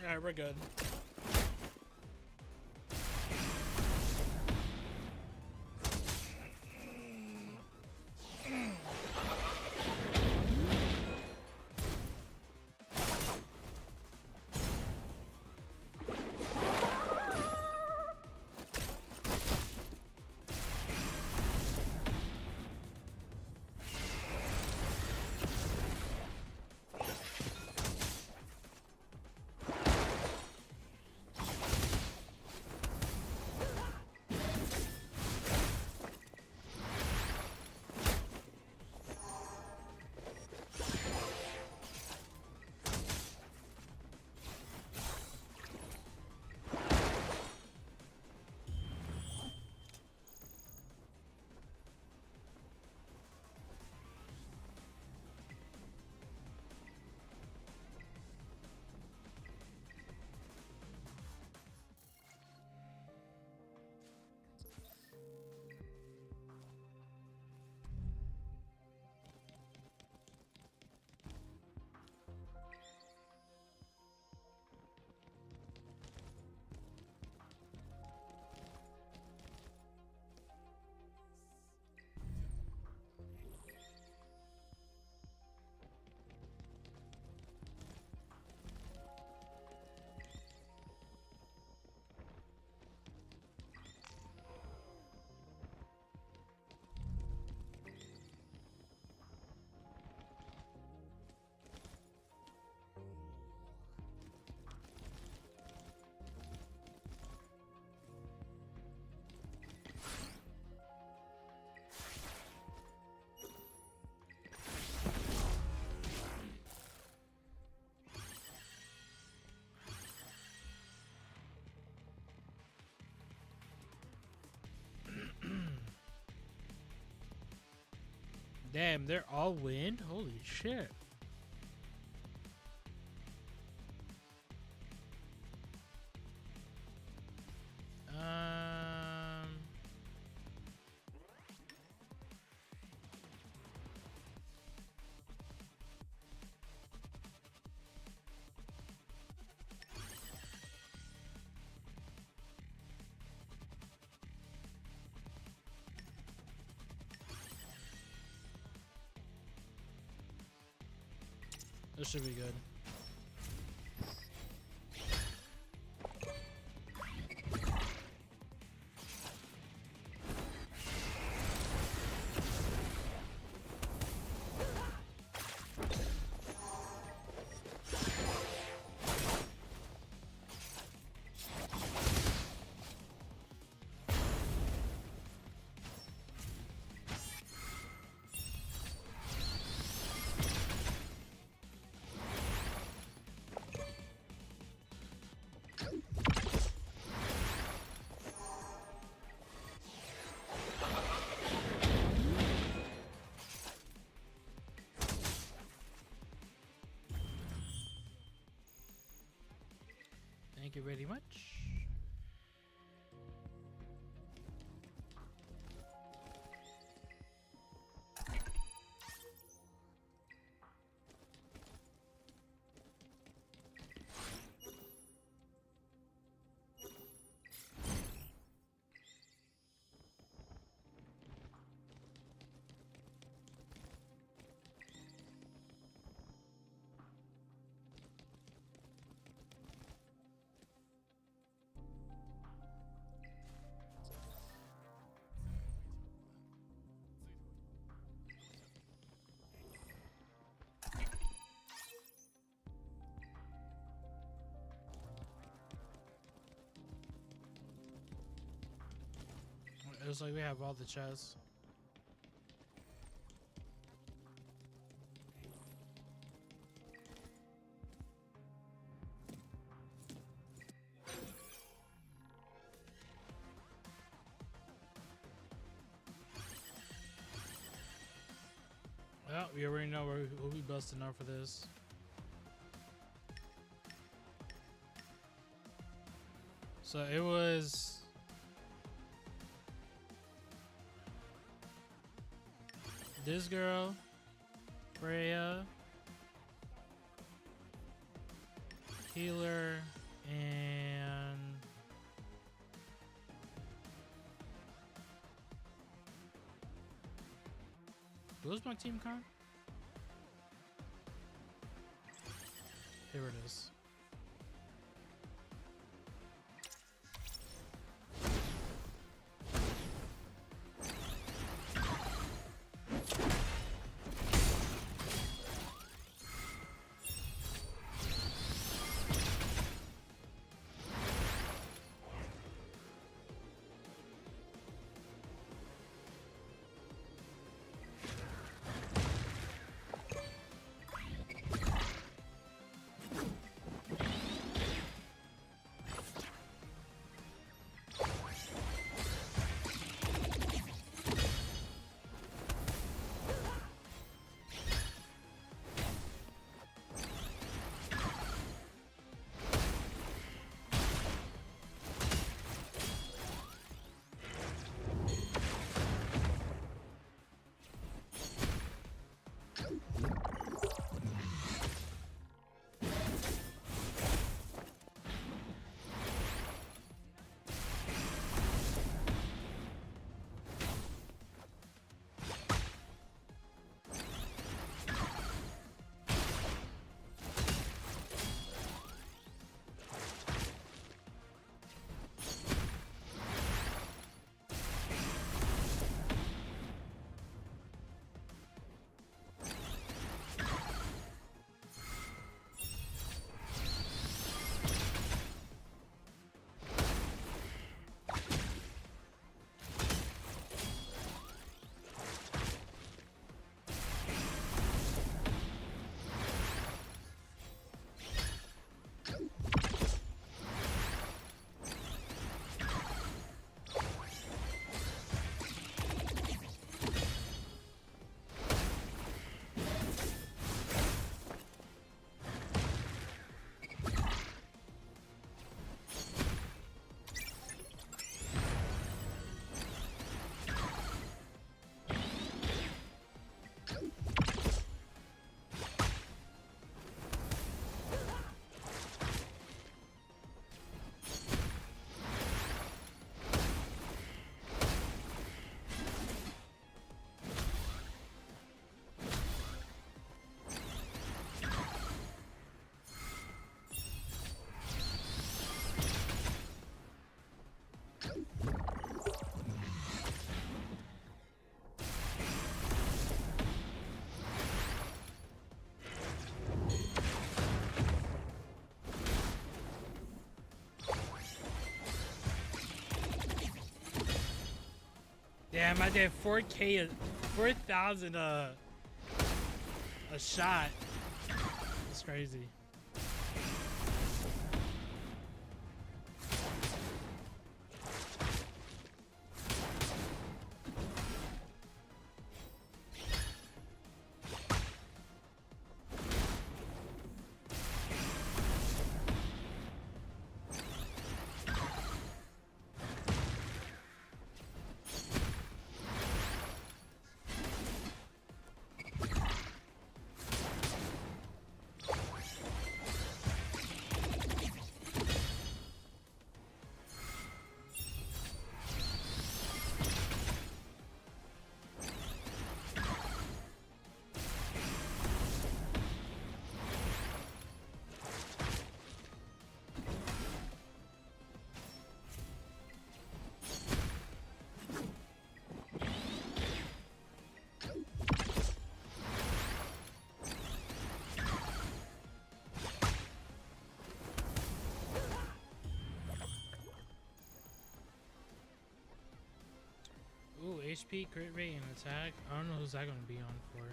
Alright, we're good. Damn, they're all wind? Holy shit. This should be good. Thank you very much. It looks like we have all the chests. Well, we already know we'll be busting out for this. So it was this girl, Freya, healer, and who's my team card? Here it is. Damn, I did 4K, 4,000 a shot. That's crazy. Ooh, HP, crit rate, and attack. I don't know who's that gonna be on for.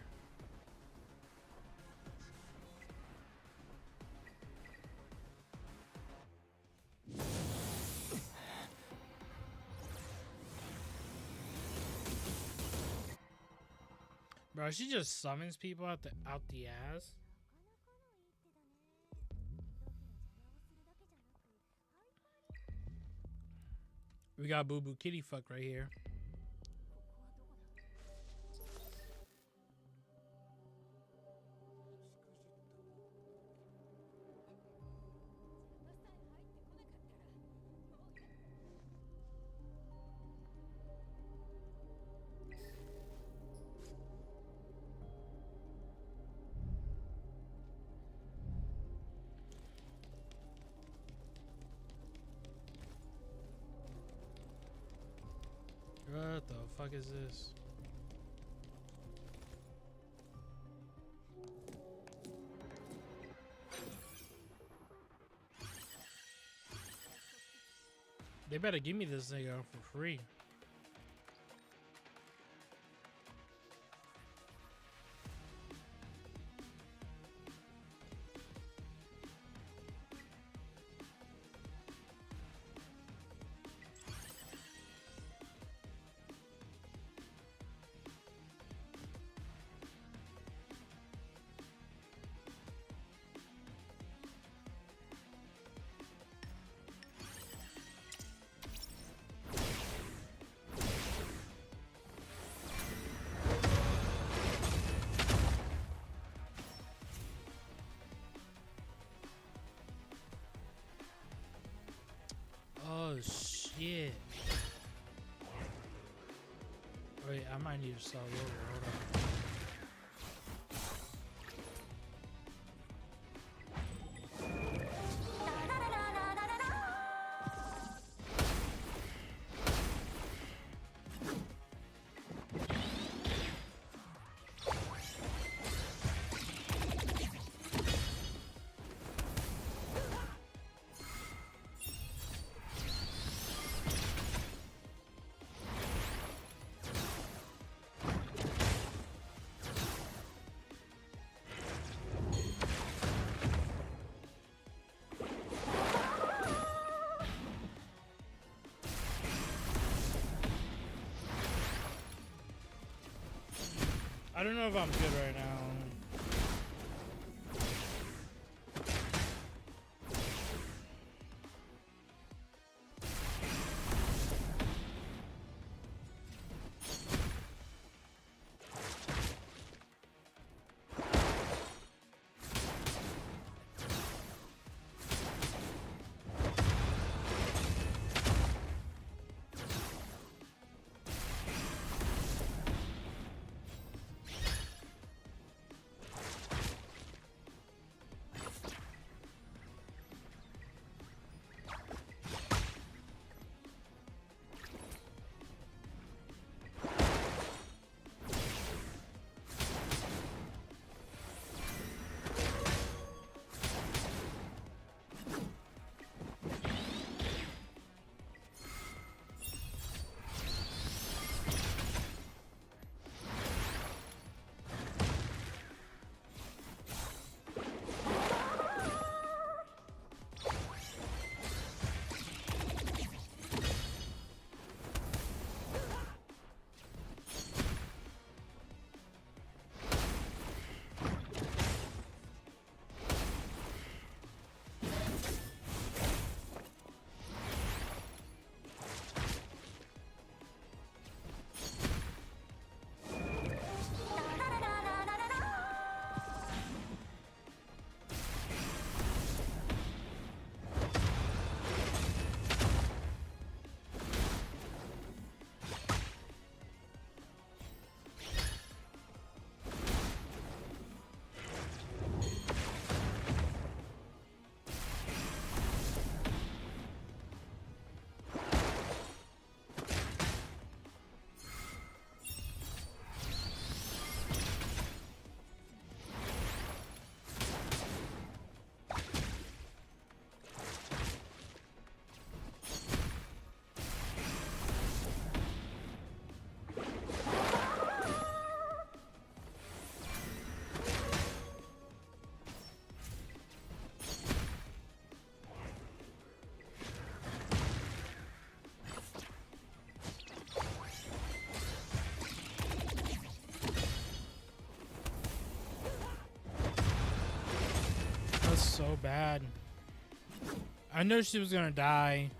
Bro, she just summons people out the ass. We got Boo Boo Kitty Fuck right here. What the fuck is this? They better give me this nigga for free. Oh shit. Wait, I might need to start over. Hold on. I don't know if I'm good right now. so bad. I knew she was gonna die.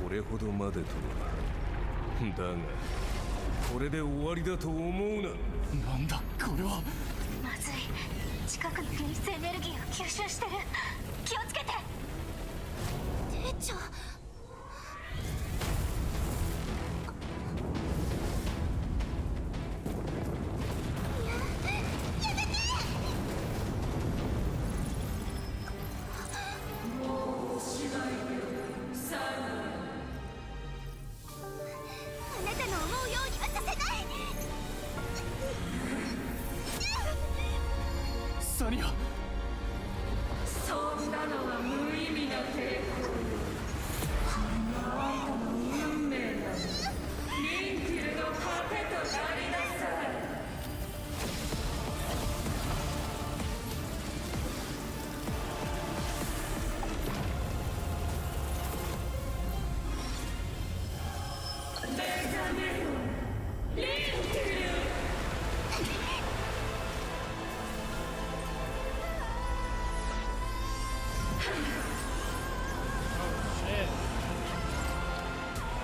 これほどまでとは。だがこれで終わりだと思うな。なんだこれは。まずい。近くの原始エネルギーを吸収してる。気をつけて。店長。あなたの思うようにはさせない。サニア。そんなのは無意味な抵抗。あんたの運命なの。リンキルの糧となりなさい。目覚めよ、リンキル。Shit.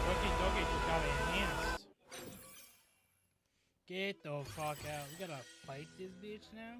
Doki Doki just got enhanced. Get the fuck out. We gotta fight this bitch now?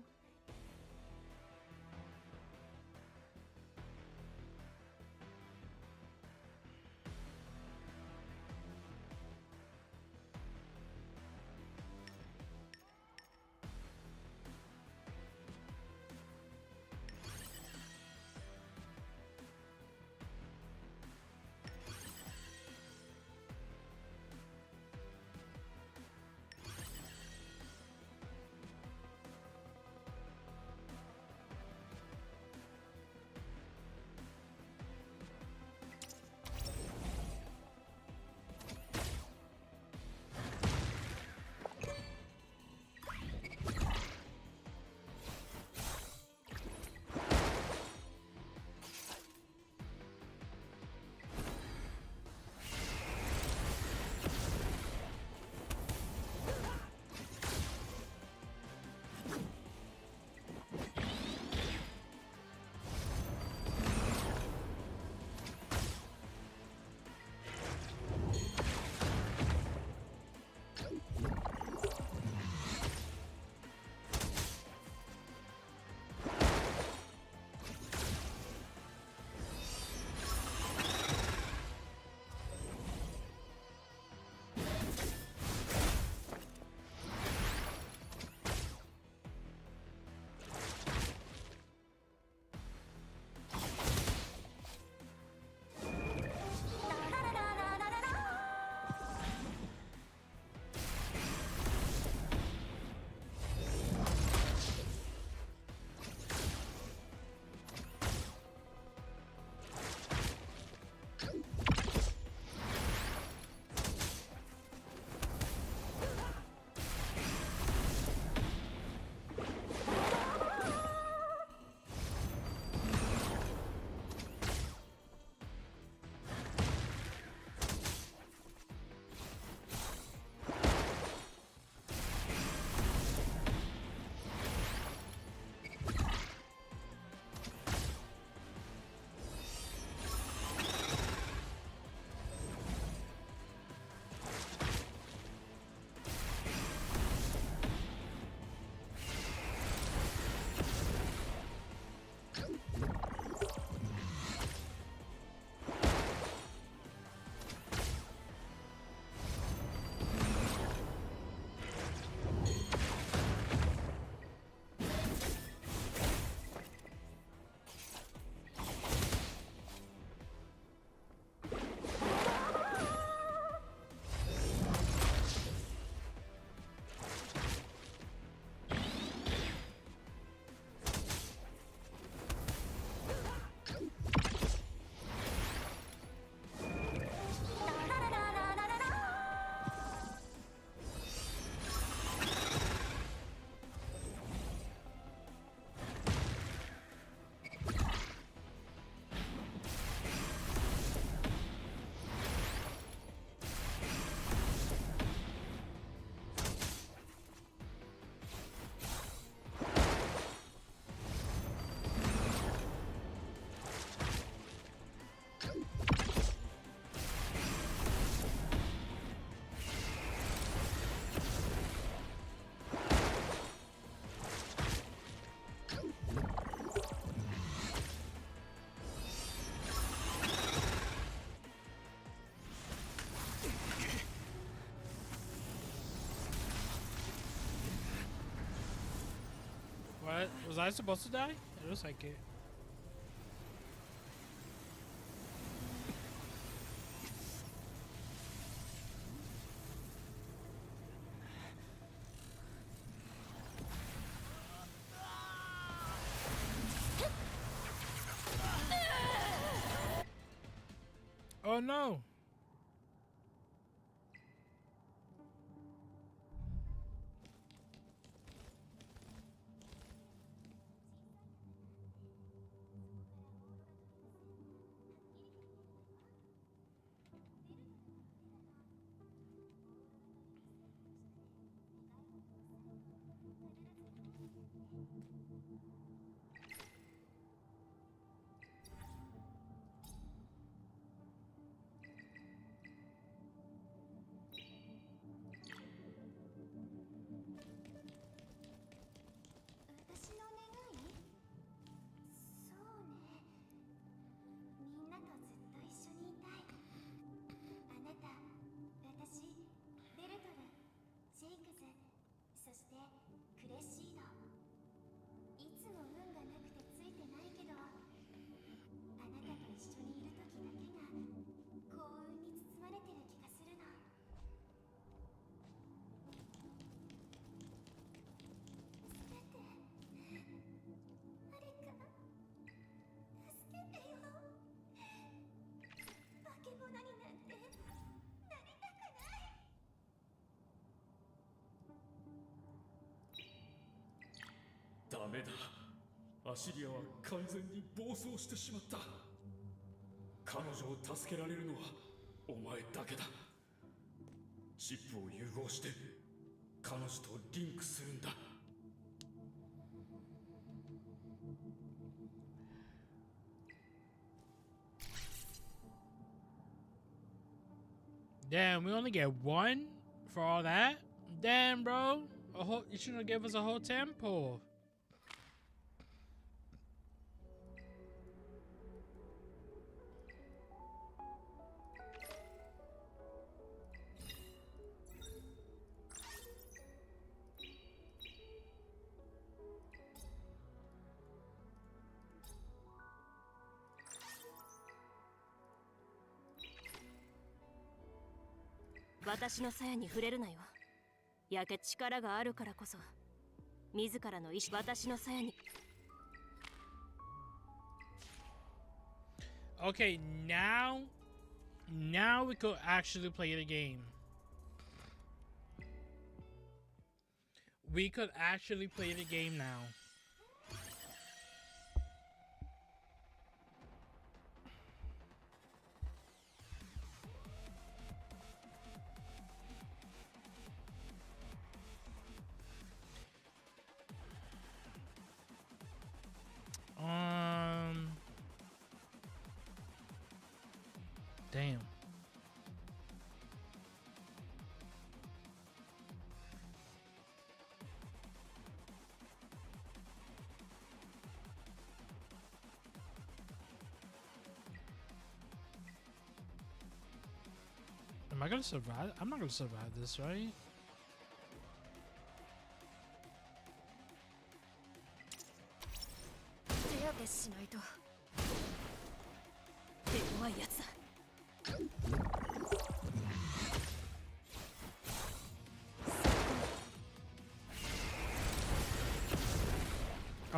What? Was I supposed to die? It looks like it. Oh no!ダメだ。アシリアは完全に暴走してしまった。彼女を助けられるのはお前だけだ。チップを融合して彼女とリンクするんだ。Damn, we only get one for all that? Damn, bro. You shouldn't have given us a whole temple. Okay, now we could actually play the game. We could actually play the game now. Damn. Am I gonna survive? I'm not gonna survive this, right?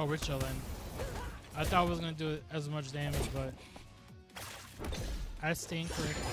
Oh, we're chilling. I thought I was gonna do as much damage, but I stand corrected.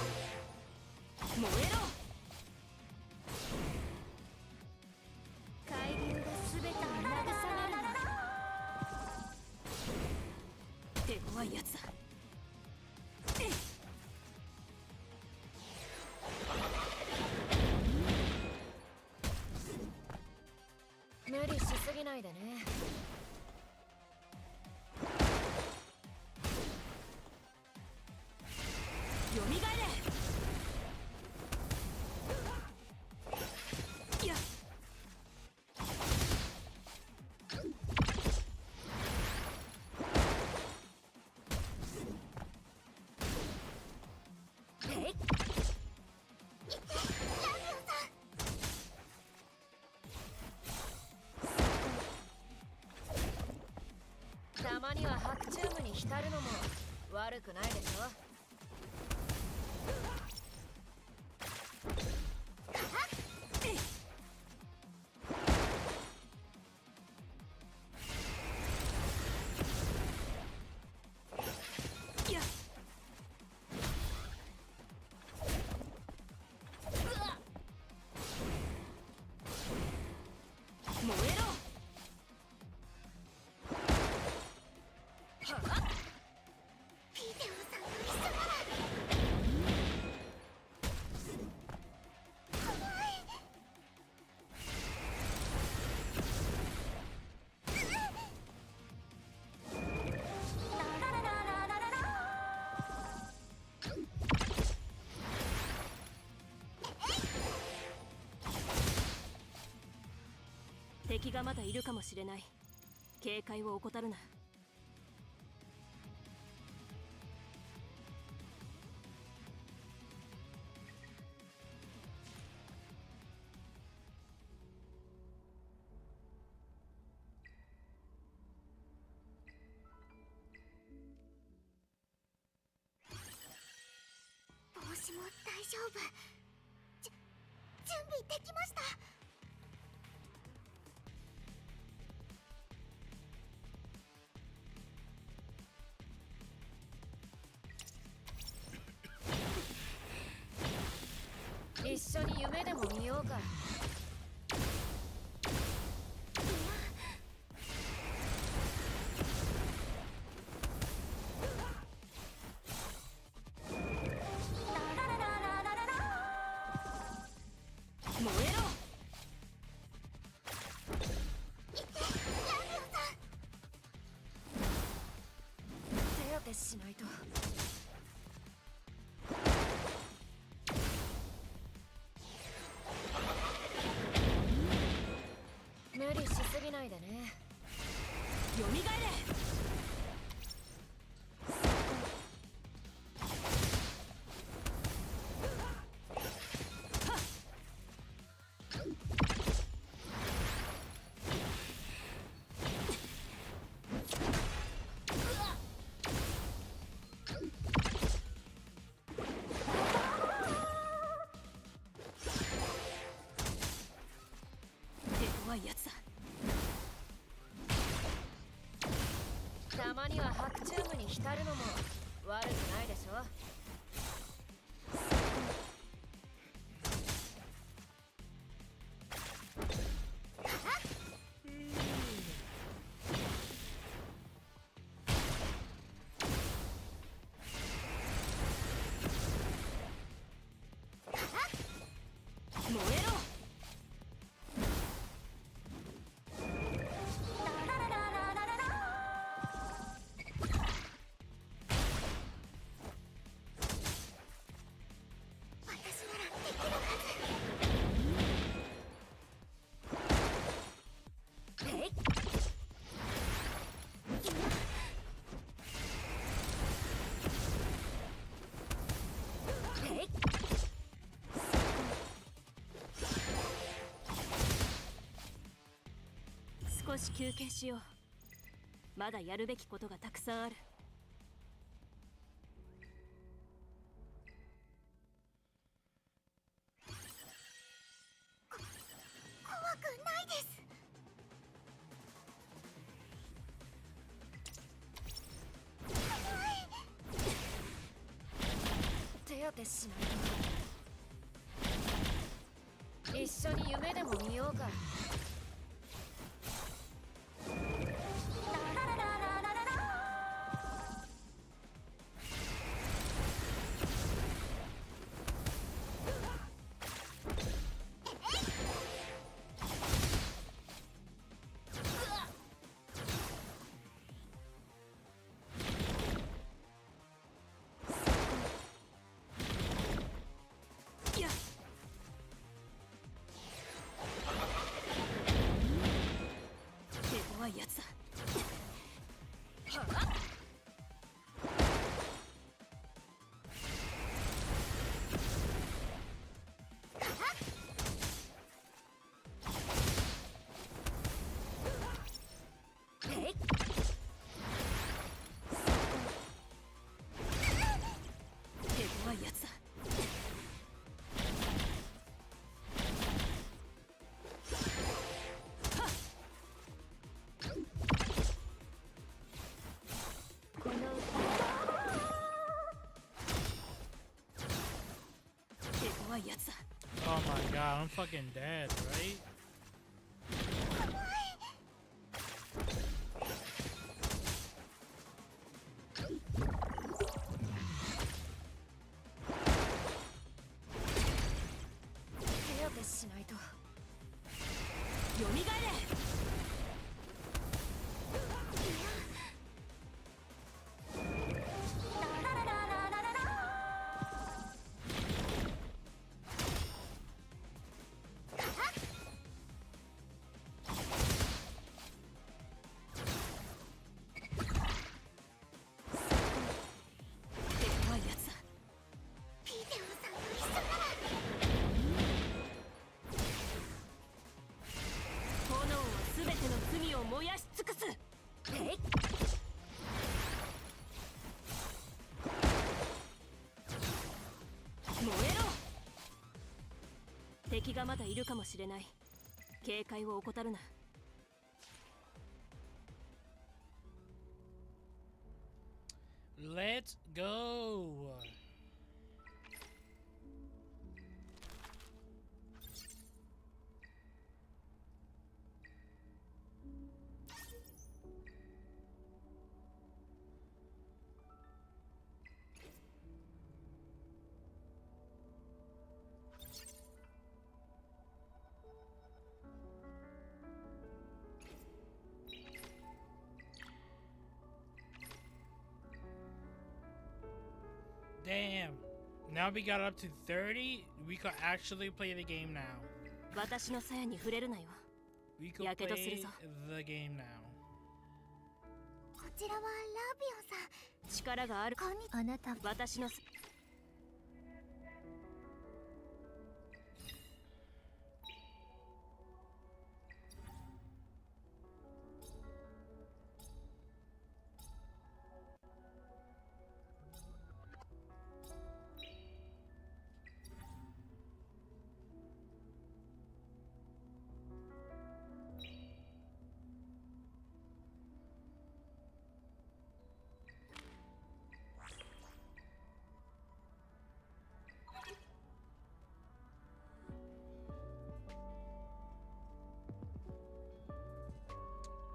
ュームに浸るのも悪くないでしょ。敵がまだいるかもしれない。警戒を怠るな。帽子も大丈夫。準備できました。一緒に夢でも見ようか。燃えろ。手当てしないと。無理しすぎないでね。よみがえれ。怖いやつだ。たまにはハッチュームに浸るのも悪くないでしょ。燃えろ。少し休憩しよう。まだやるべきことがたくさんある。怖くないです。手当てしないと。一緒に夢でも見ようか。怖いやつだ。Oh my god, I'm fucking dead, right? Let's go. Damn. Now we got up to 30. We could actually play the game now. We could play the game now. こちらはラビオさん。力がある。こんにあなた。私の。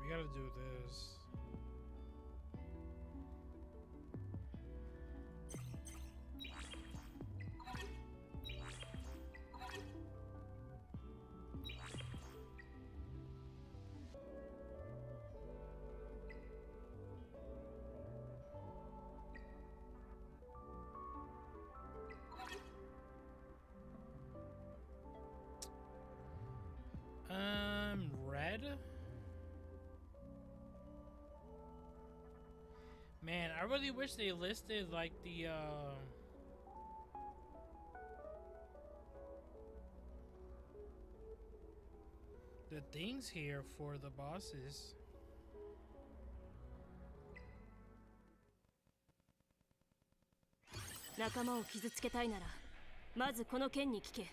We gotta do this. Red? Man, I really wish they listed like the things here for the bosses. 仲間を傷つけたいならまずこの剣に聞け。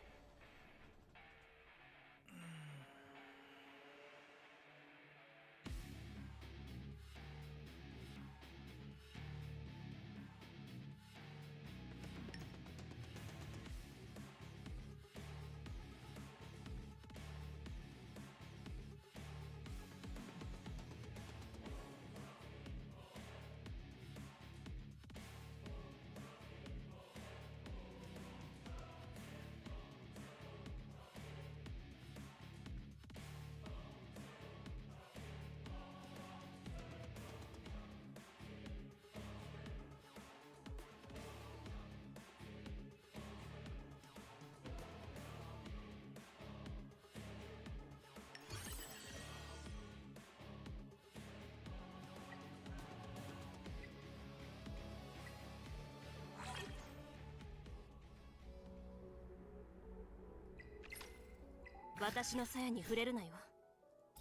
私の鞘に触れるなよ。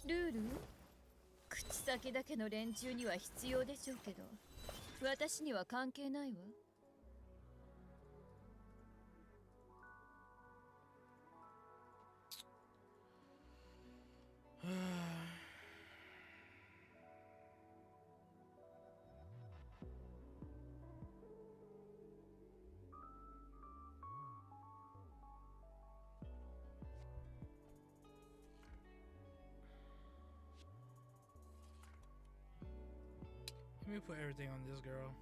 ルール？口先だけの連中には必要でしょうけど、私には関係ないわ。Let me put everything on this girl.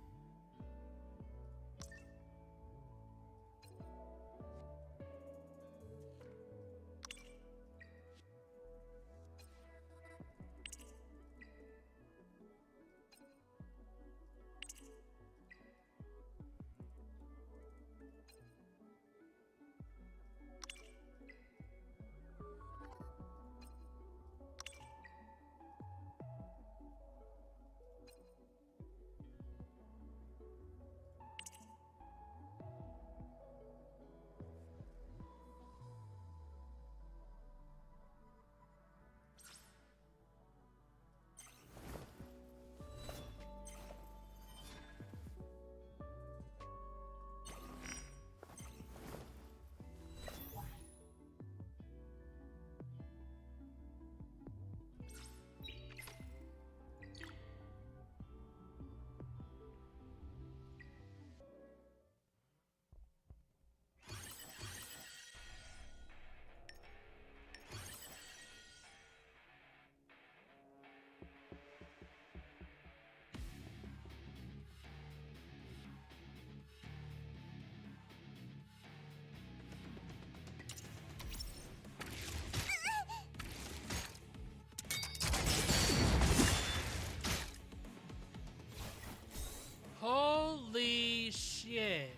Holy shit.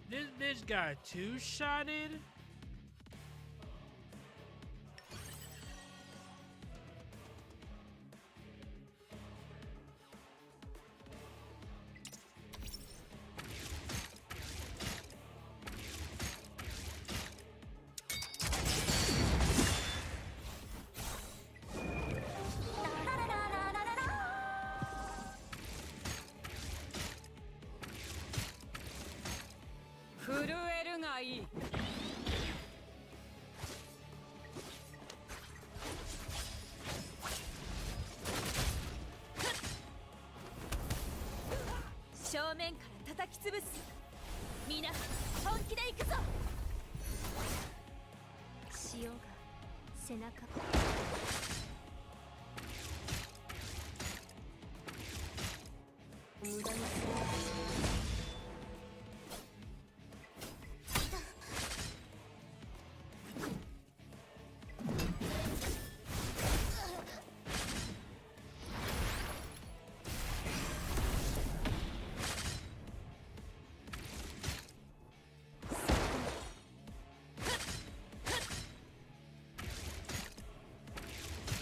This bitch got two-shotted?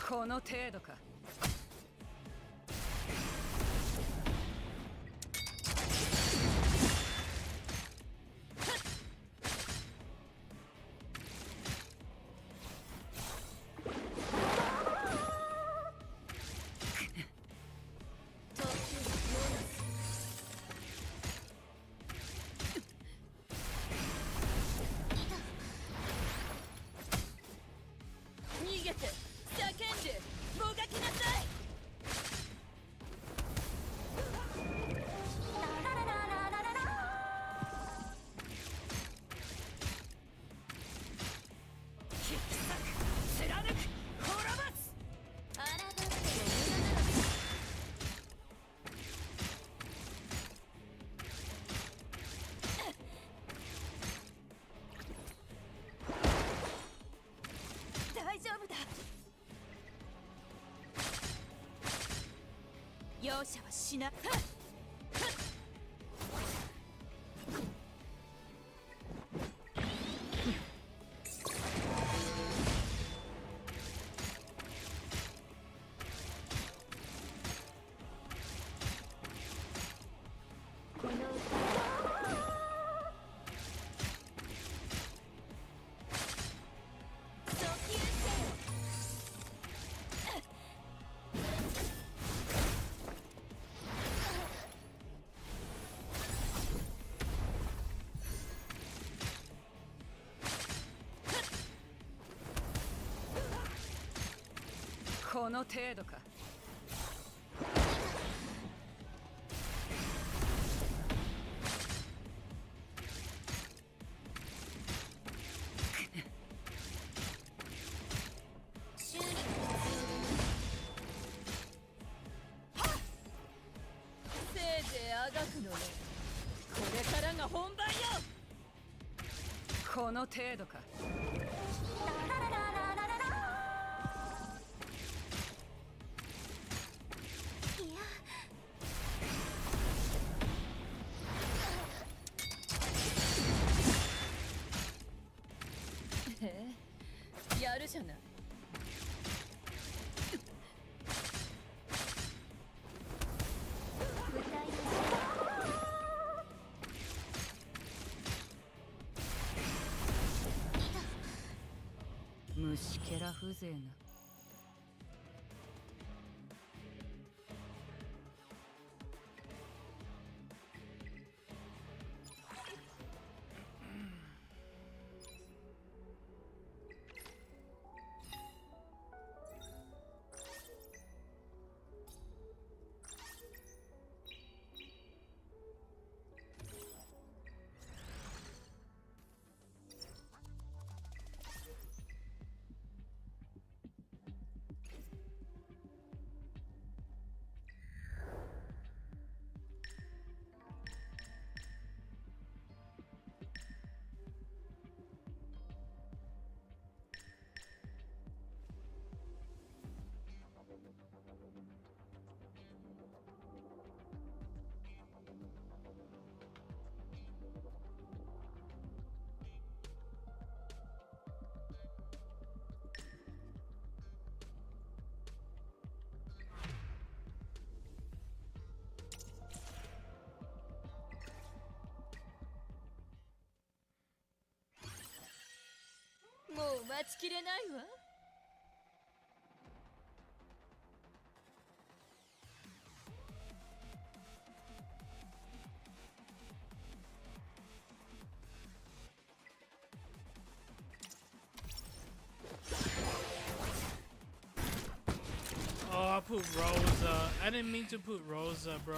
この程度か。逃げて叫んでもがきなさい。引き裂く貫く滅ばす。抗っても無駄なのか。大丈夫だ。容赦はしな。この歌訴求せよ。この程度か。終了。の程度か。やるじゃない。虫けら風情な。もう待ちきれないわ。Oh, I put Rosa. I didn't mean to put Rosa, bro.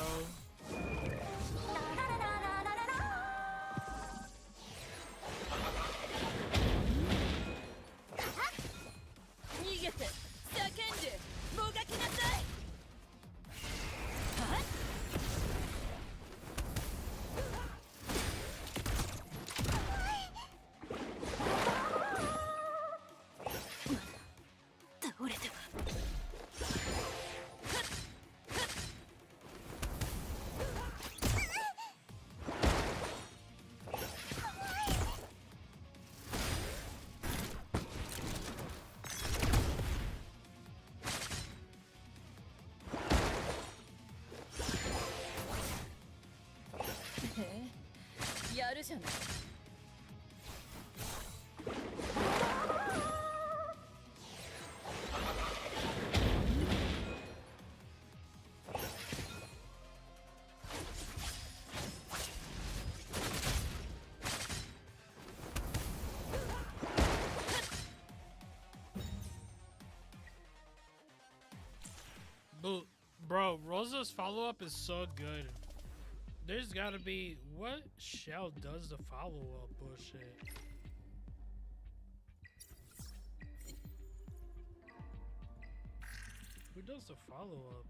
じゃない。Bro, Rosa's follow-up is so good. There's gotta be... What shell does the follow-up bullshit? Who does the follow-up?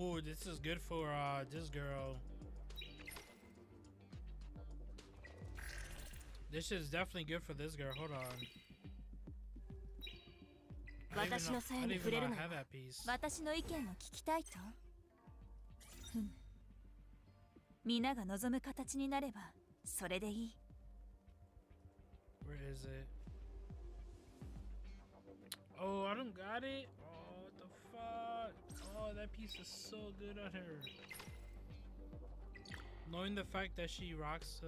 Ooh, this is good for this girl. This is definitely good for this girl. Hold on. I didn't even know I had that piece. 私の意見を聞きたいと。皆が望む形になればそれでいい。Where is it? Oh, I don't got it. Oh, what the fuck? Oh, that piece is so good on her. Knowing the fact that she rocks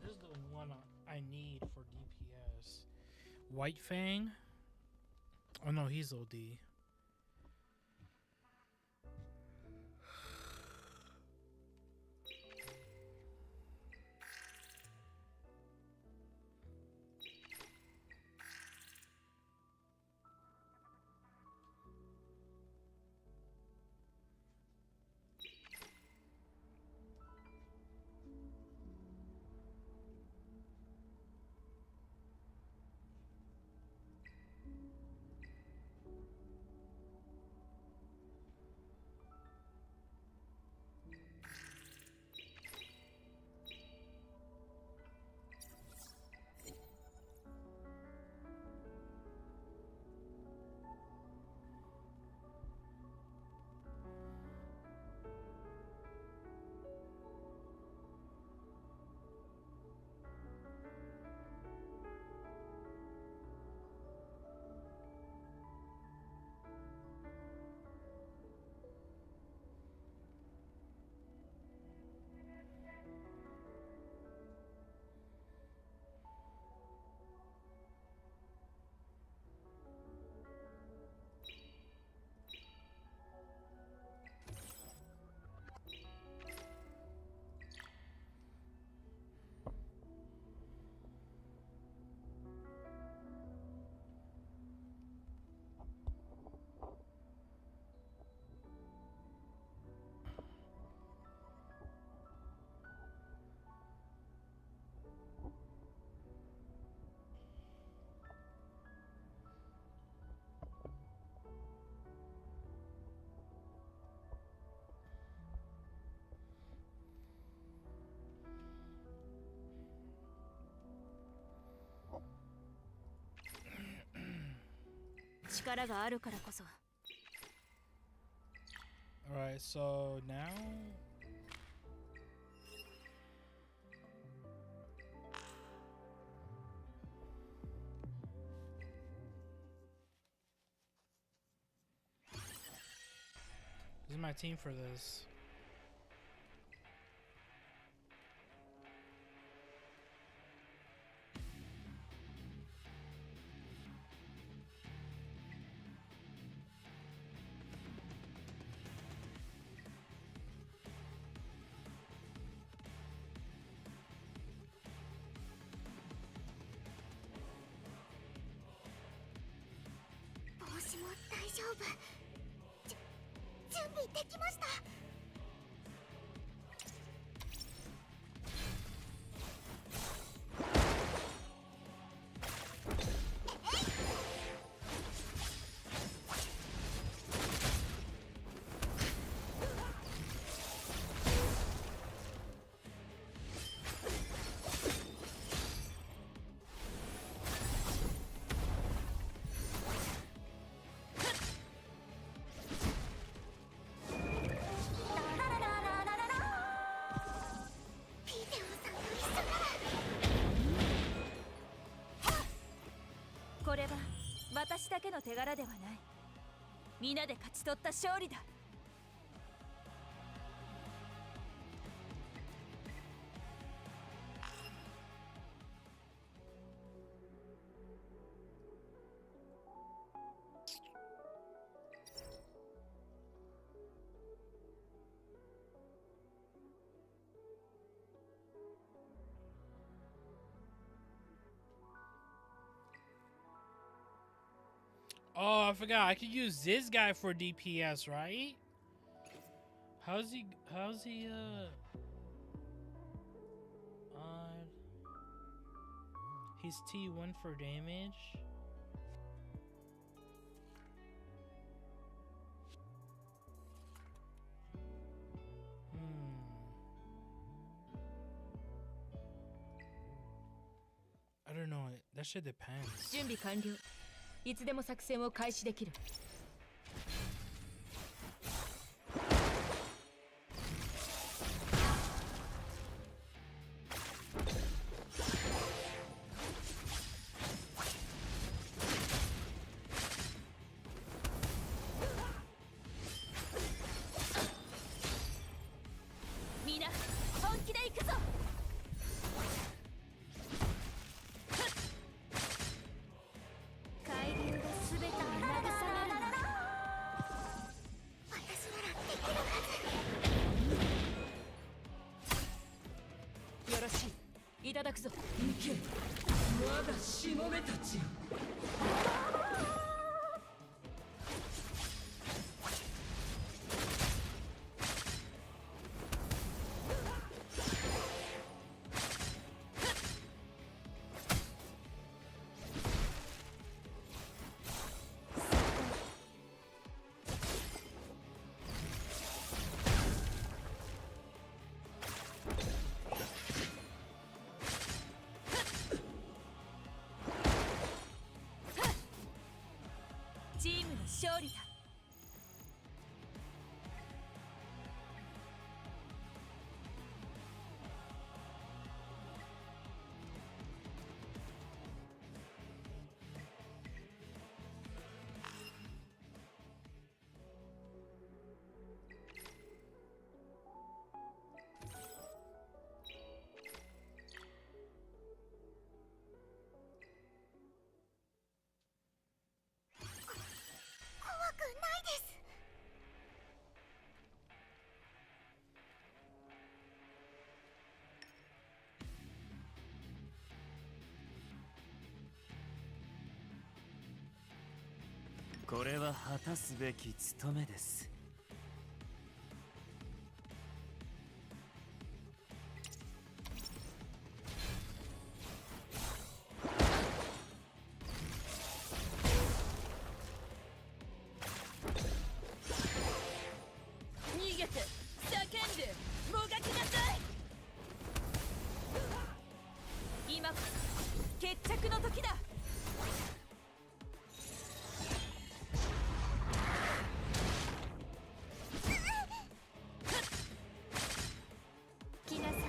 this is the one I need for DPS. White Fang. Oh no, he's OD. Alright, so now this is my team for this. けの手柄ではない。皆で勝ち取った勝利だ。Oh, I forgot. I could use this guy for DPS, right? How's he he's T1 for damage. I don't know. That shit depends. 準備完了。いつでも作戦を開始できる。みんな本気で行くぞ。海流が全てを慰めるの。私ならできるはず。よろしい、いただくぞ。行け、我がしもべたちよ。チームの勝利だ。怖くないです。これは果たすべき務めです。逃げて、叫んで、もがきなさい。今こそ決着の時だ。来なさい、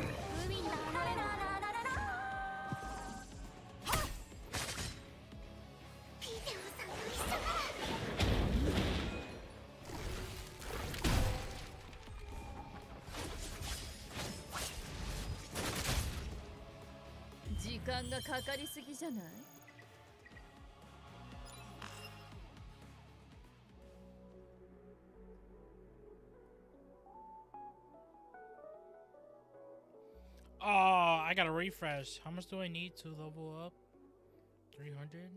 海の彼ら。ピデオさんと一緒だ。時間がかかりすぎじゃない？Oh, I gotta refresh. How much do I need to level up? 300?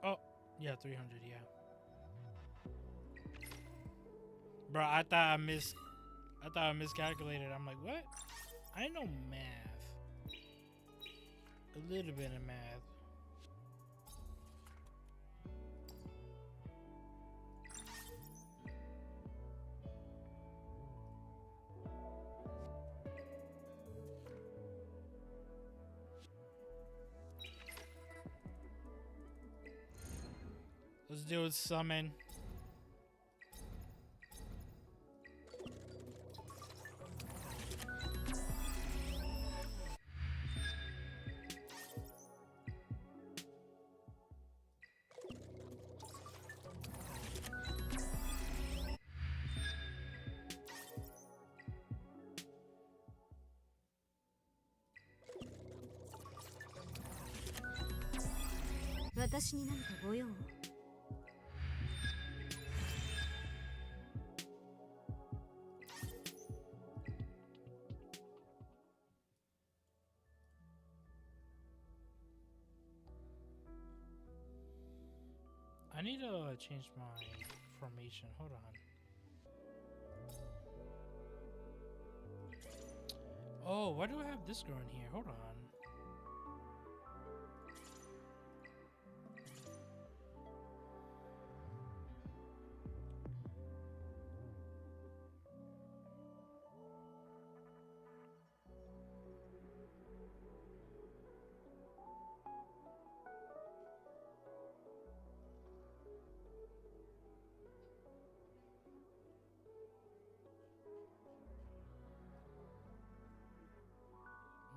Oh, yeah, 300, yeah. Bro, I thought I miscalculated. I'm like, what? I know math. A little bit of math. Let's do it, summon. 私に何かご用？ I need to change my formation. Hold on. Oh, why do I have this girl in here? Hold on.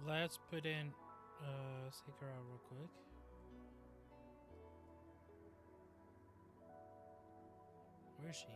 Let's put in, let's take her out real quick. Where is she?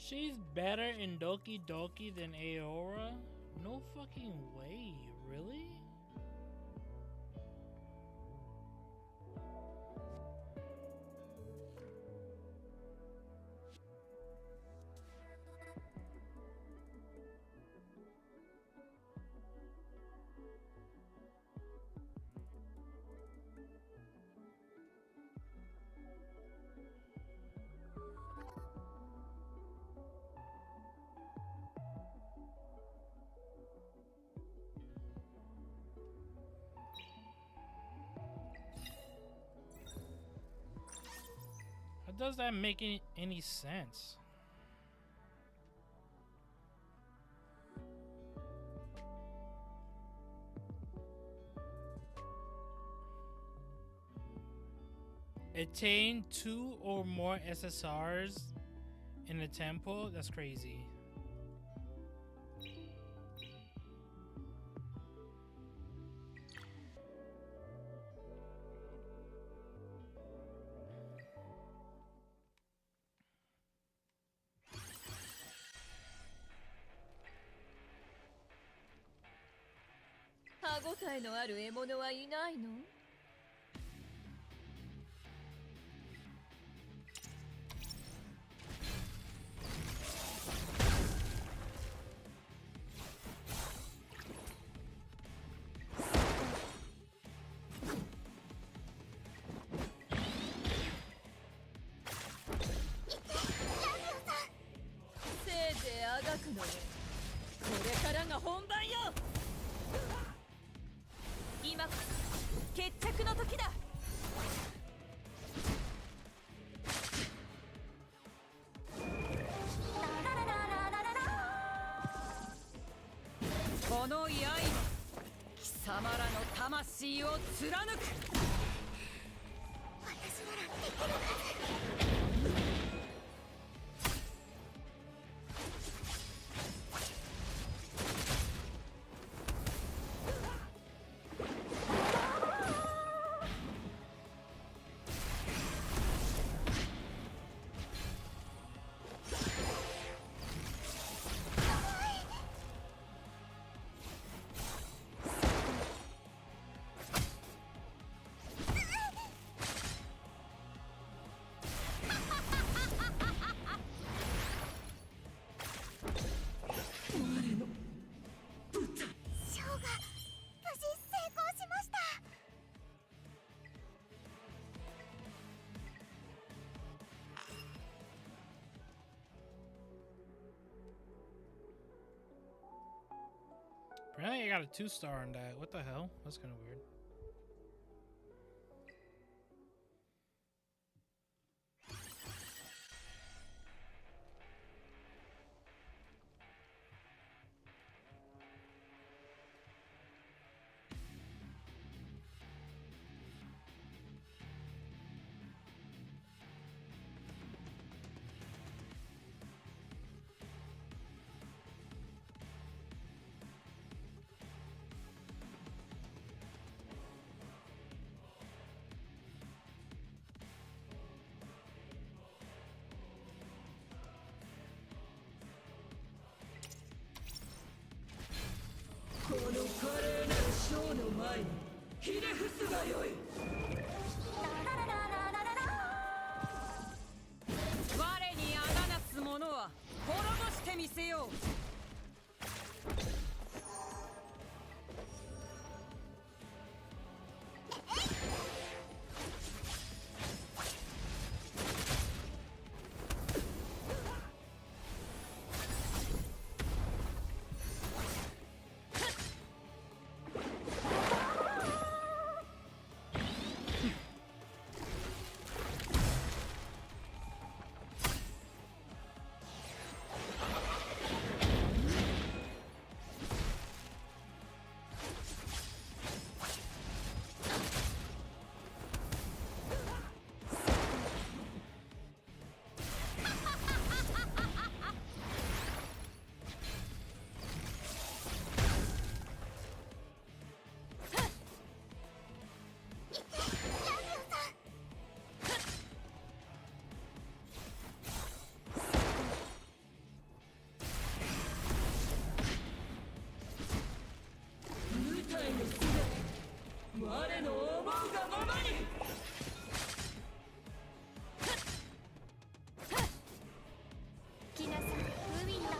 She's better in Doki Doki than Aora? No fucking way, really? How does that make any sense? Attain 2 or more SSRs in a temple? That's crazy. の刃貴様らの魂を貫く。私ならできるはず。ショーが無事成功しました。Apparently, I got a 2-star on that. What the hell? That's kind of weird.この華麗なるショーの前にひれ伏すがよい。我にあがなす者は滅ぼしてみせよう。我の思うがままに。来なさい、海の声。や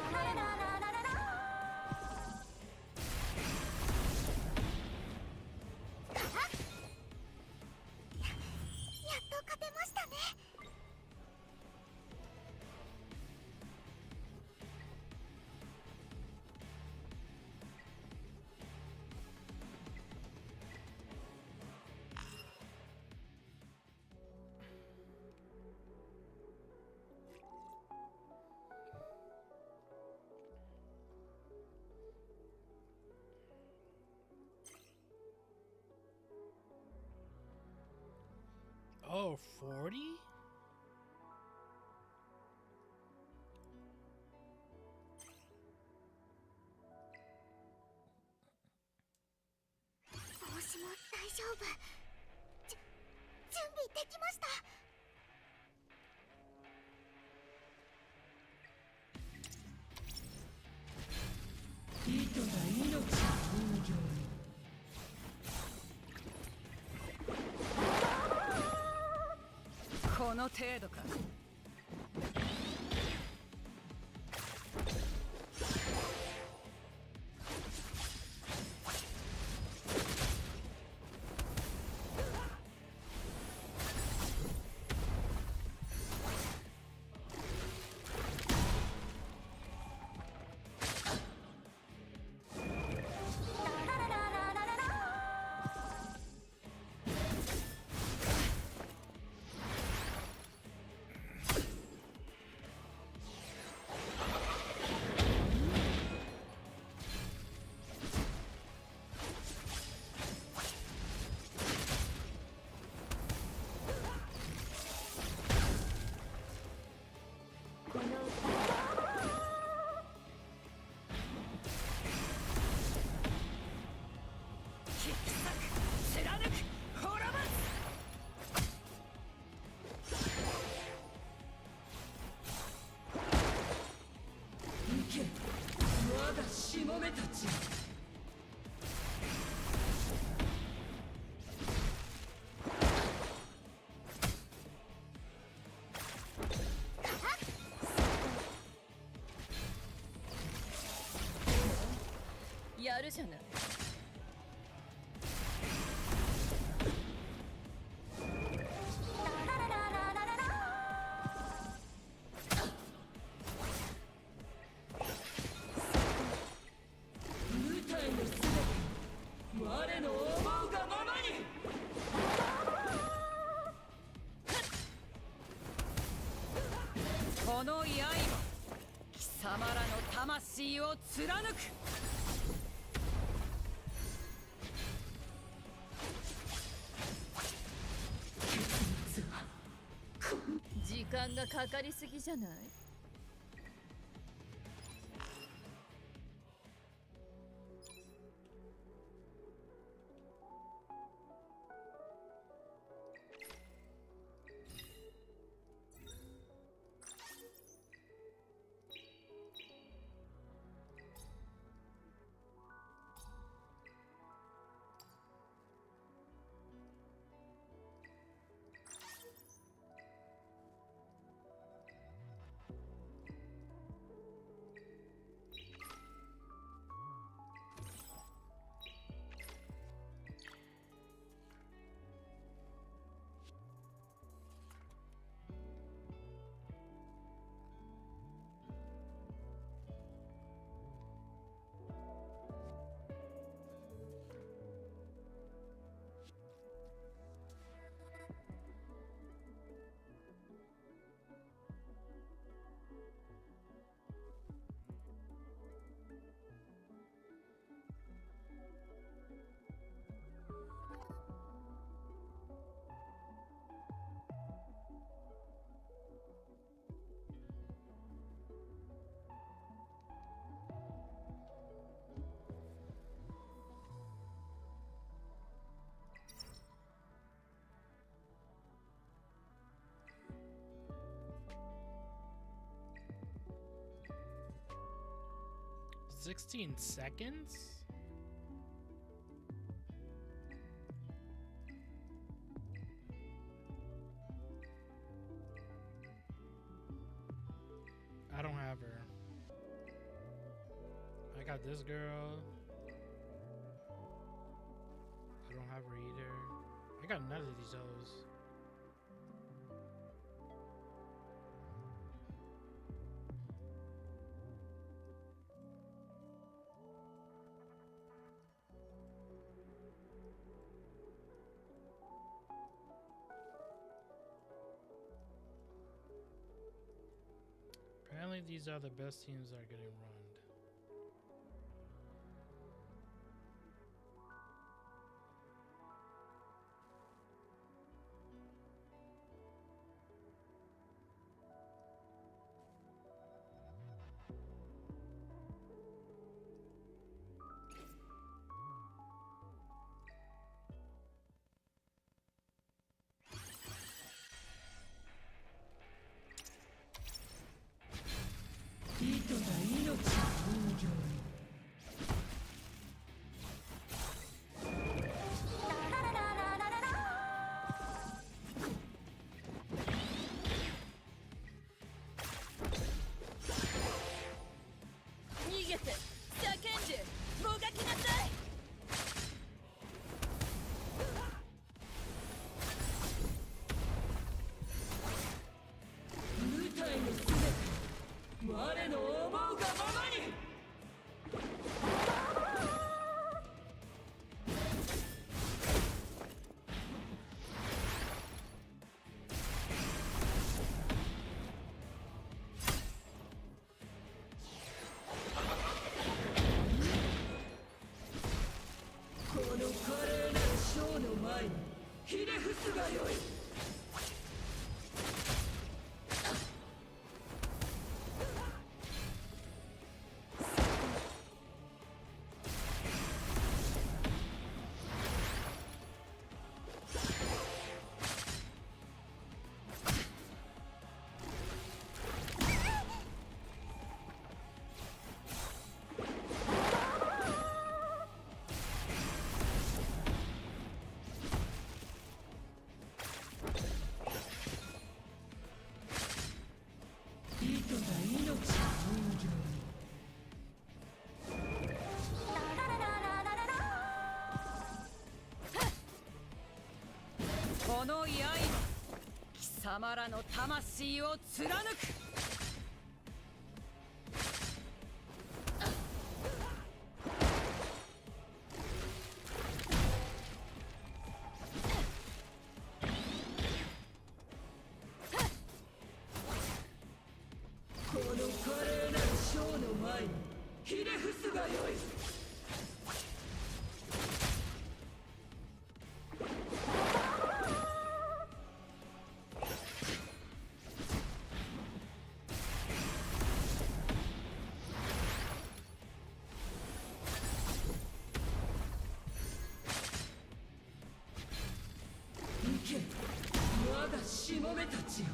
っと勝てましたね。Oh, 40? 帽子も大丈夫。準備できました。糸が命の人形。この程度か。この引き裂く貫く滅ぼす行け我がしもべたちやるじゃない。舞台のすべて我の思うがままにこの刃貴様らの魂を貫く時間がかかりすぎじゃない。$16 seconds? I don't have her. I got this girl. I don't have her either. I got none of these hoes. Apparently these are the best teams that are getting run. この刃、貴様らの魂を貫く。この華麗なるショーの前にひれ伏すがよい。行け、我がしもべたちよ。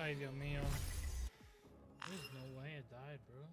Ay, Dios mío. There's no way it died, bro. "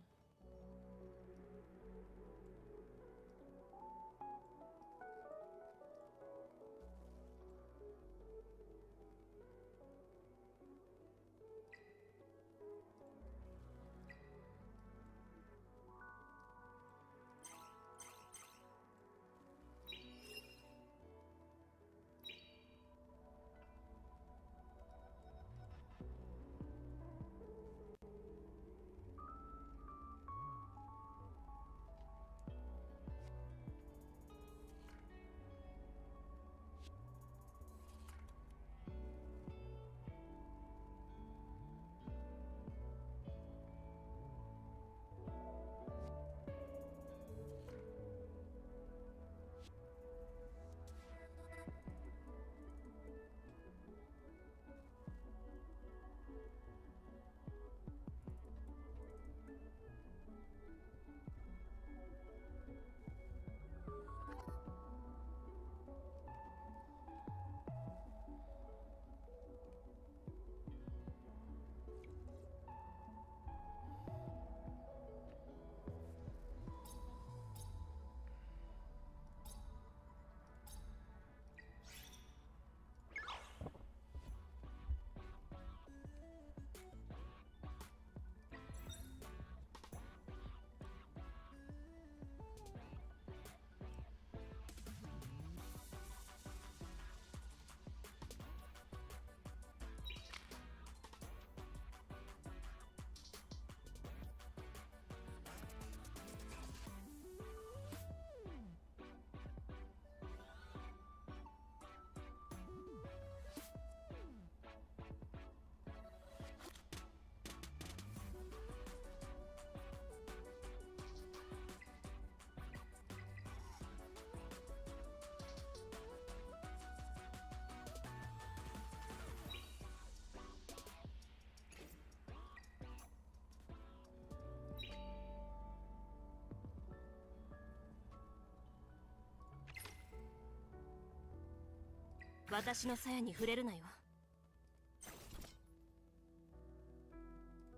私の鞘に触れるなよ。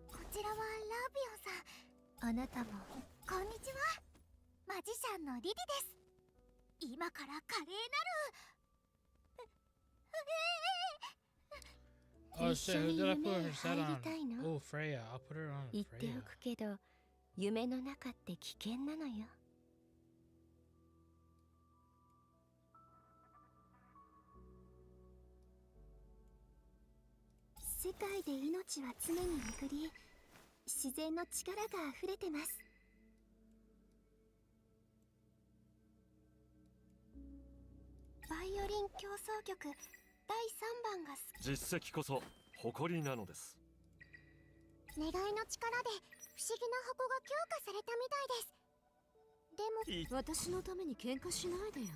こちらはラビオンさん。あなたもこんにちは。マジシャンのリディです。今から華麗なるOh shit, who did I put her set on? Oh, Freya. I'll put her on 言って Freya. おくけど、夢の中って危険なのよ。世界で命は常に巡り、自然の力が溢れてます。バイオリン協奏曲第3番が実績こそ誇りなのです。願いの力で不思議な箱が強化されたみたいです。でも私のために喧嘩しないでよ。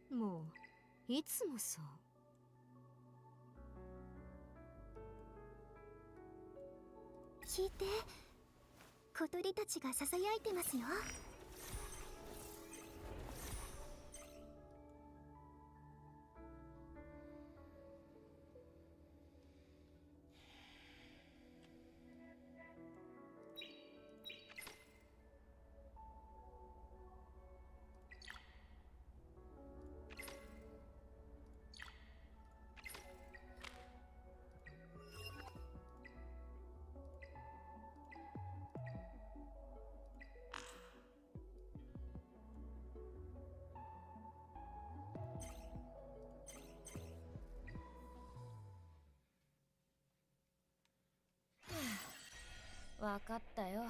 もういつもそう。聞いて、小鳥たちがささやいてますよ。わかったよ。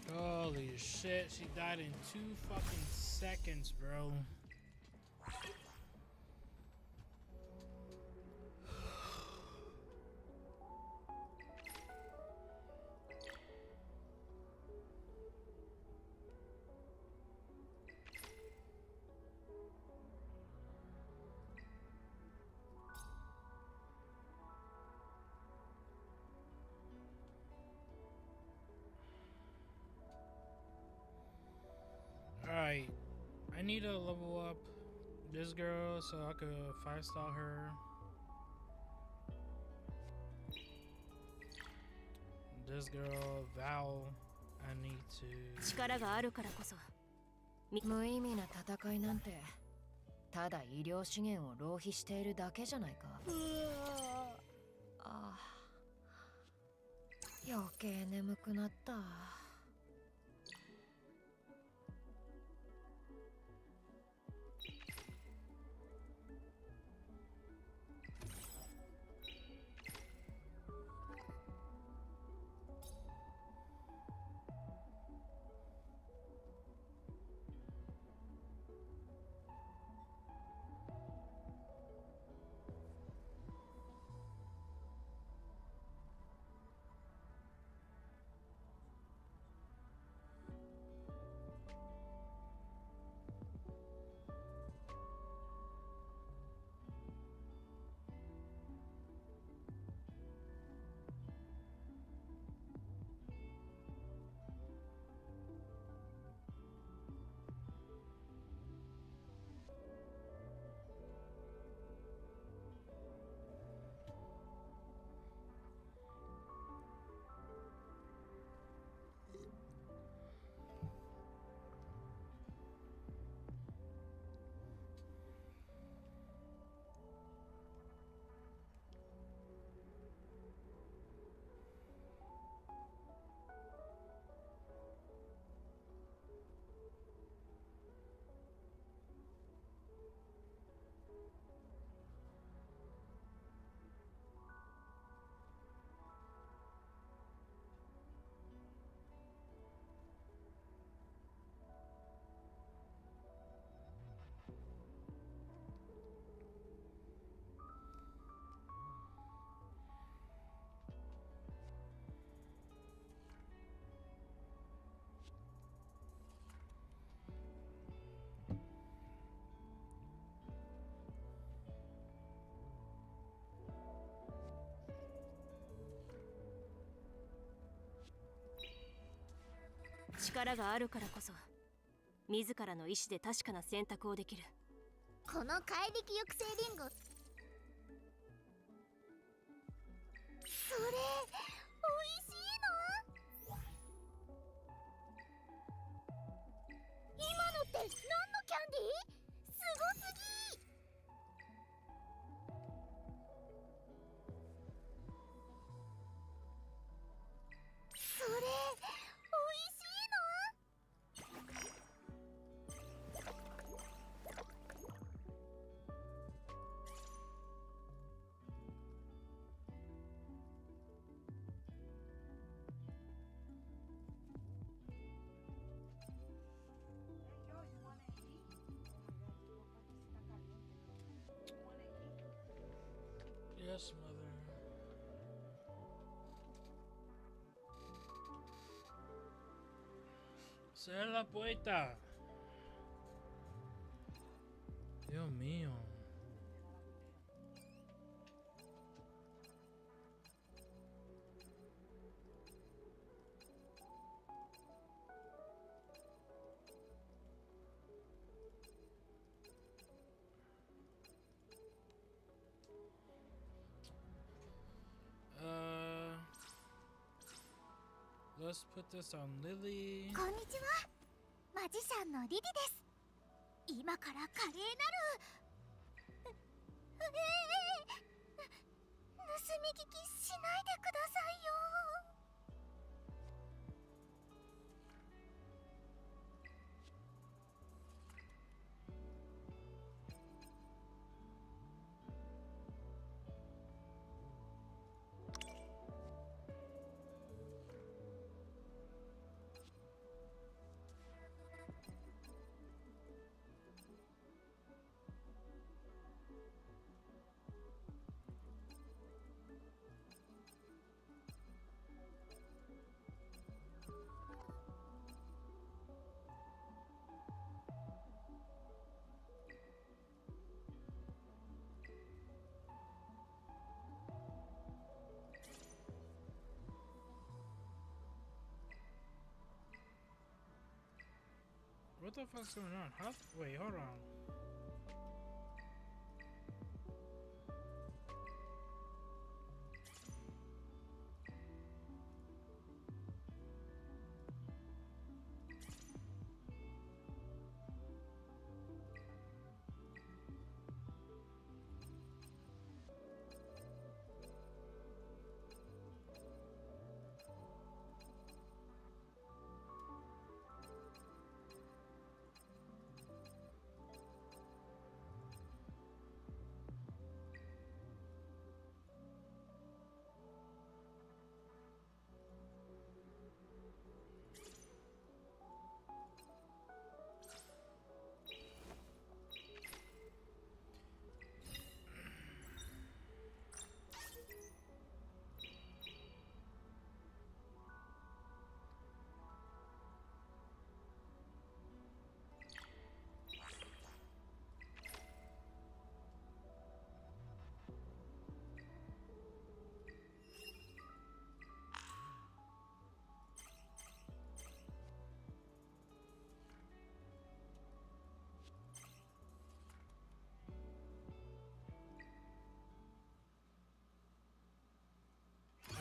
The Holy shit, she died in 2 fucking seconds, bro. Alright, I need to level up this girl so I could 5-star her. This girl, Val, I need to... 力があるからこそ無意味な戦いなんてただ医療資源を浪費しているだけじゃないか。ああ、余計眠くなった。力があるからこそ自らの意志で確かな選択をできる。この怪力抑制リンゴ、それ美味しいの？今のって何のキャンディー？すごすぎ！それ美味しいの？Yes, mother. Cierra la puerta. Dios mío. Let's put this on Lily. こんにちは。マジシャンのリリです。今から華麗なる盗み聞きしないでくださいよ。What the fuck's going on? How? Wait, hold on.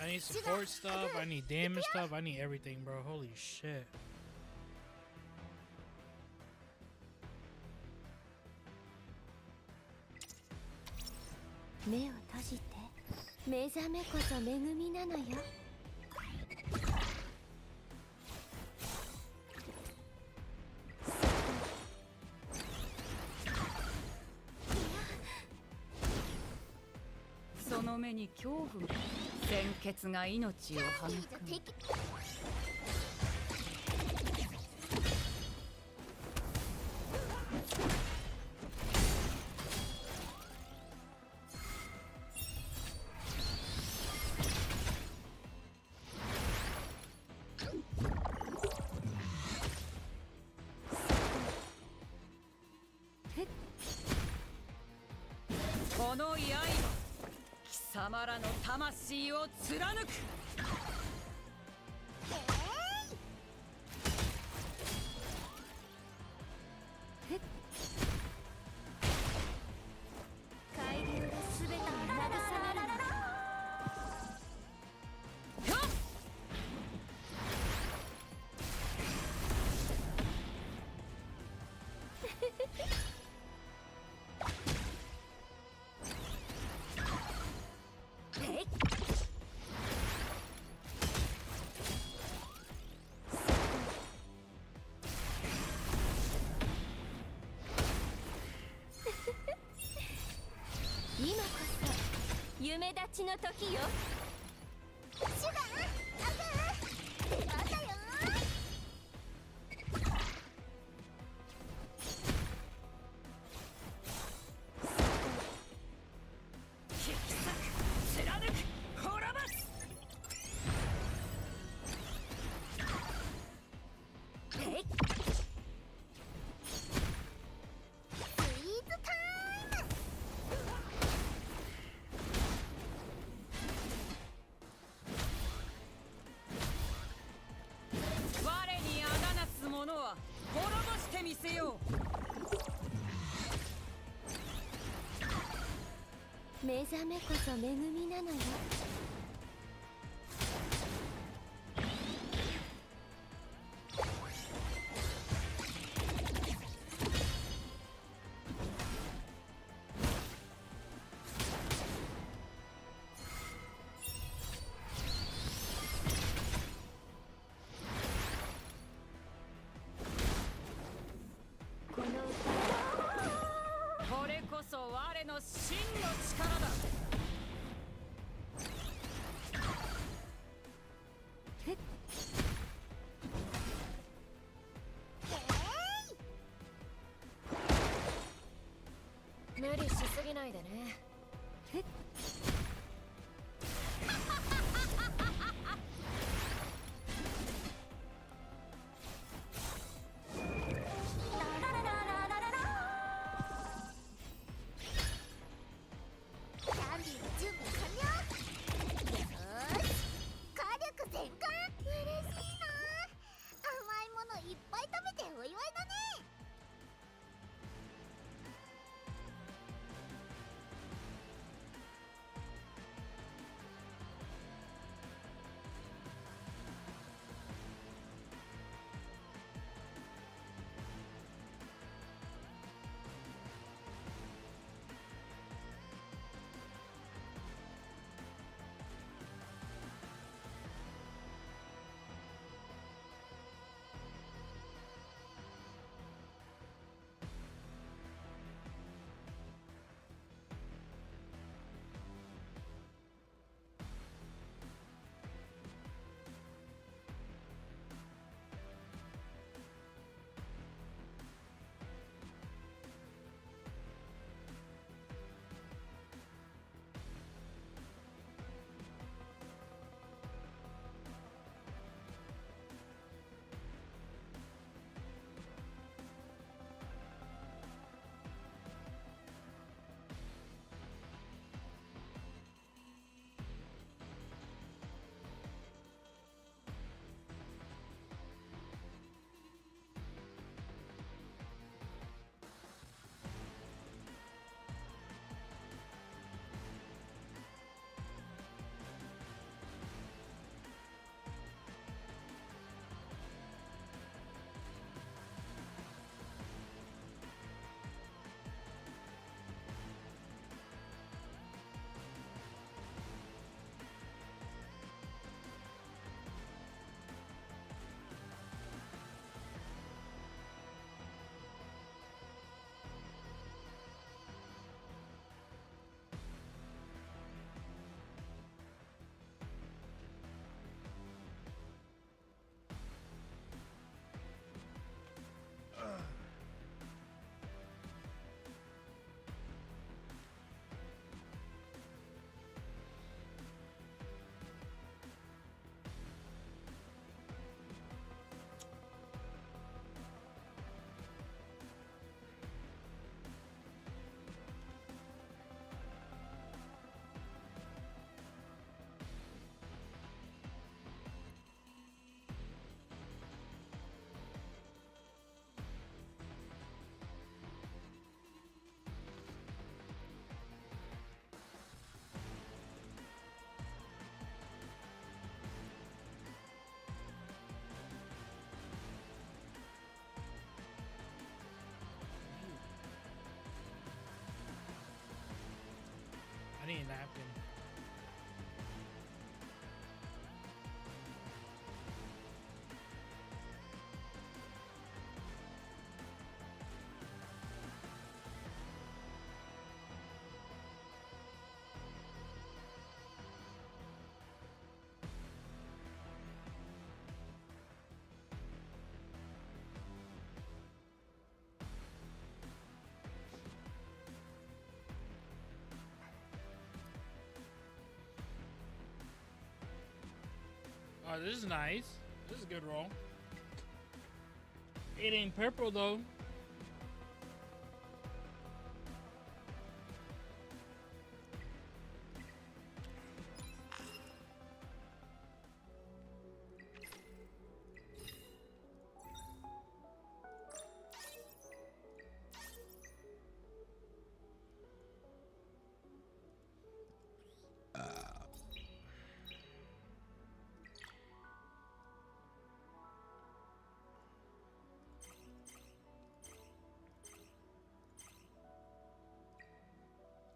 I need support stuff, I need damage stuff, I need everything, bro. Holy shit. 目を閉じて。目覚めこそ恵みなのよ。その目に恐怖が、鮮血が命を育む。この刃、貴様らの魂を貫く。夢立ちの時よ。シュガー、アグー、出番だよ。引き裂く、貫く、滅ぼす。えい、スイーツタイム。我に仇なす者は滅ぼしてみせよう。目覚めこそ恵みなのよ。このこれこそ我の真の力だ。無理しすぎないでね。キャンディーの準備完了。よーし、火力全開。嬉しいな。甘いものいっぱい食べてお祝いだね。I need a napkin. Oh, this is nice. This is a good roll. It ain't purple though.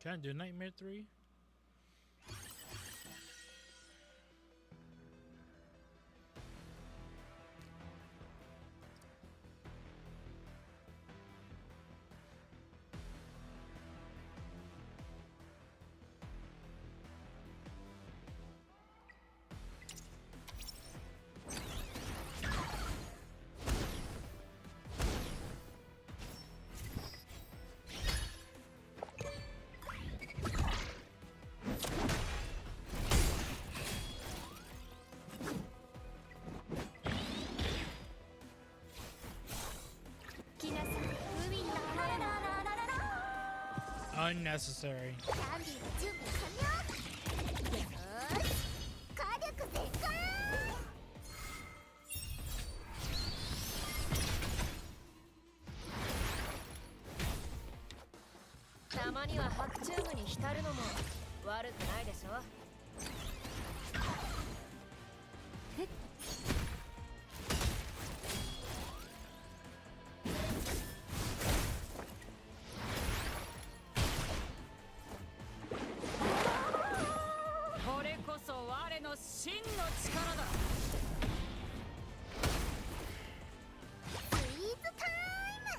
Can I do Nightmare 3? Unnecessary. キャンディーの準備完了。よーし、火力全開。たまには白チューブに浸るのも悪くないでしょ。これこそ我の真の力だ。スイーツタイム。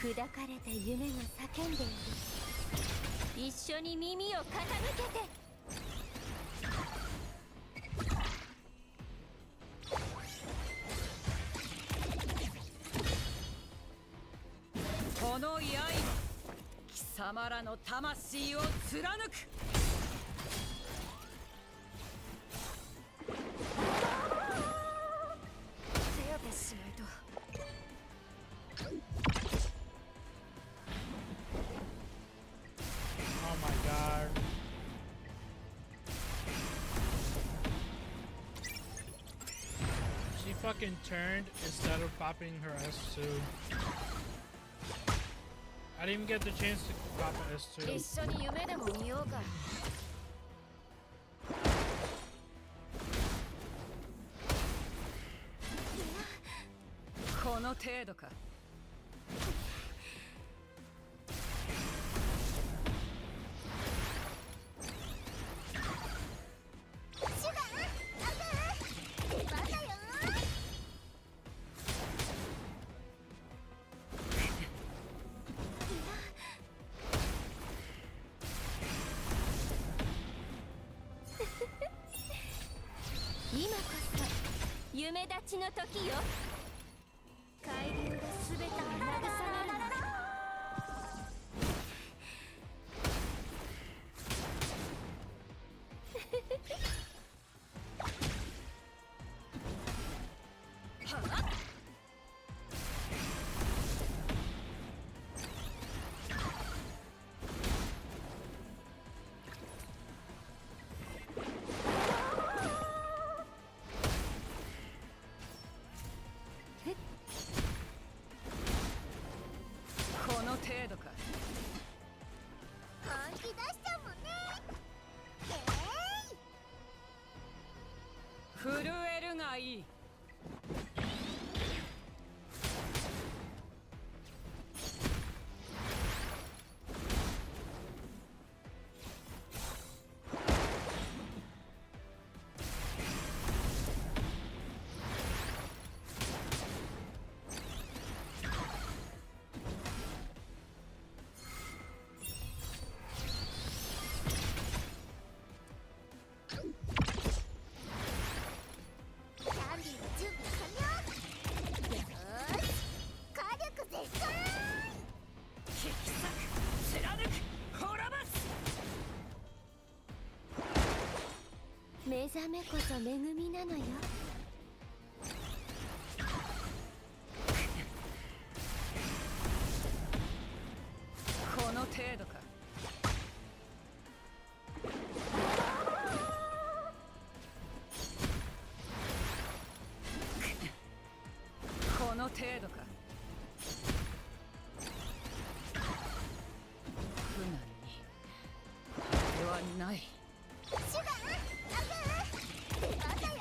砕かれた夢が叫んでいる。一緒に耳を傾けて。この刃、貴様らの魂を貫く。手当てしないと。Oh my god. She fucking turned instead of popping her S2. I didn't even get the chance to pop an 一 S2. 緒に夢でも見ようか。この程度か。シュガー、アグー、出番だよ。今こそ夢立ちの時よ。海流がすべてを慰めるの。この程度か。本気出しちゃうもんね。震えるがいい。覚めこそ恵みなのよ。この程度か。この程度か。苦難に果てはない。シュガー、アグー、出番だよ。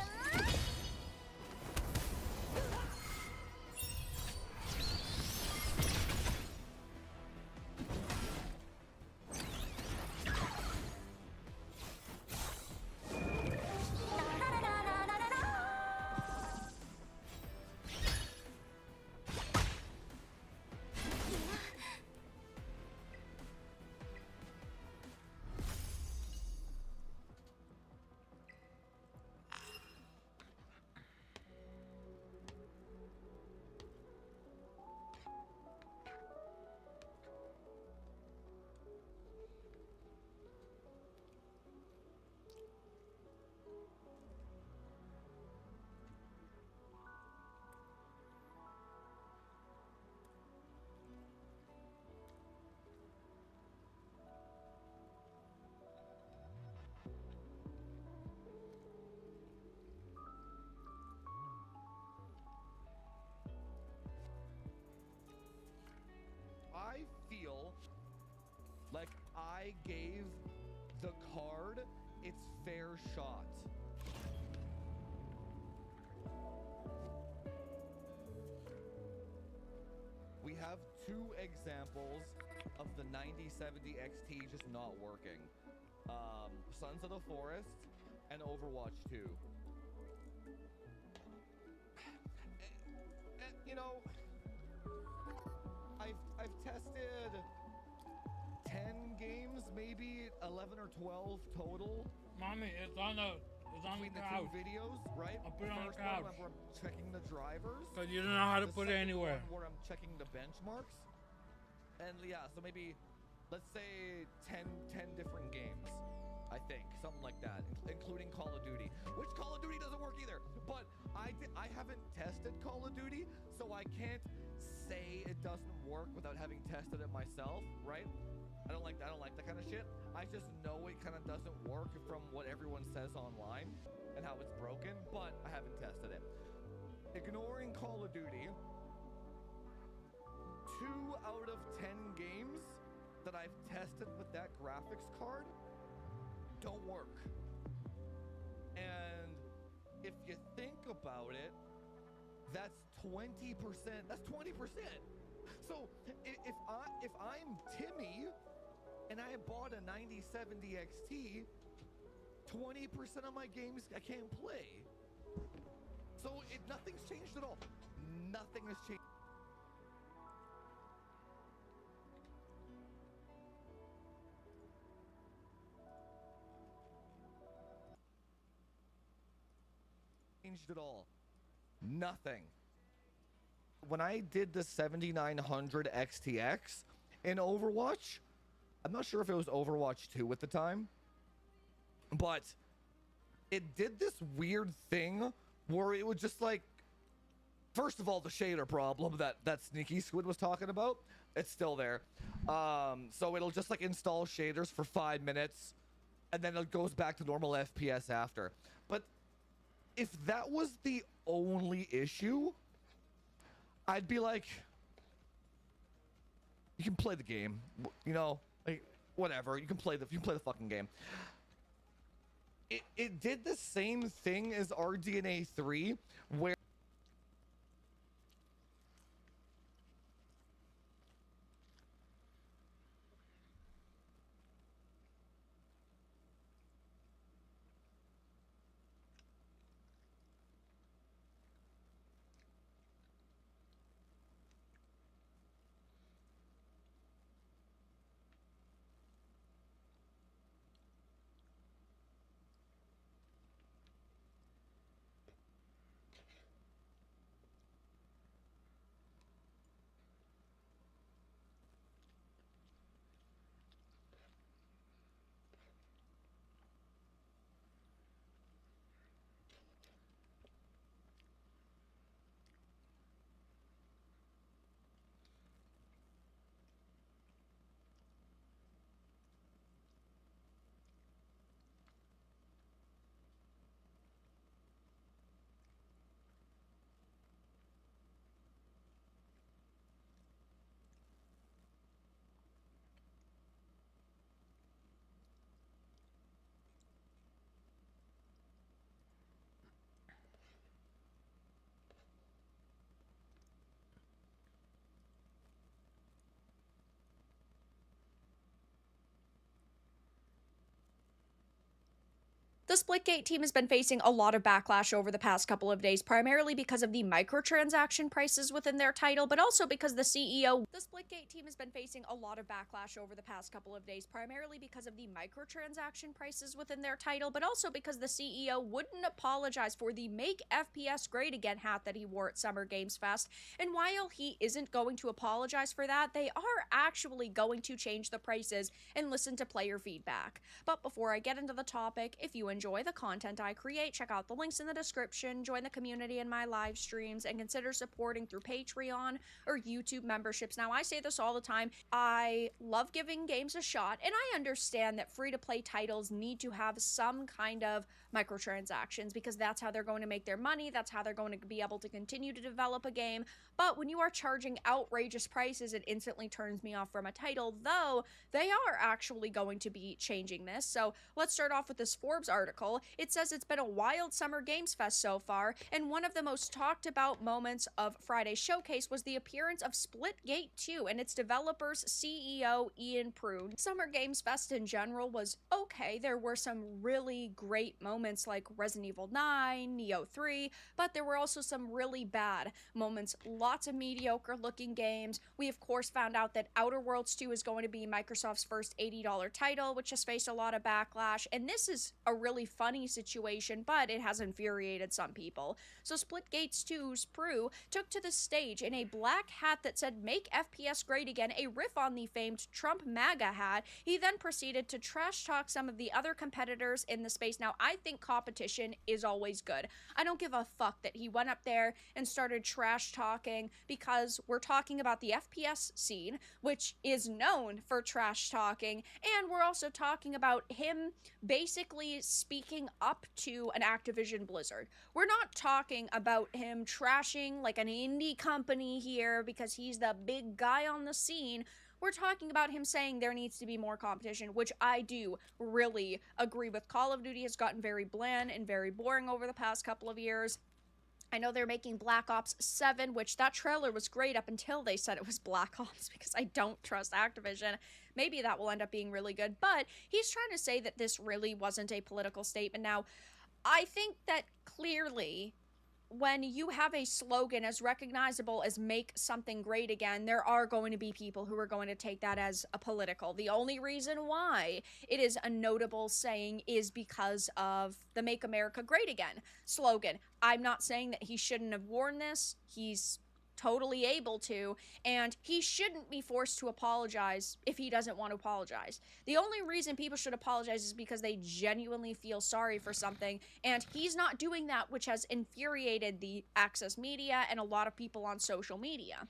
I feel like I gave the card its fair shot. We have two examples of the 9070 XT just not working. Sons of the Forest and Overwatch 2. You know, I've tested 10 games, maybe 11 or 12 total. Mommy, it's on the between the couch. two videos, right? I'll put it on the First couch. one where I'm checking the drivers. Cause you don't know how to The put it second anywhere. one where I'm checking the benchmarks. And yeah, so maybe, let's say 10 different games. I think, something like that, including Call of Duty, which Call of Duty doesn't work either. But I haven't tested Call of Duty, so I can't say it doesn't work without having tested it myself, right? I don't like that kind of shit. I just know it kind of doesn't work from what everyone says online and how it's broken, but I haven't tested it. Ignoring Call of Duty, 2 out of 10 games that I've tested with that graphics card don't work. And if you think about it, that's 20%. That's 20%. So if I'm Timmy and I bought a 9070 XT, 20% of my games I can't play. So nothing's changed at all. Nothing has changed. At all. Nothing. When I did the 7900 XTX in Overwatch, I'm not sure if it was Overwatch 2 at the time, but it did this weird thing where it would just like, first of all, the shader problem that Sneaky Squid was talking about, it's still there. So it'll just like install shaders for 5 minutes and then it goes back to normal FPS after. But if that was the only issue, I'd be like, you can play the game, you know, like whatever. You can play the fucking game. It did the same thing as RDNA 3, where The Splitgate team has been facing a lot of backlash over the past couple of days, primarily because of the microtransaction prices within their title, but also because the CEO. The Splitgate team has been facing a lot of backlash over the past couple of days, primarily because of the microtransaction prices within their title, but also because the CEO wouldn't apologize for the Make FPS Great Again hat that he wore at Summer Games Fest. And while he isn't going to apologize for that, they are actually going to change the prices and listen to player feedback. But before I get into the topic, if you enjoy the content I create, check out the links in the description, join the community in my live streams, and consider supporting through Patreon or YouTube memberships. Now, I say this all the time, I love giving games a shot, and I understand that free-to-play titles need to have some kind of microtransactions because that's how they're going to make their money, that's how they're going to be able to continue to develop a game. But when you are charging outrageous prices, it instantly turns me off from a title, though they are actually going to be changing this. So let's start off with this Forbes article. It says it's been a wild Summer Games Fest so far, and one of the most talked about moments of Friday's showcase was the appearance of Splitgate 2 and its developer's CEO Ian Prude. Summer Games Fest in general was okay. There were some really great moments like Resident Evil 9, Neo 3, but there were also some really bad moments. Lots of mediocre looking games. We of course found out that Outer Worlds 2 is going to be Microsoft's first $80 title, which has faced a lot of backlash, and this is a really funny situation, but it has infuriated some people. So Splitgate 2's Prue took to the stage in a black hat that said "Make FPS Great Again," a riff on the famed Trump MAGA hat. He then proceeded to trash talk some of the other competitors in the space. Now, I think competition is always good. I don't give a fuck that he went up there and started trash talking, because we're talking about the FPS scene, which is known for trash talking, and we're also talking about him basically speaking up to an Activision Blizzard. We're not talking about him trashing like an indie company here because he's the big guy on the scene. We're talking about him saying there needs to be more competition, which I do really agree with. Call of Duty has gotten very bland and very boring over the past couple of years. I know they're making Black Ops 7, which that trailer was great up until they said it was Black Ops, because I don't trust Activision. Maybe that will end up being really good, but he's trying to say that this really wasn't a political statement. Now, I think that clearly, when you have a slogan as recognizable as "Make Something Great Again," there are going to be people who are going to take that as a political. The only reason why it is a notable saying is because of the "Make America Great Again" slogan. I'm not saying that he shouldn't have worn this. He's totally able to, and he shouldn't be forced to apologize if he doesn't want to apologize. The only reason people should apologize is because they genuinely feel sorry for something, and he's not doing that, which has infuriated the Access media and a lot of people on social media.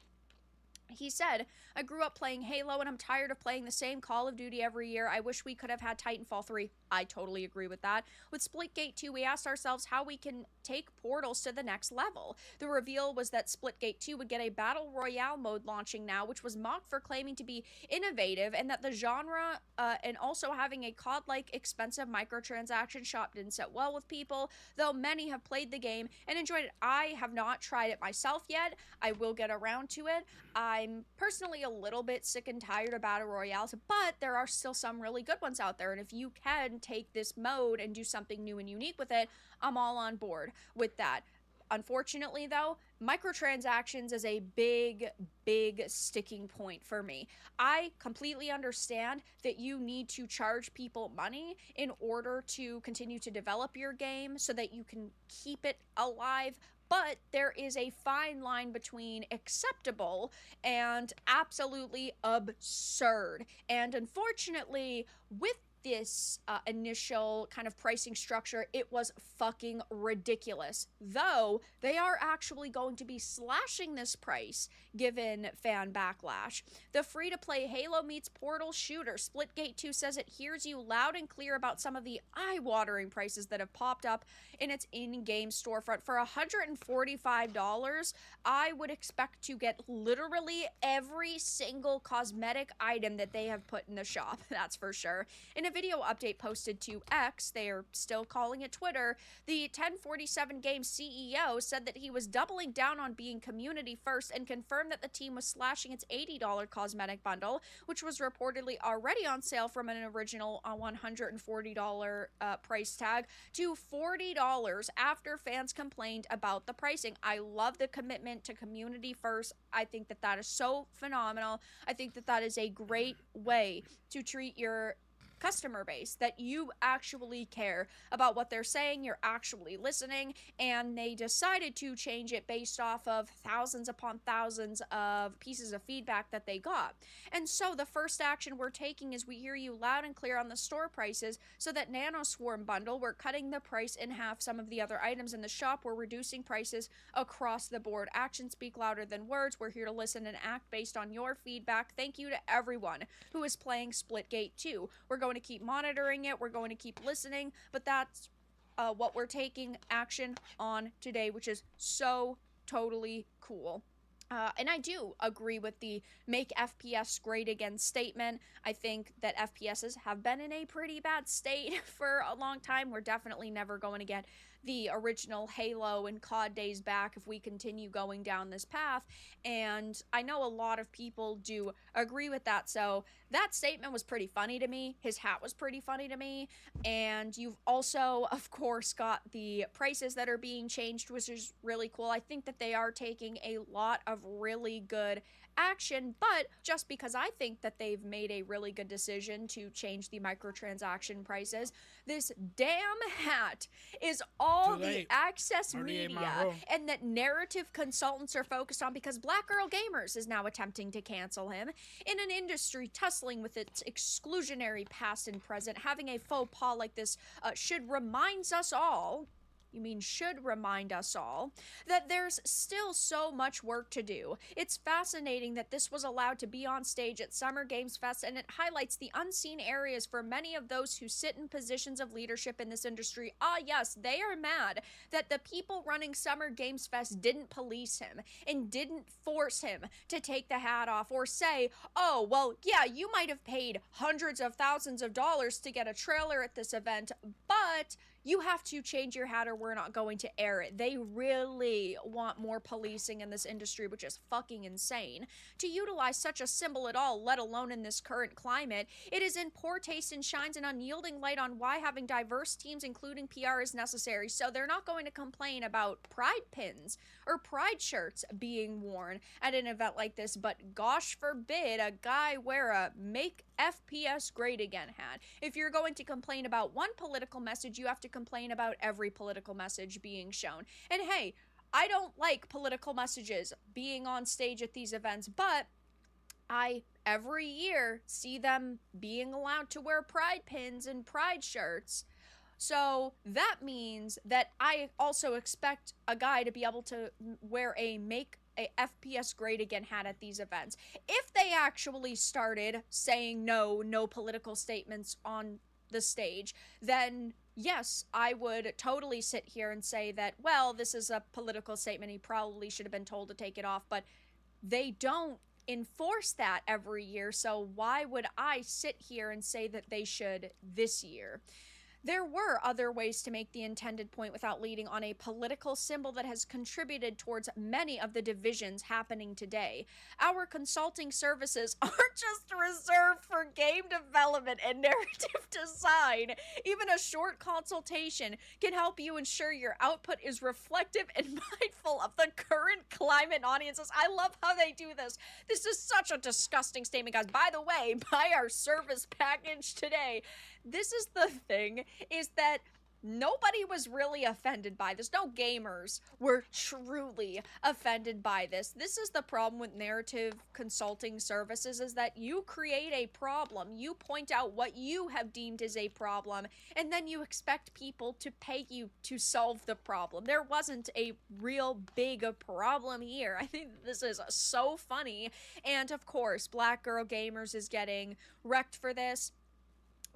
He said, "I grew up playing Halo and I'm tired of playing the same Call of Duty every year. I wish we could have had Titanfall 3. I totally agree with that. With Splitgate 2, we asked ourselves how we can take Portals to the next level. The reveal was that Splitgate 2 would get a Battle Royale mode launching now, which was mocked for claiming to be innovative, and that the genre and also having a COD-like expensive microtransaction shop didn't sit well with people, though many have played the game and enjoyed it. I have not tried it myself yet. I will get around to it. I'm personally a little bit sick and tired of Battle Royales, but there are still some really good ones out there, and if you can take this mode and do something new and unique with it, I'm all on board with that. Unfortunately, though, microtransactions is a big sticking point for me. I completely understand that you need to charge people money in order to continue to develop your game so that you can keep it alive, but there is a fine line between acceptable and absolutely absurd. And unfortunately, with this initial kind of pricing structure, it was fucking ridiculous. Though they are actually going to be slashing this price given fan backlash. The free-to-play Halo meets Portal shooter Splitgate 2 says it hears you loud and clear about some of the eye-watering prices that have popped up in its in-game storefront. For $145, I would expect to get literally every single cosmetic item that they have put in the shop, that's for sure. In a a video update posted to X, they are still calling it Twitter, the 1047 Games CEO said that he was doubling down on being community first and confirmed that the team was slashing its $80 cosmetic bundle, which was reportedly already on sale from an original $140 price tag, to $40 after fans complained about the pricing. I love the commitment to community first. I think that that is so phenomenal. I think that that is a great way to treat your customer base, that you actually care about what they're saying, you're actually listening, and they decided to change it based off of thousands upon thousands of pieces of feedback that they got. And so the first action we're taking is we hear you loud and clear on the store prices, so that Nano Swarm bundle, we're cutting the price in half. Some of the other items in the shop, we're reducing prices across the board. Actions speak louder than words. We're here to listen and act based on your feedback. Thank you to everyone who is playing Splitgate 2. We're going to keep monitoring it, we're going to keep listening, but that's what we're taking action on today, which is so totally cool. And I do agree with the make FPS great again statement. I think that FPSs have been in a pretty bad state for a long time. We're definitely never going to get the original Halo and COD days back if we continue going down this path, and I know a lot of people do agree with that. So that statement was pretty funny to me. His hat was pretty funny to me. And you've also, of course, got the prices that are being changed, which is really cool. I think that they are taking a lot of really good action, but just because I think that they've made a really good decision to change the microtransaction prices, this damn hat is all the access media and that narrative consultants are focused on, because Black Girl Gamers is now attempting to cancel him in an industry tussling with its exclusionary past and present. Having a faux pas like this should remind us all that there's still so much work to do. It's fascinating that this was allowed to be on stage at Summer Games Fest, and it highlights the unseen areas for many of those who sit in positions of leadership in this industry. Ah, yes, they are mad that the people running Summer Games Fest didn't police him and didn't force him to take the hat off, or say, oh, well, yeah, you might have paid hundreds of thousands of dollars to get a trailer at this event, but you have to change your hat or we're not going to air it. They really want more policing in this industry, which is fucking insane. To utilize such a symbol at all, let alone in this current climate, it is in poor taste and shines an unyielding light on why having diverse teams, including PR, is necessary. So they're not going to complain about pride pins or pride shirts being worn at an event like this, but gosh forbid a guy wear a Make FPS Great Again hat. If you're going to complain about one political message, you have to complain about every political message being shown. And hey, I don't like political messages being on stage at these events, but I every year see them being allowed to wear pride pins and pride shirts. So that means that I also expect a guy to be able to wear a Make a FPS Great Again hat at these events. If they actually started saying no political statements on the stage, then yes, I would totally sit here and say that, well, this is a political statement, he probably should have been told to take it off, but they don't enforce that every year, so why would I sit here and say that they should this year? There were other ways to make the intended point without leading on a political symbol that has contributed towards many of the divisions happening today. Our consulting services aren't just reserved for game development and narrative design. Even a short consultation can help you ensure your output is reflective and mindful of the current climate and audiences. I love how they do this. This is such a disgusting statement, guys. By the way, buy our service package today. This is the thing, is that nobody was really offended by this. No gamers were truly offended by this. This is the problem with narrative consulting services, is that you create a problem, you point out what you have deemed as a problem, and then you expect people to pay you to solve the problem. There wasn't a real big problem here. I think this is so funny, and of course, Black Girl Gamers is getting wrecked for this.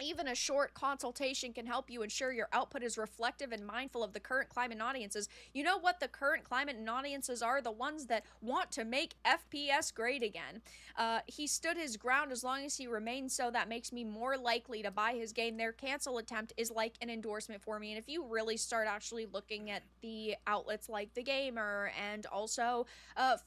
Even a short consultation can help you ensure your output is reflective and mindful of the current climate and audiences. You know what the current climate and audiences are? The ones that want to make FPS great again. He stood his ground as long as he remains so. That makes me more likely to buy his game. Their cancel attempt is like an endorsement for me. And if you really start actually looking at the outlets like The Gamer and also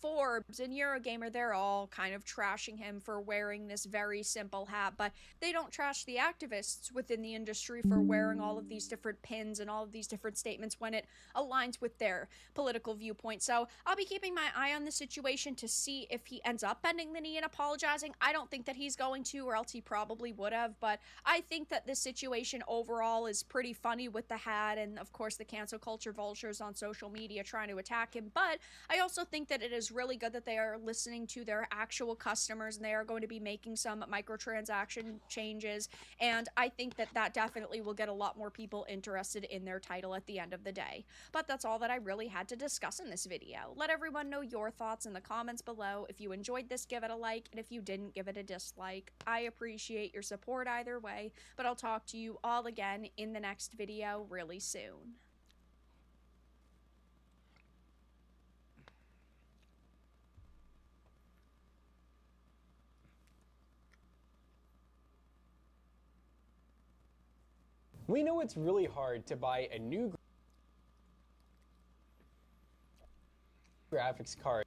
Forbes and Eurogamer, they're all kind of trashing him for wearing this very simple hat, but they don't trash the activists within the industry for wearing all of these different pins and all of these different statements when it aligns with their political viewpoint. So I'll be keeping my eye on the situation to see if he ends up bending the knee and apologizing. I don't think that he's going to, or else he probably would have, but I think that this situation overall is pretty funny with the hat and of course the cancel culture vultures on social media trying to attack him. But I also think that it is really good that they are listening to their actual customers and they are going to be making some microtransaction changes. And I think that that definitely will get a lot more people interested in their title at the end of the day. But that's all that I really had to discuss in this video. Let everyone know your thoughts in the comments below. If you enjoyed this, give it a like, and if you didn't, give it a dislike. I appreciate your support either way, but I'll talk to you all again in the next video really soon. We know it's really hard to buy a new graphics card.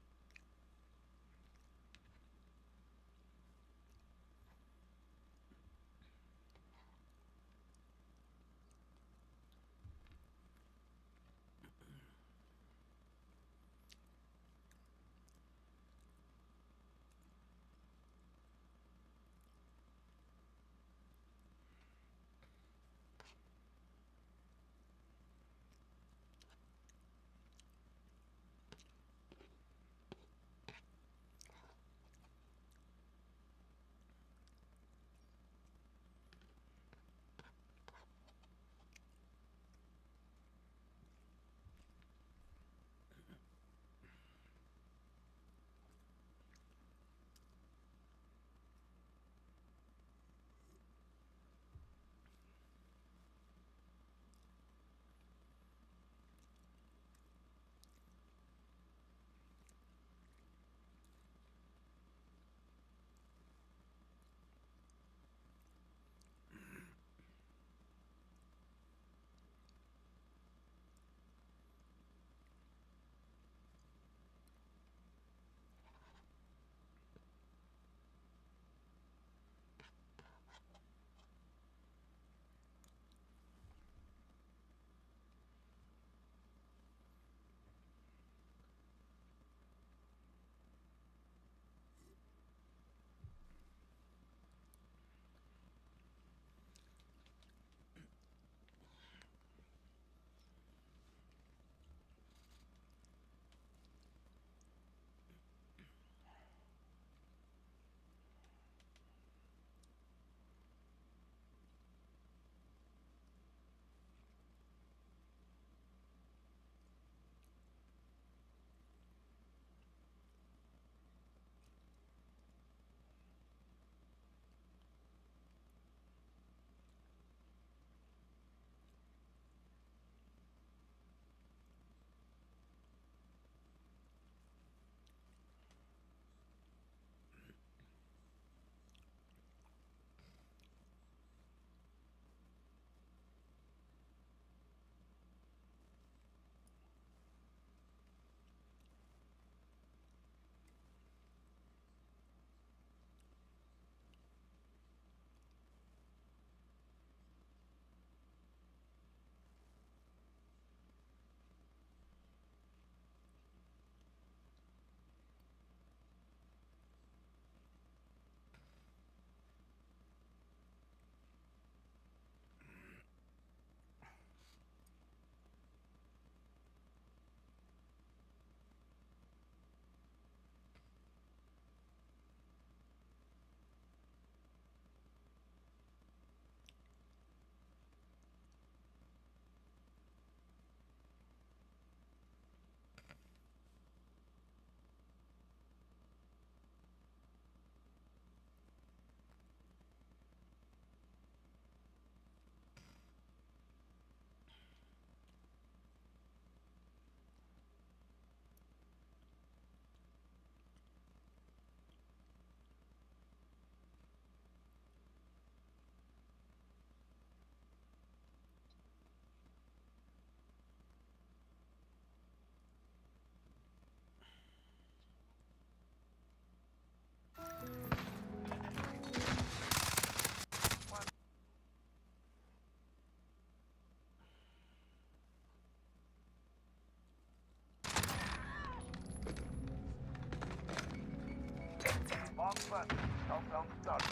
Countdown start.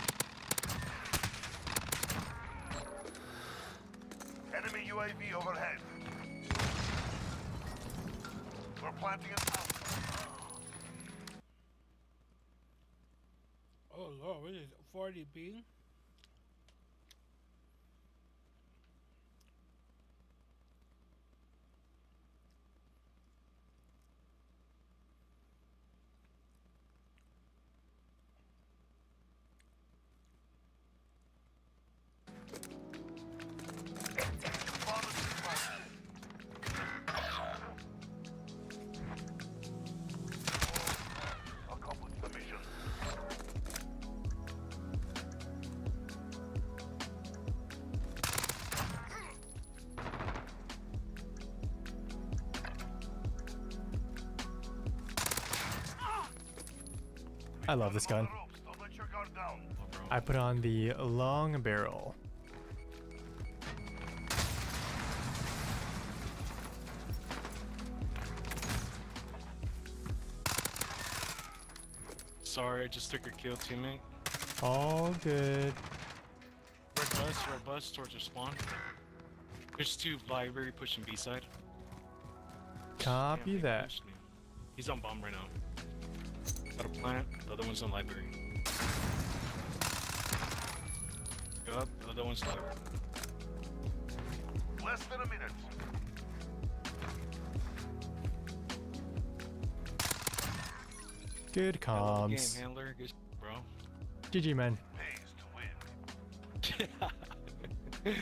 Enemy UAV overhead. We're planting an out. Oh lord, what is it? 40 ping? Accomplish the mission. I love this gun. Don't let your guard down. I put on the long barrel. Sorry, I just took your kill, teammate. All good. Red bus towards your spawn. There's two library pushing B side. Copy Damn, that. pushed me. He's on bomb right now. Got a plant, the other one's on library. Yup, the other one's library. Less than a minute. Good Game comms. handler, good bro. GG, man. Pays to win.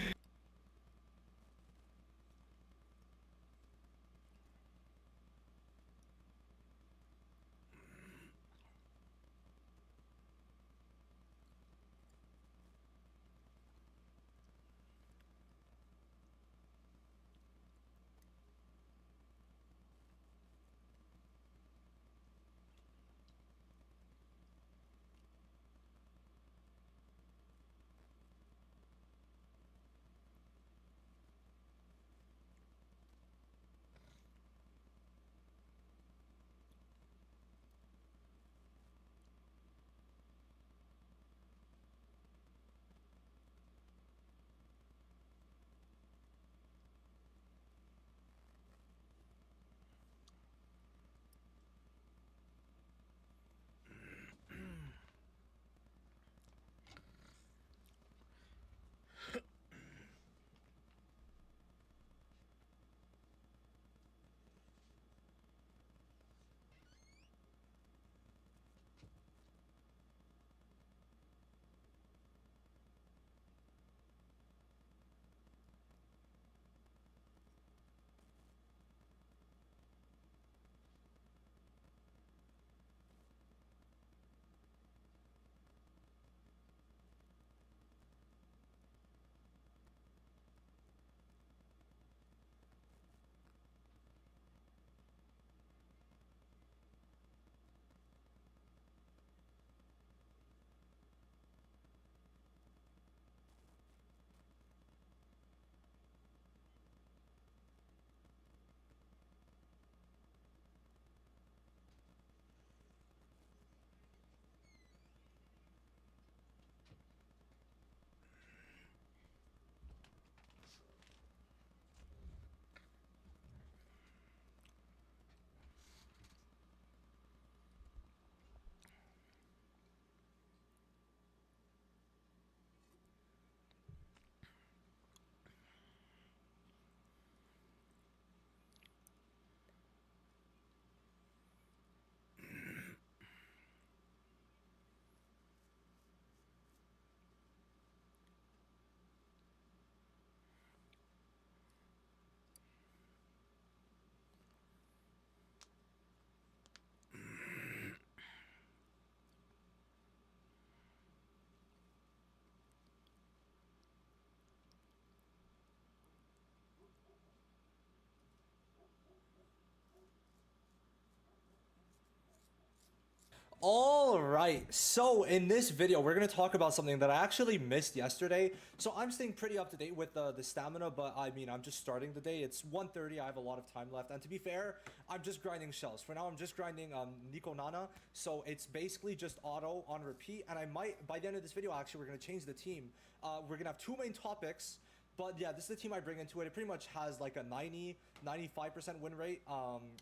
All right, so in this video, we're going to talk about something that I actually missed yesterday. So I'm staying pretty up to date with the stamina, but I mean, I'm just starting the day. It's 1:30, I have a lot of time left. And to be fair, I'm just grinding shells. For now, I'm just grinding Nico Nana. So it's basically just auto on repeat. And I might, by the end of this video, actually, we're going to change the team. We're going to have two main topics. But yeah, this is the team I bring into it. It pretty much has like a 95% win rate,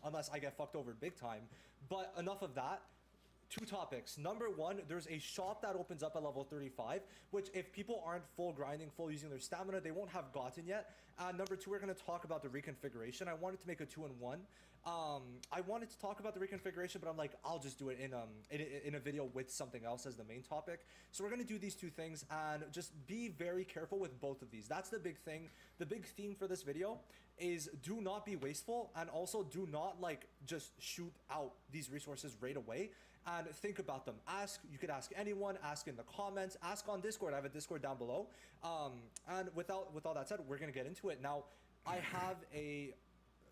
unless I get fucked over big time. But enough of that. Two topics. Number one, there's a shop that opens up at level 35, which if people aren't full grinding, full using their stamina, they won't have gotten yet. Number two, we're going to talk about the reconfiguration. I wanted to make a 2-in-1. I wanted to talk about the reconfiguration, but I'm like, I'll just do it in a video with something else as the main topic. So we're going to do these two things and just be very careful with both of these. That's the big thing. The big theme for this video is do not be wasteful, and also do not like just shoot out these resources right away. And think about them. You could ask anyone, ask in the comments, ask on Discord. I have a Discord down below. And with all that said, we're gonna get into it. Now, I have a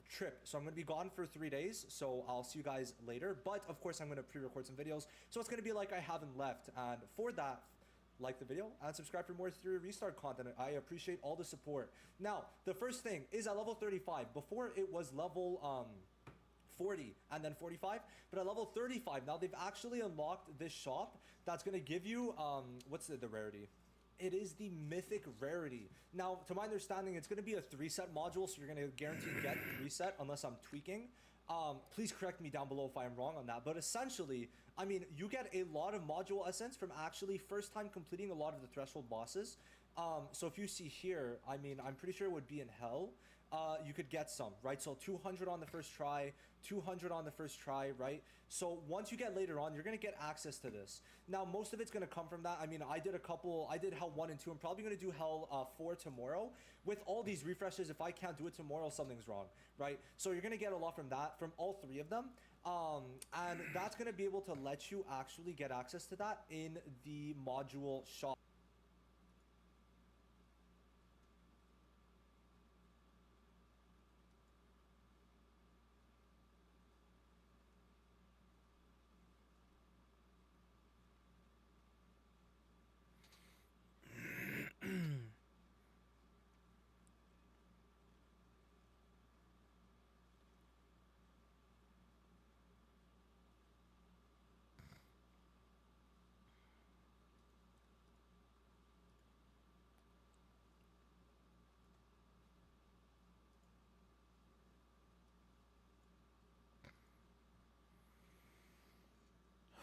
trip, so I'm gonna be gone for 3 days, so I'll see you guys later. But of course, I'm gonna pre-record some videos, so it's gonna be like I haven't left. And for that, like the video and subscribe for more Etheria Restart content. I appreciate all the support. Now, the first thing is at level 35. Before it was level 40 and then 45, but at level 35 now they've actually unlocked this shop that's going to give you what's the rarity. It is the mythic rarity. Now, to my understanding, it's going to be a 3-set module, so you're going to guarantee get 3-set unless I'm tweaking. Please correct me down below if I'm wrong on that, but essentially, I mean, you get a lot of module essence from actually first time completing a lot of the threshold bosses. So if you see here, I mean, I'm pretty sure it would be in hell. You could get some, right? So 200 on the first try, 200 on the first try, right? So once you get later on, you're going to get access to this. Now, most of it's going to come from that. I mean, I did hell 1 and 2. I'm probably going to do hell 4 tomorrow. With all these refreshes, if I can't do it tomorrow, something's wrong, right? So you're going to get a lot from that, from all 3 of them. And that's going to be able to let you actually get access to that in the module shop.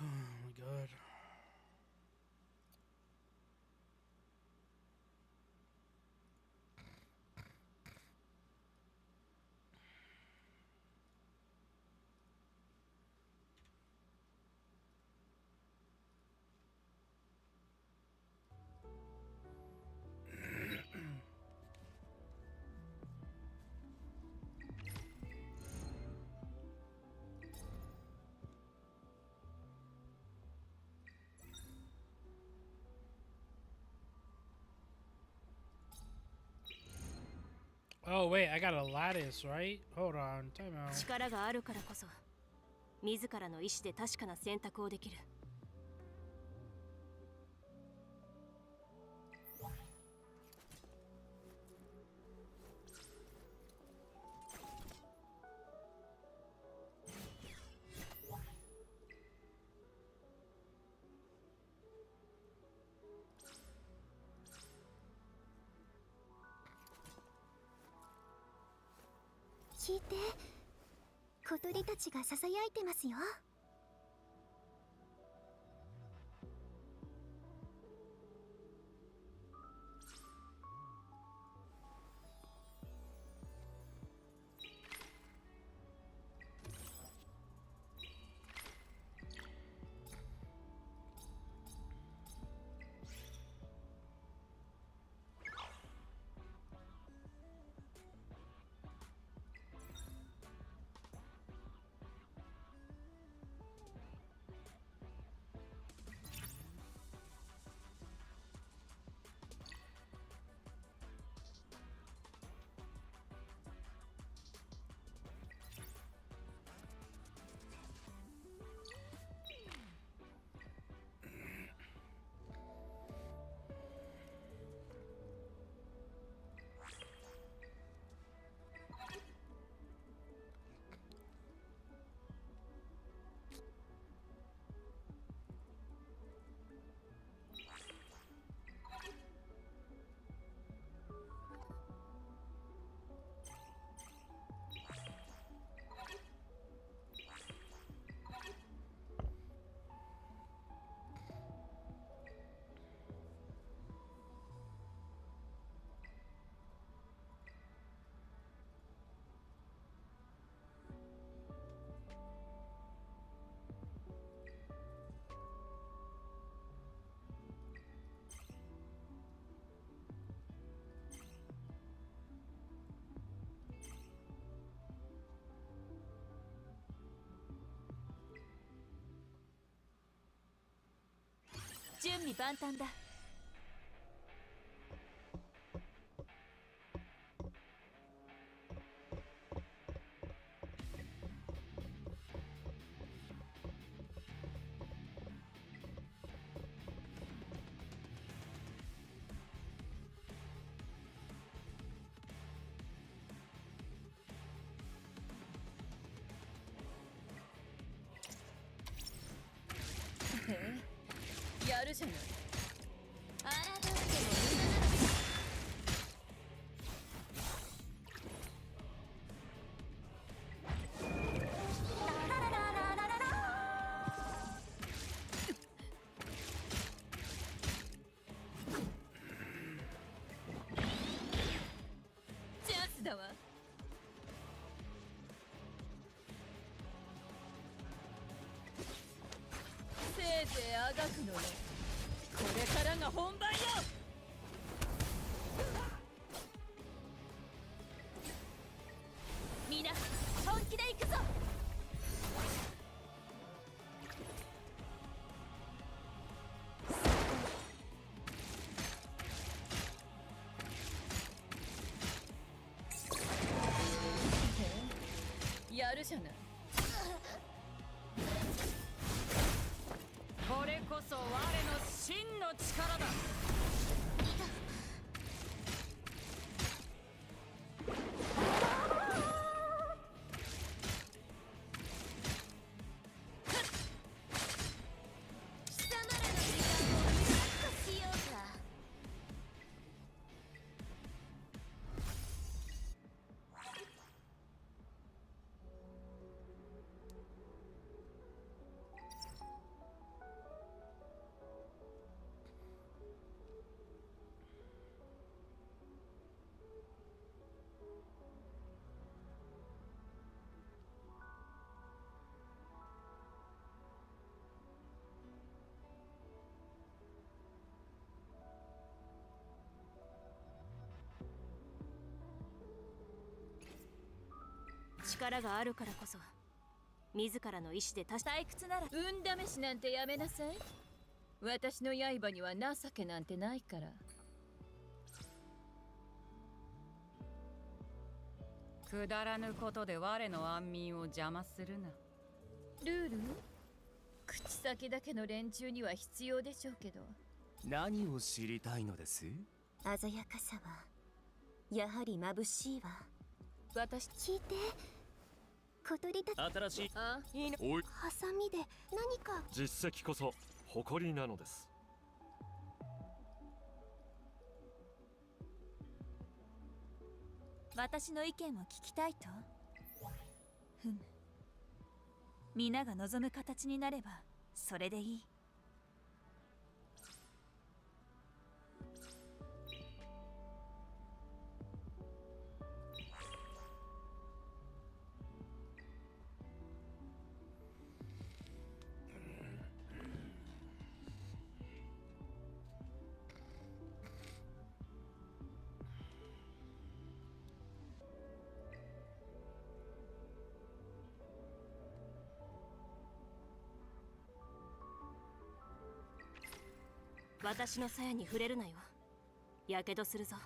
Oh my god. Oh wait, I got a lattice, right? Hold on, time out. 力があるからこそ自らの意志で確かな選択をできる。聞いて、小鳥たちがささやいてますよ。準備万端だ。やるじゃない。抗っても無駄なの。チャンスだわ。せいぜいあがくのね。これからが本番よ。みんな本気で行くぞ。やるじゃない。これこそ我の真の力だ。貴様らの時間をリラックスしようか。力があるからこそ自らの意志で退屈なら運試しなんてやめなさい。私の刃には情けなんてないから。くだらぬことで我の安眠を邪魔するな。ルール口先だけの連中には必要でしょうけど。何を知りたいのです？鮮やかさはやはり眩しいわ。私聞いて、小鳥たち新しい。あ、いいの。おい、ハサミで何か。実績こそ誇りなのです。私の意見を聞きたいと。ふむ。皆が望む形になればそれでいい。私の鞘に触れるなよ。やけどするぞ。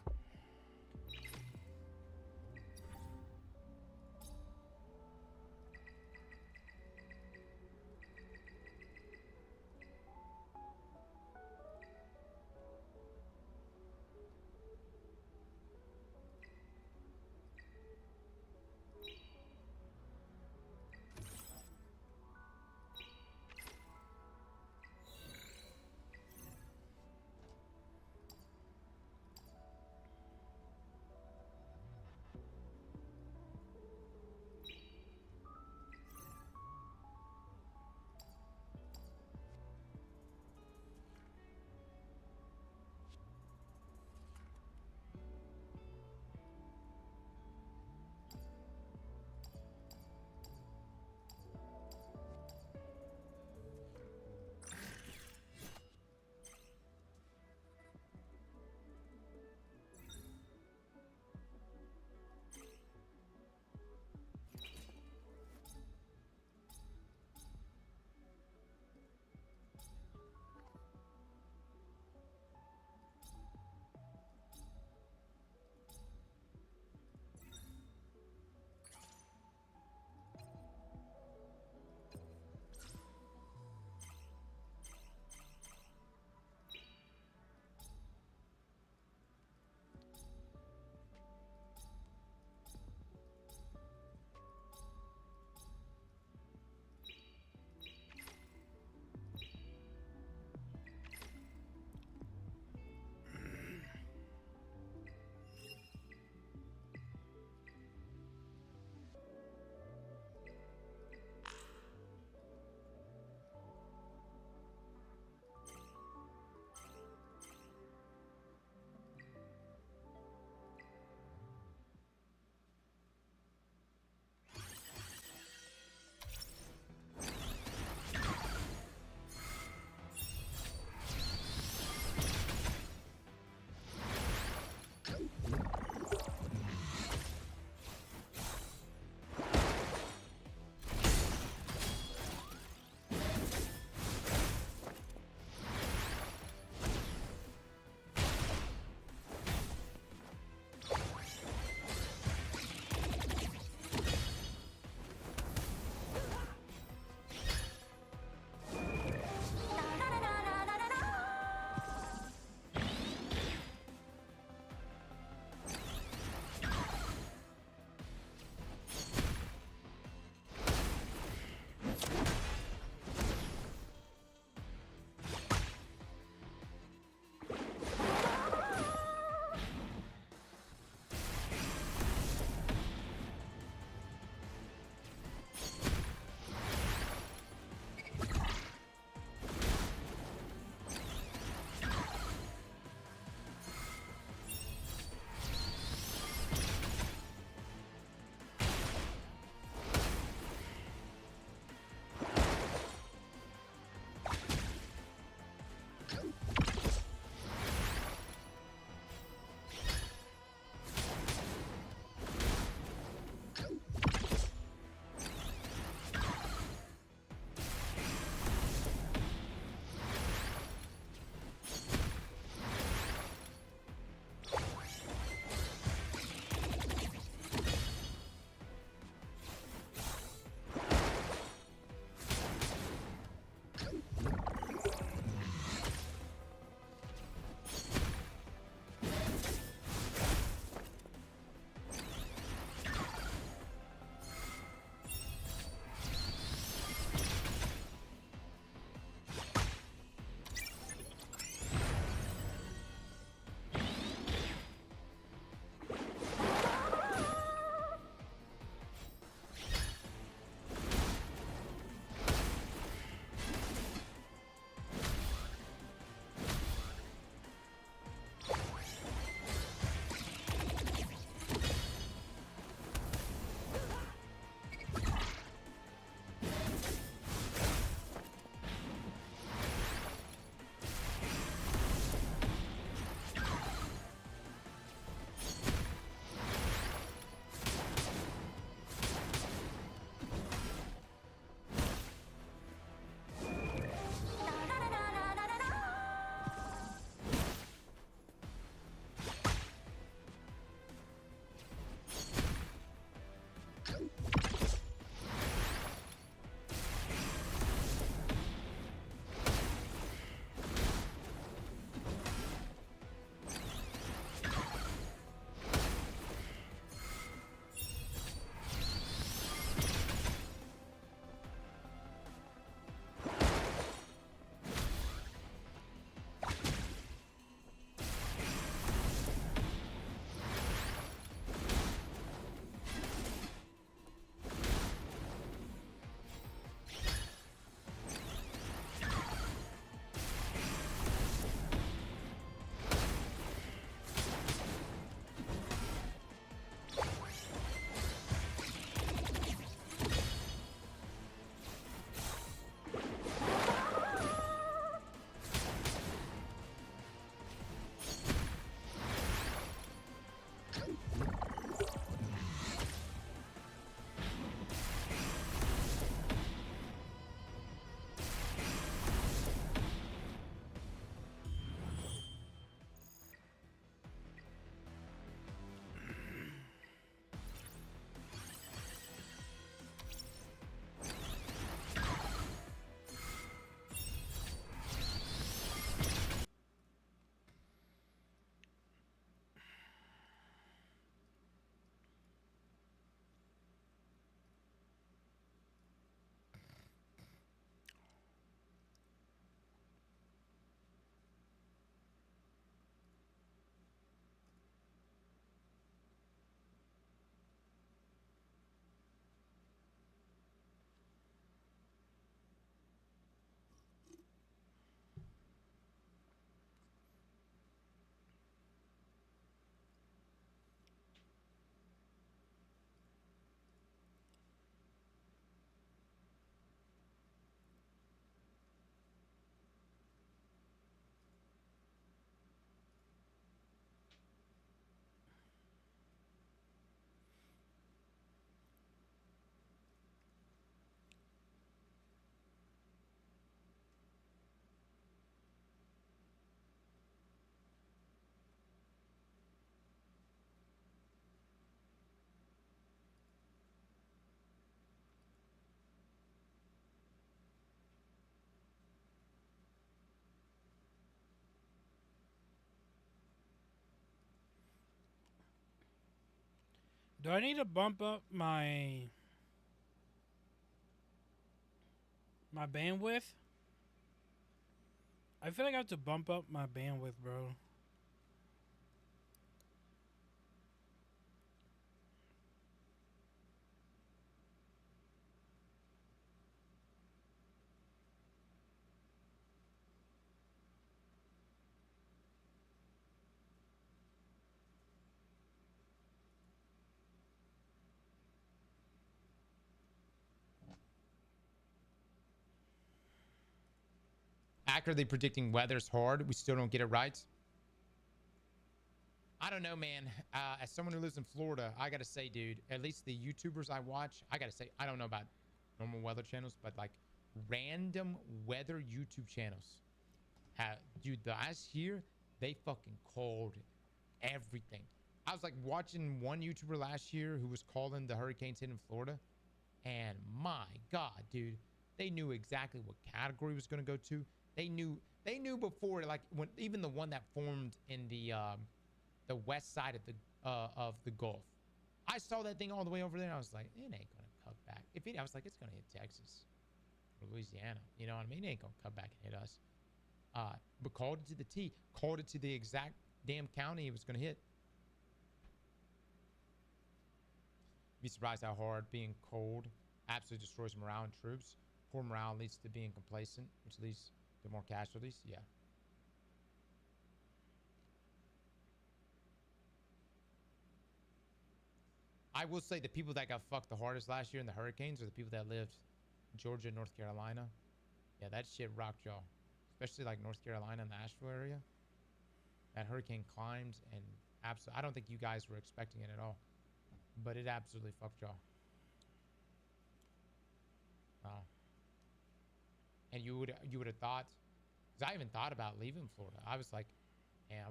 Do I need to bump up my bandwidth? I feel like I have to bump up my bandwidth, bro. Accurately predicting weather's hard. We still don't get it right. I don't know, man. As someone who lives in Florida, I gotta say, dude, at least the YouTubers I watch, I gotta say, I don't know about normal weather channels, but like random weather YouTube channels. Dude, last year, they fucking called everything. I was like watching one YouTuber last year who was calling the hurricanes hitting Florida. And my God, dude, they knew exactly what category it was going to go to. They knew before, like when even the one that formed in the west side of the Gulf. I saw that thing all the way over there. And I was like, it ain't gonna come back. I was like, it's gonna hit Texas or Louisiana. You know what I mean? It ain't gonna come back and hit us. But called it to the T. Called it to the exact damn county it was gonna hit. Be surprised how hard being cold absolutely destroys morale in troops. Poor morale leads to being complacent, which leads to more casualties. Yeah. I will say the people that got fucked the hardest last year in the hurricanes are the people that lived in Georgia and North Carolina. Yeah, that shit rocked y'all. Especially like North Carolina and the Asheville area. That hurricane climbed and absolutely, I don't think you guys were expecting it at all. But it absolutely fucked y'all. Oh. And you would have thought, because I even thought about leaving Florida. I was like, man,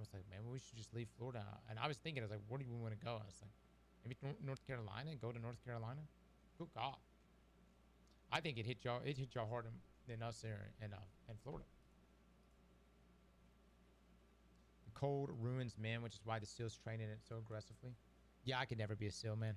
we should just leave Florida. And I was thinking, I was like, where do we want to go? I was like, maybe North Carolina. Go to North Carolina. Good God. I think it hit y'all harder than us here in Florida. The cold ruins man, which is why the SEALs training it so aggressively. Yeah, I could never be a SEAL, man.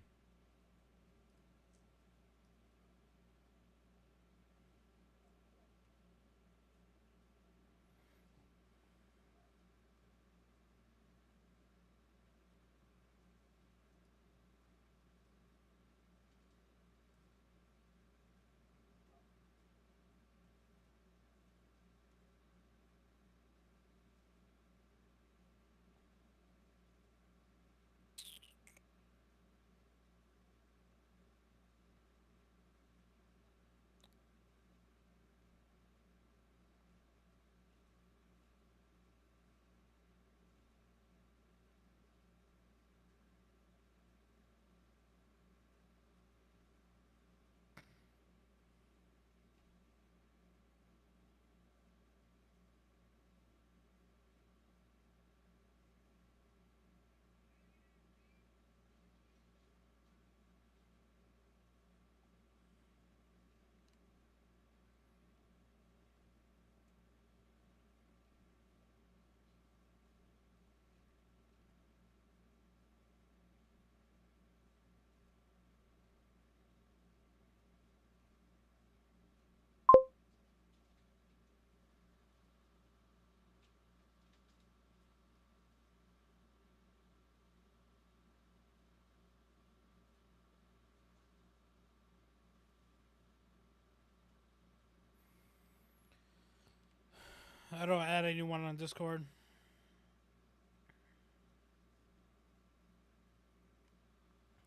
I don't add anyone on Discord.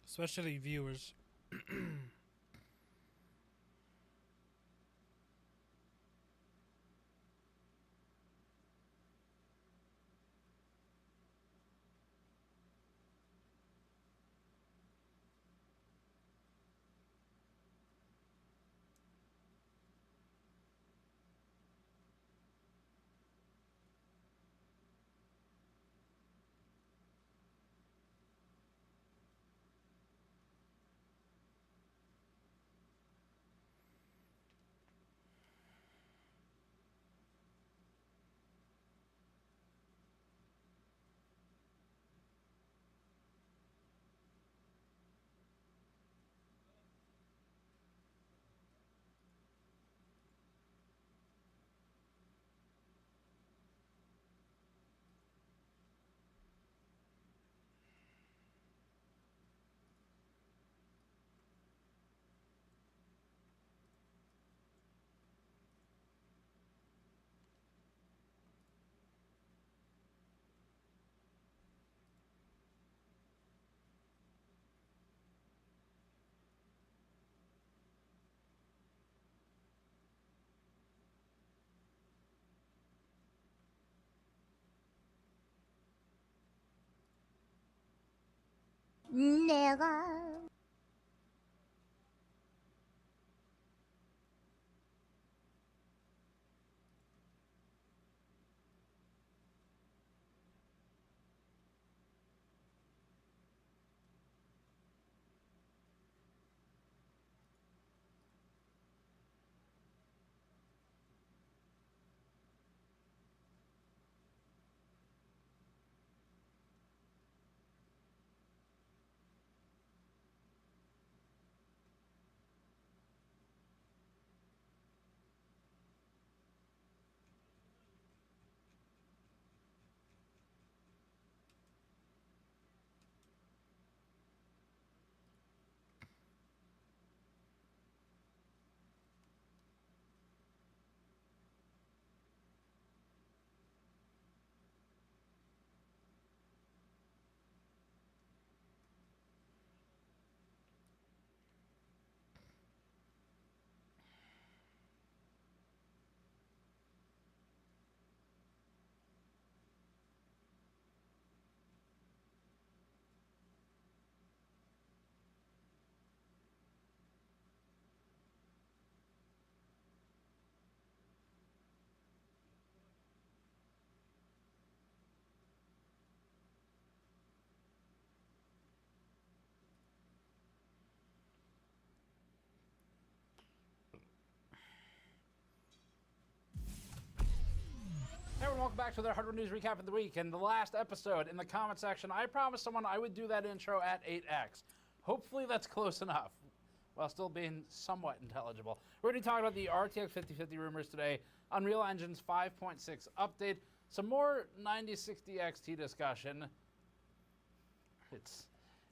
Especially viewers. 내가 Hey everyone, welcome back to the Hardware News Recap of the Week. And the last episode, in the comment section, I promised someone I would do that intro at 8x. Hopefully that's close enough, while still being somewhat intelligible. We're going to be talking about the RTX 5050 rumors today, Unreal Engine's 5.6 update, some more 9060 XT discussion. It's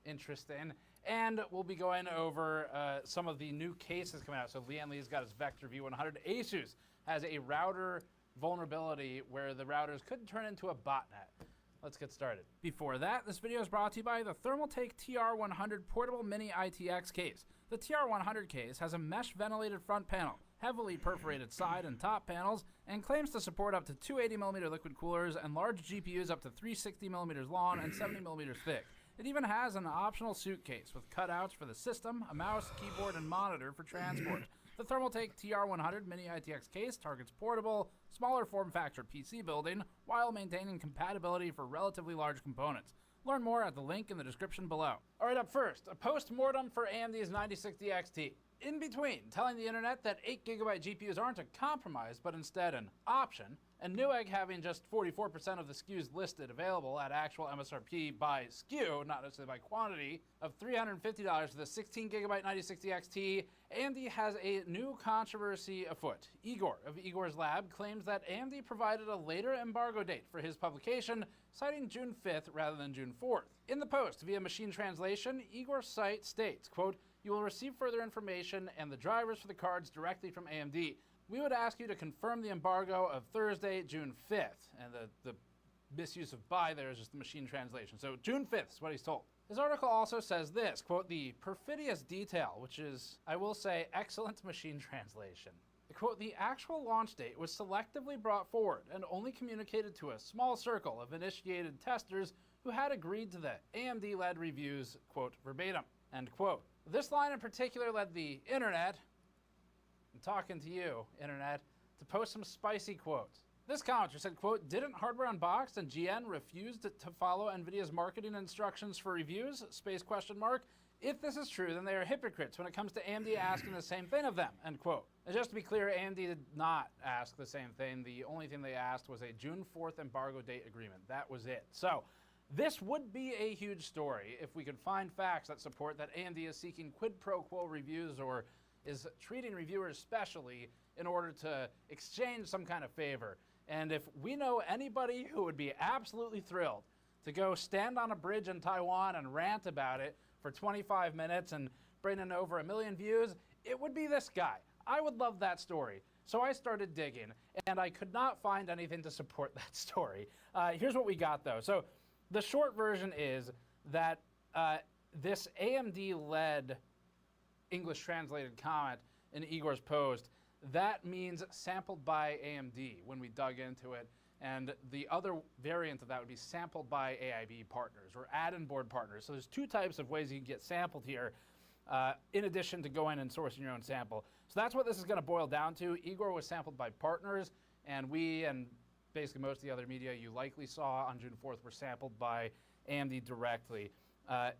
interesting. And we'll be going over some of the new cases coming out. So Lian Li's got his Vector V100. Asus has a router vulnerability where the routers could turn into a botnet. Let's get started. Before that, this video is brought to you by the Thermaltake TR100 Portable Mini ITX case. The TR100 case has a mesh ventilated front panel, heavily perforated side and top panels, and claims to support up to 280mm liquid coolers and large GPUs up to 360mm long and 70mm thick. It even has an optional suitcase with cutouts for the system, a mouse, keyboard, and monitor for transport. The Thermaltake TR100 Mini ITX case targets portable, smaller form factor PC building while maintaining compatibility for relatively large components. Learn more at the link in the description below. Alright, up first, a post-mortem for AMD's 9060 XT. In between, telling the internet that 8GB GPUs aren't a compromise, but instead an option, and Newegg having just 44% of the SKUs listed available at actual MSRP by SKU, not necessarily by quantity, of $350 for the 16GB 9060 XT, AMD has a new controversy afoot. Igor of Igor's Lab claims that AMD provided a later embargo date for his publication, citing June 5th rather than June 4th. In the post, via machine translation, Igor's site states, quote, "You will receive further information and the drivers for the cards directly from AMD. We would ask you to confirm the embargo of Thursday, June 5th. And the misuse of by there is just the machine translation. So June 5th is what he's told. His article also says this, quote, "The perfidious detail," which is, I will say, excellent machine translation. Quote, "The actual launch date was selectively brought forward and only communicated to a small circle of initiated testers who had agreed to the AMD-led reviews," quote, "verbatim," end quote. This line in particular led the internet, I'm talking to you, internet, to post some spicy quotes. This commenter said, quote, "Didn't Hardware Unboxed and GN refuse to follow NVIDIA's marketing instructions for reviews? Space question mark. If this is true, then they are hypocrites when it comes to AMD asking the same thing of them," end quote. And just to be clear, AMD did not ask the same thing. The only thing they asked was a June 4th embargo date agreement. That was it. So this would be a huge story if we could find facts that support that AMD is seeking quid pro quo reviews or is treating reviewers specially in order to exchange some kind of favor. And if we know anybody who would be absolutely thrilled to go stand on a bridge in Taiwan and rant about it for 25 minutes and bring in over 1 million views, it would be this guy. I would love that story. So I started digging, and I could not find anything to support that story. Here's what we got, though. So the short version is that this AMD-led English translated comment in Igor's post, that means sampled by AMD when we dug into it. And the other variant of that would be sampled by AIB partners or add-in board partners. So there's two types of ways you can get sampled here, in addition to going and sourcing your own sample. So that's what this is going to boil down to. Igor was sampled by partners, and we and basically most of the other media you likely saw on June 4th were sampled by AMD directly.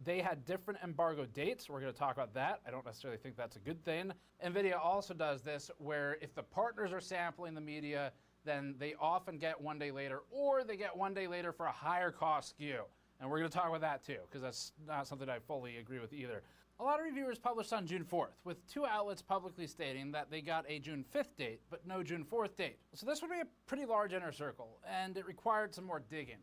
They had different embargo dates. We're going to talk about that. I don't necessarily think that's a good thing. NVIDIA also does this where if the partners are sampling the media, then they often get 1 day later, or they get 1 day later for a higher cost SKU. And we're going to talk about that too, because that's not something I fully agree with either. A lot of reviewers published on June 4th, with 2 outlets publicly stating that they got a June 5th date, but no June 4th date. So this would be a pretty large inner circle, and it required some more digging.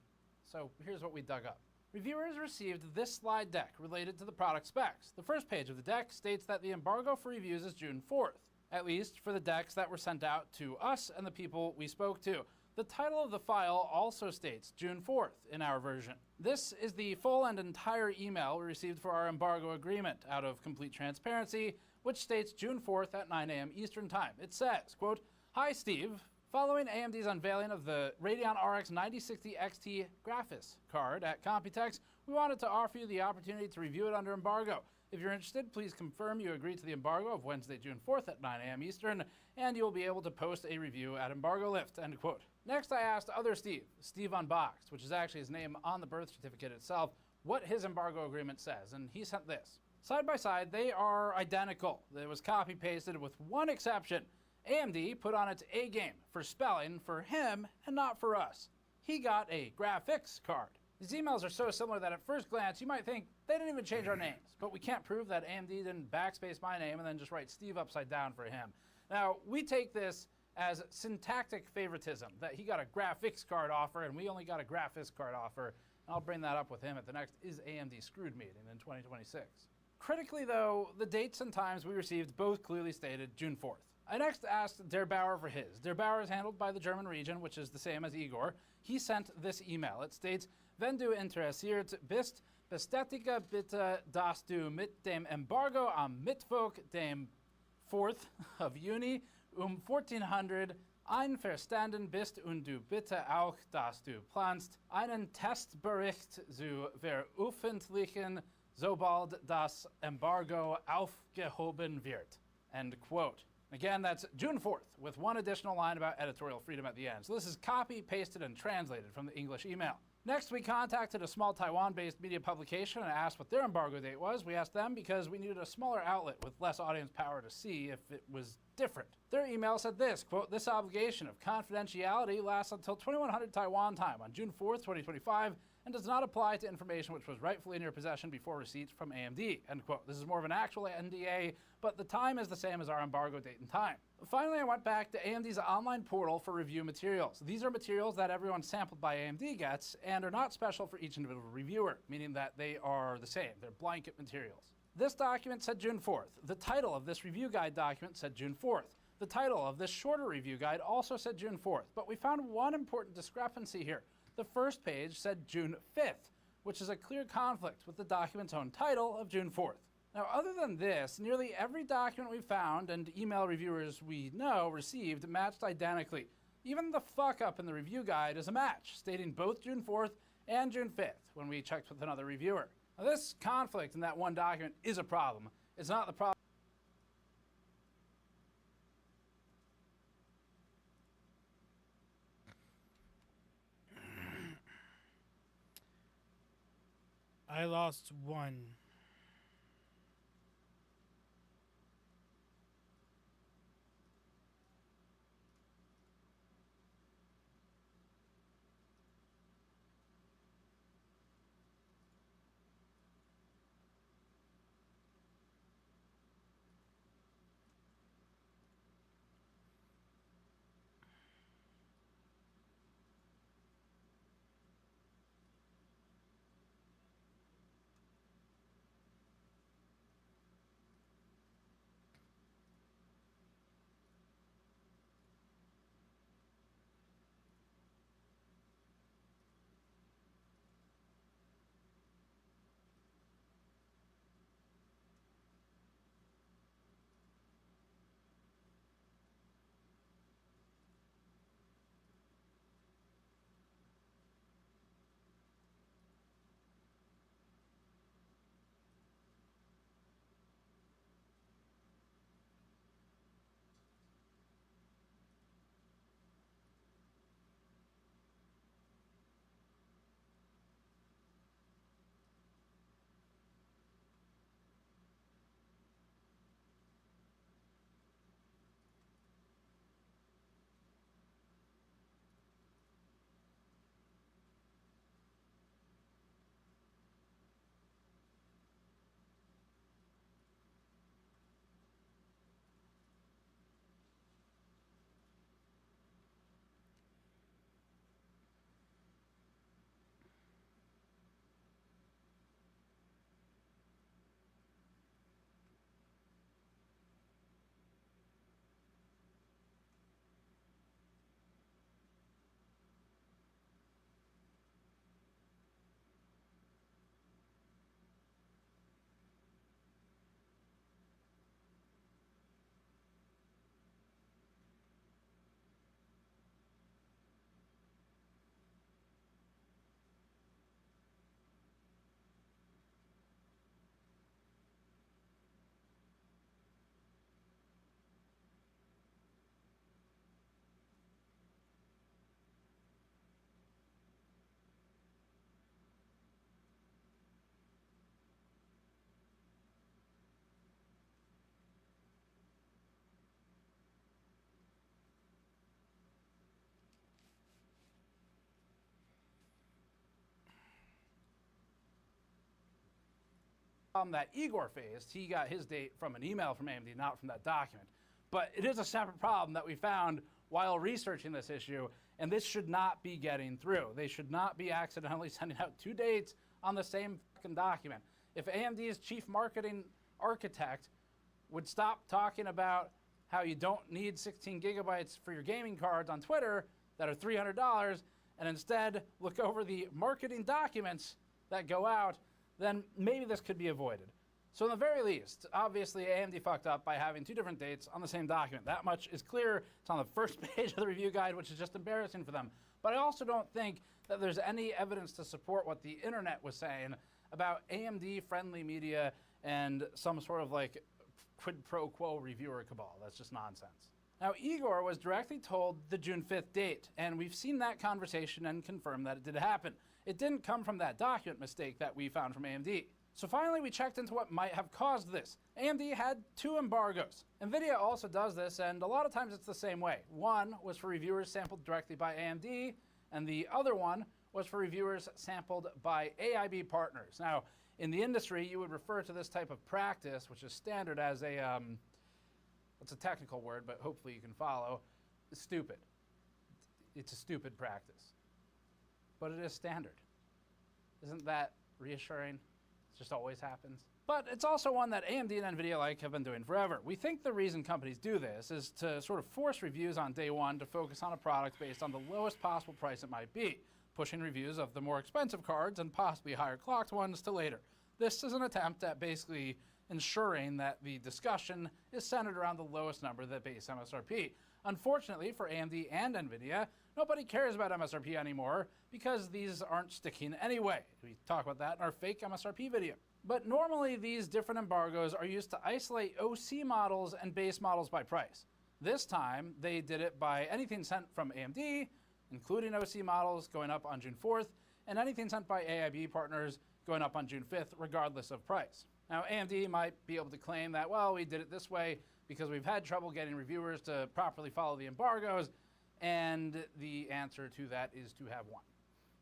So here's what we dug up. Reviewers received this slide deck related to the product specs. The first page of the deck states that the embargo for reviews is June 4th, at least for the decks that were sent out to us and the people we spoke to. The title of the file also states June 4th in our version. This is the full and entire email we received for our embargo agreement out of complete transparency, which states June 4th at 9 a.m. Eastern Time. It says, quote, "Hi Steve, following AMD's unveiling of the Radeon RX 9060 XT graphics card at Computex, we wanted to offer you the opportunity to review it under embargo. If you're interested, please confirm you agree to the embargo of Wednesday, June 4th at 9 a.m. Eastern, and you'll be able to post a review at embargo lift," end quote. Next, I asked other Steve Unboxed, which is actually his name on the birth certificate itself, what his embargo agreement says, and he sent this. Side by side, they are identical. It was copy-pasted with one exception. AMD put on its A game for spelling for him and not for us. He got a graphics card. These emails are so similar that at first glance you might think they didn't even change our names, but we can't prove that AMD didn't backspace my name and then just write Steve upside down for him. Now, we take this as syntactic favoritism, that he got a graphics card offer and we only got a graphics card offer. And I'll bring that up with him at the next Is AMD Screwed meeting in 2026. Critically though, the dates and times we received both clearly stated June 4th. I next asked Der Bauer for his. Der Bauer is handled by the German region, which is the same as Igor. He sent this email. It states, "Wenn du interessiert bist, bestätige bitte, dass du mit dem Embargo am Mittwoch, dem 4th of Juni, 1400 einverstanden bist und du bitte auch, dass du planst, einen Testbericht zu veröffentlichen, sobald das Embargo aufgehoben wird," end quote. Again, that's June 4th, with one additional line about editorial freedom at the end. So this is copy, pasted, and translated from the English email. Next, we contacted a small Taiwan-based media publication and asked what their embargo date was. We asked them because we needed a smaller outlet with less audience power to see if it was different. Their email said this, quote, "This obligation of confidentiality lasts until 2100 Taiwan time on June 4th, 2025, and does not apply to information which was rightfully in your possession before receipt from AMD," end quote. This is more of an actual NDA, but the time is the same as our embargo date and time. Finally, I went back to AMD's online portal for review materials. These are materials that everyone sampled by AMD gets and are not special for each individual reviewer, meaning that they are the same. They're blanket materials. This document said June 4th. The title of this review guide document said June 4th. The title of this shorter review guide also said June 4th, but we found one important discrepancy here. The first page said June 5th, which is a clear conflict with the document's own title of June 4th. Now, other than this, nearly every document we found and email reviewers we know received matched identically. Even the fuck up in the review guide is a match, stating both June 4th and June 5th when we checked with another reviewer. Now, this conflict in that one document is a problem. It's not the problem. I lost one. That Igor faced, he got his date from an email from AMD, not from that document. But it is a separate problem that we found while researching this issue, and this should not be getting through. They should not be accidentally sending out 2 dates on the same fucking document. If AMD's chief marketing architect would stop talking about how you don't need 16 gigabytes for your gaming cards on Twitter that are $300, and instead look over the marketing documents that go out, then maybe this could be avoided. So in the very least, obviously AMD fucked up by having 2 different dates on the same document. That much is clear. It's on the first page of the review guide, which is just embarrassing for them. But I also don't think that there's any evidence to support what the internet was saying about AMD-friendly media and some sort of like quid pro quo reviewer cabal. That's just nonsense. Now, Igor was directly told the June 5th date, and we've seen that conversation and confirmed that it did happen. It didn't come from that document mistake that we found from AMD. So finally, we checked into what might have caused this. AMD had 2 embargoes. NVIDIA also does this, and a lot of times it's the same way. One was for reviewers sampled directly by AMD, and the other one was for reviewers sampled by AIB partners. Now, in the industry, you would refer to this type of practice, which is standard, as a, it's a technical word, but hopefully you can follow, stupid. It's a stupid practice. But it is standard. Isn't that reassuring? It just always happens. But it's also one that AMD and NVIDIA have been doing forever. We think the reason companies do this is to sort of force reviews on day one to focus on a product based on the lowest possible price it might be, pushing reviews of the more expensive cards and possibly higher clocked ones to later. This is an attempt at basically ensuring that the discussion is centered around the lowest number, the base MSRP. Unfortunately for AMD and NVIDIA, nobody cares about MSRP anymore because these aren't sticking anyway. We talk about that in our fake MSRP video. But normally these different embargoes are used to isolate OC models and base models by price. This time they did it by anything sent from AMD, including OC models going up on June 4th, and anything sent by AIB partners going up on June 5th, regardless of price. Now, AMD might be able to claim that, well, we did it this way because we've had trouble getting reviewers to properly follow the embargoes, and the answer to that is to have one.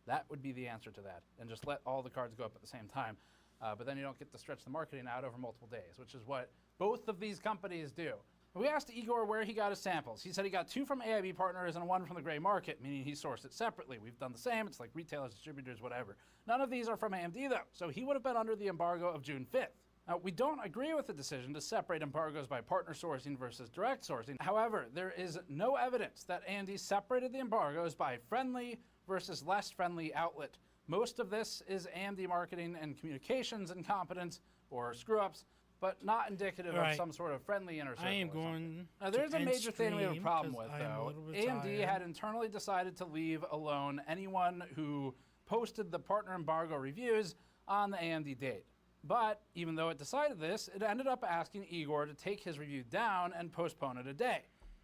That would be the answer to that, and just let all the cards go up at the same time. But then you don't get to stretch the marketing out over multiple days, which is what both of these companies do. We asked Igor where he got his samples. He said he got 2 from AIB partners and 1 from the gray market, meaning he sourced it separately. We've done the same. It's like retailers, distributors, whatever. None of these are from AMD, though, so he would have been under the embargo of June 5th. Now, we don't agree with the decision to separate embargoes by partner sourcing versus direct sourcing. However, there is no evidence that AMD separated the embargoes by friendly versus less friendly outlet. Most of this is AMD marketing and communications incompetence or screw-ups, but not indicative of some sort of friendly inner circle. I am going. Now, there's a major thing we have a problem with, though. AMD had internally decided to leave alone anyone who posted the partner embargo reviews on the AMD date. But even though it decided this, it ended up asking Igor to take his review down and postpone it a day,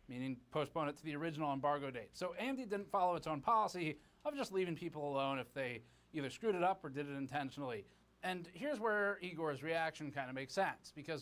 meaning postpone it to the original embargo date. So AMD didn't follow its own policy of just leaving people alone if they either screwed it up or did it intentionally. And here's where Igor's reaction kind of makes sense, because